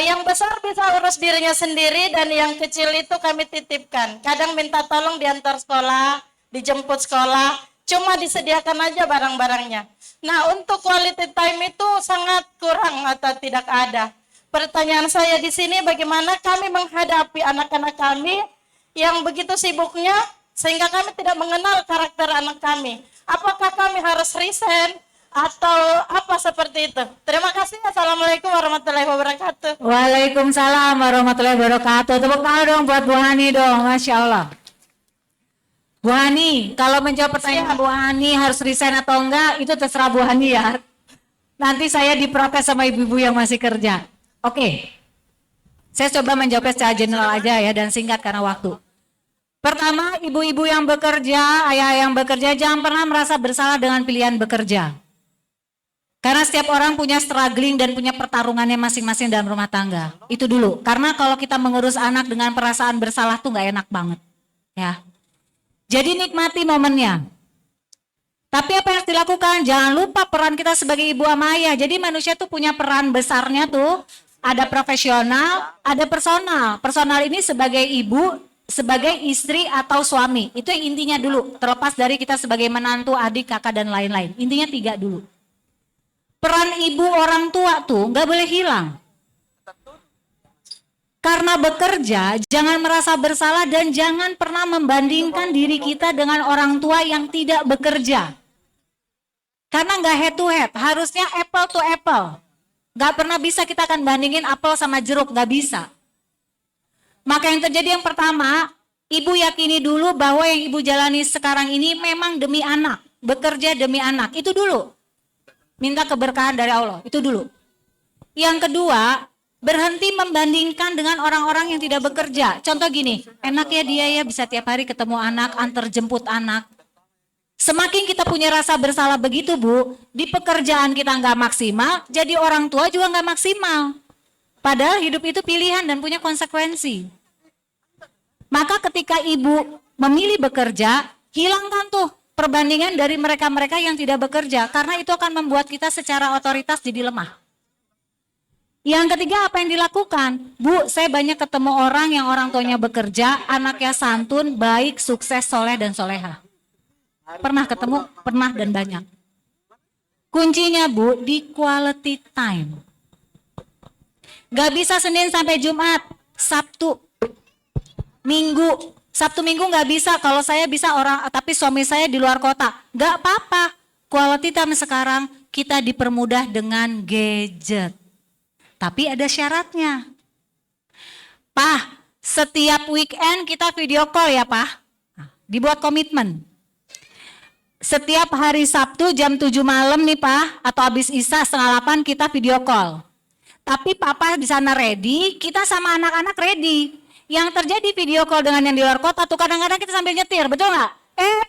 Yang besar bisa urus dirinya sendiri, dan yang kecil itu kami titipkan. Kadang minta tolong diantar sekolah, dijemput sekolah, cuma disediakan aja barang-barangnya. Nah, untuk quality time itu sangat kurang atau tidak ada. Pertanyaan saya di sini, bagaimana kami menghadapi anak-anak kami yang begitu sibuknya, sehingga kami tidak mengenal karakter anak kami. Apakah kami harus resign atau apa seperti itu? Terima kasih. Assalamualaikum warahmatullahi wabarakatuh. Waalaikumsalam warahmatullahi wabarakatuh. Tepuk tangan dong buat Bu Hani dong, Masya Allah. Bu Hani, kalau menjawab pertanyaan Bu Hani harus resign atau enggak, itu terserah Bu Hani ya. Nanti saya diprotes sama ibu-ibu yang masih kerja. Oke, saya coba menjawabnya secara general aja ya dan singkat karena waktu. Pertama, ibu-ibu yang bekerja, ayah yang bekerja, jangan pernah merasa bersalah dengan pilihan bekerja. Karena setiap orang punya struggling dan punya pertarungannya masing-masing dalam rumah tangga. Itu dulu. Karena kalau kita mengurus anak dengan perasaan bersalah tuh nggak enak banget. Ya. Jadi nikmati momennya. Tapi apa yang harus dilakukan? Jangan lupa peran kita sebagai ibu sama ayah. Jadi manusia tuh punya peran besarnya tuh. Ada profesional, ada personal. Personal ini sebagai ibu, sebagai istri atau suami. Itu yang intinya dulu, terlepas dari kita sebagai menantu, adik, kakak, dan lain-lain. Intinya 3 dulu. Peran ibu orang tua tuh nggak boleh hilang. Karena bekerja, jangan merasa bersalah dan jangan pernah membandingkan diri kita dengan orang tua yang tidak bekerja. Karena nggak head to head, harusnya apple to apple. Nggak pernah bisa kita akan bandingin apel sama jeruk, nggak bisa. Maka yang terjadi yang pertama, ibu yakini dulu bahwa yang ibu jalani sekarang ini memang demi anak, bekerja demi anak, itu dulu. Minta keberkahan dari Allah, itu dulu. Yang kedua, berhenti membandingkan dengan orang-orang yang tidak bekerja. Contoh gini, enaknya dia ya bisa tiap hari ketemu anak, antar jemput anak. Semakin kita punya rasa bersalah begitu Bu, di pekerjaan kita nggak maksimal, jadi orang tua juga nggak maksimal. Padahal hidup itu pilihan dan punya konsekuensi. Maka ketika ibu memilih bekerja, hilangkan tuh perbandingan dari mereka-mereka yang tidak bekerja. Karena itu akan membuat kita secara otoritas jadi lemah. Yang ketiga apa yang dilakukan? Bu, saya banyak ketemu orang yang orang tuanya bekerja, anaknya santun, baik, sukses, soleh, dan soleha. Pernah ketemu? Pernah dan banyak. Kuncinya Bu, di quality time. Gak bisa Senin sampai Jumat, Sabtu, Minggu. Sabtu Minggu gak bisa, kalau saya bisa orang, tapi suami saya di luar kota. Gak apa-apa, quality time sekarang kita dipermudah dengan gadget. Tapi ada syaratnya. Pak, setiap weekend kita video call ya Pak. Dibuat komitmen. Setiap hari Sabtu jam 7 malam nih Pak, atau habis Isya 7:30 kita video call. Tapi Papa di sana ready, kita sama anak-anak ready. Yang terjadi video call dengan yang di luar kota tuh kadang-kadang kita sambil nyetir, betul nggak?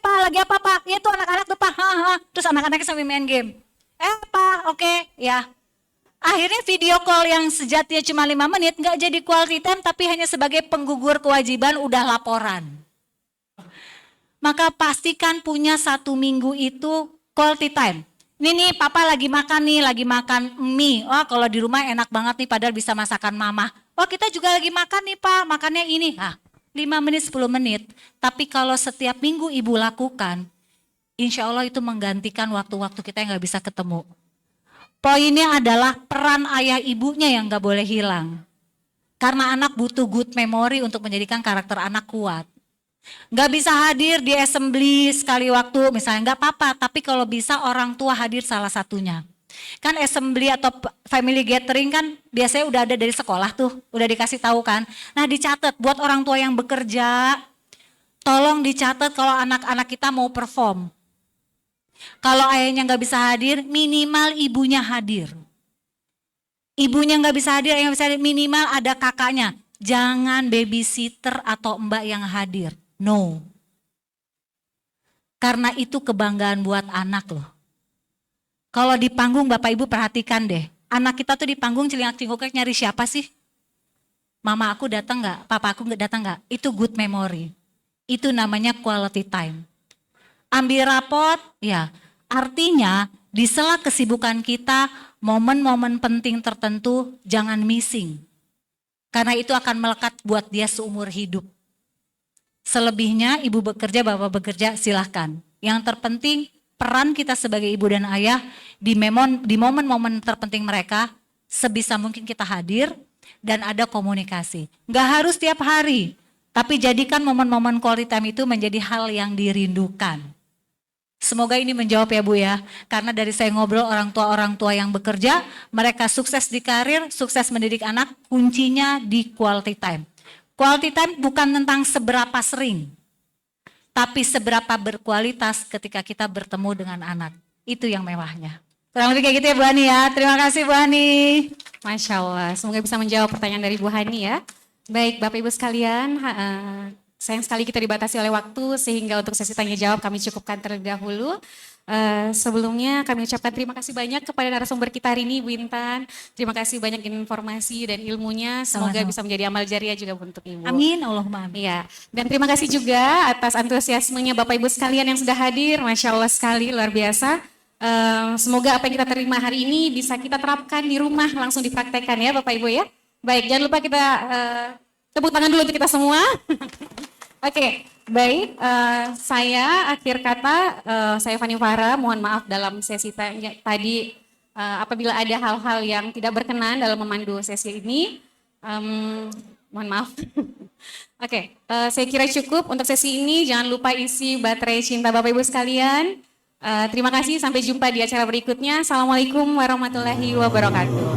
Pak lagi apa Pak? Ya tuh anak-anak tuh Pak, terus anak-anaknya sambil main game. Pak, oke, ya. Akhirnya video call yang sejatinya cuma 5 menit nggak jadi quality time tapi hanya sebagai penggugur kewajiban udah laporan. Maka pastikan punya 1 minggu itu quality time. Ini nih papa lagi makan nih, lagi makan mie. Oh kalau di rumah enak banget nih padahal bisa masakan mama. Oh kita juga lagi makan nih Pak, makannya ini. 5 menit 10 menit. Tapi kalau setiap minggu ibu lakukan, insya Allah itu menggantikan waktu-waktu kita yang gak bisa ketemu. Poinnya adalah peran ayah ibunya yang gak boleh hilang. Karena anak butuh good memory untuk menjadikan karakter anak kuat. Gak bisa hadir di assembly sekali waktu misalnya gak apa-apa. Tapi kalau bisa orang tua hadir salah satunya. Kan assembly atau family gathering kan biasanya udah ada dari sekolah tuh. Udah dikasih tahu kan. Nah dicatat buat orang tua yang bekerja. Tolong dicatat kalau anak-anak kita mau perform. Kalau ayahnya nggak bisa hadir, minimal ibunya hadir. Ibunya nggak bisa hadir, ayahnya bisa hadir, minimal ada kakaknya. Jangan babysitter atau mbak yang hadir. No. Karena itu kebanggaan buat anak loh. Kalau di panggung Bapak Ibu perhatikan deh. Anak kita tuh di panggung celingak-celinguk nyari siapa sih? Mama aku datang nggak? Papa aku nggak datang nggak? Itu good memory. Itu namanya quality time. Ambil rapot, ya artinya di sela kesibukan kita, momen-momen penting tertentu jangan missing. Karena itu akan melekat buat dia seumur hidup. Selebihnya ibu bekerja, bapak bekerja silahkan. Yang terpenting peran kita sebagai ibu dan ayah di momen-momen terpenting mereka sebisa mungkin kita hadir dan ada komunikasi. Gak harus tiap hari, tapi jadikan momen-momen quality time itu menjadi hal yang dirindukan. Semoga ini menjawab ya Bu ya, karena dari saya ngobrol orang tua yang bekerja, mereka sukses di karir, sukses mendidik anak, kuncinya di quality time. Quality time bukan tentang seberapa sering, tapi seberapa berkualitas ketika kita bertemu dengan anak. Itu yang mewahnya. Kurang lebih kayak gitu ya Bu Hani ya, terima kasih Bu Hani. Masya Allah, semoga bisa menjawab pertanyaan dari Bu Hani ya. Baik Bapak Ibu sekalian, sayang sekali kita dibatasi oleh waktu sehingga untuk sesi tanya jawab kami cukupkan terlebih dahulu. Sebelumnya kami ucapkan terima kasih banyak kepada narasumber kita hari ini Bu Intan. Terima kasih banyak informasi dan ilmunya. Semoga Sama-sama. bisa menjadi amal jariah juga untuk Ibu. Amin, Allahumma amin. Iya, dan terima kasih juga atas antusiasmenya Bapak Ibu sekalian yang sudah hadir. Masya Allah sekali, luar biasa. Semoga apa yang kita terima hari ini bisa kita terapkan di rumah, langsung dipraktekkan ya Bapak Ibu ya. Baik, jangan lupa kita tepuk tangan dulu untuk kita semua. Oke, baik. Saya akhir kata, saya Fani Farah, mohon maaf dalam sesi tadi apabila ada hal-hal yang tidak berkenan dalam memandu sesi ini, mohon maaf. Oke, saya kira cukup untuk sesi ini. Jangan lupa isi baterai cinta Bapak Ibu sekalian. Terima kasih, sampai jumpa di acara berikutnya. Assalamualaikum warahmatullahi wabarakatuh.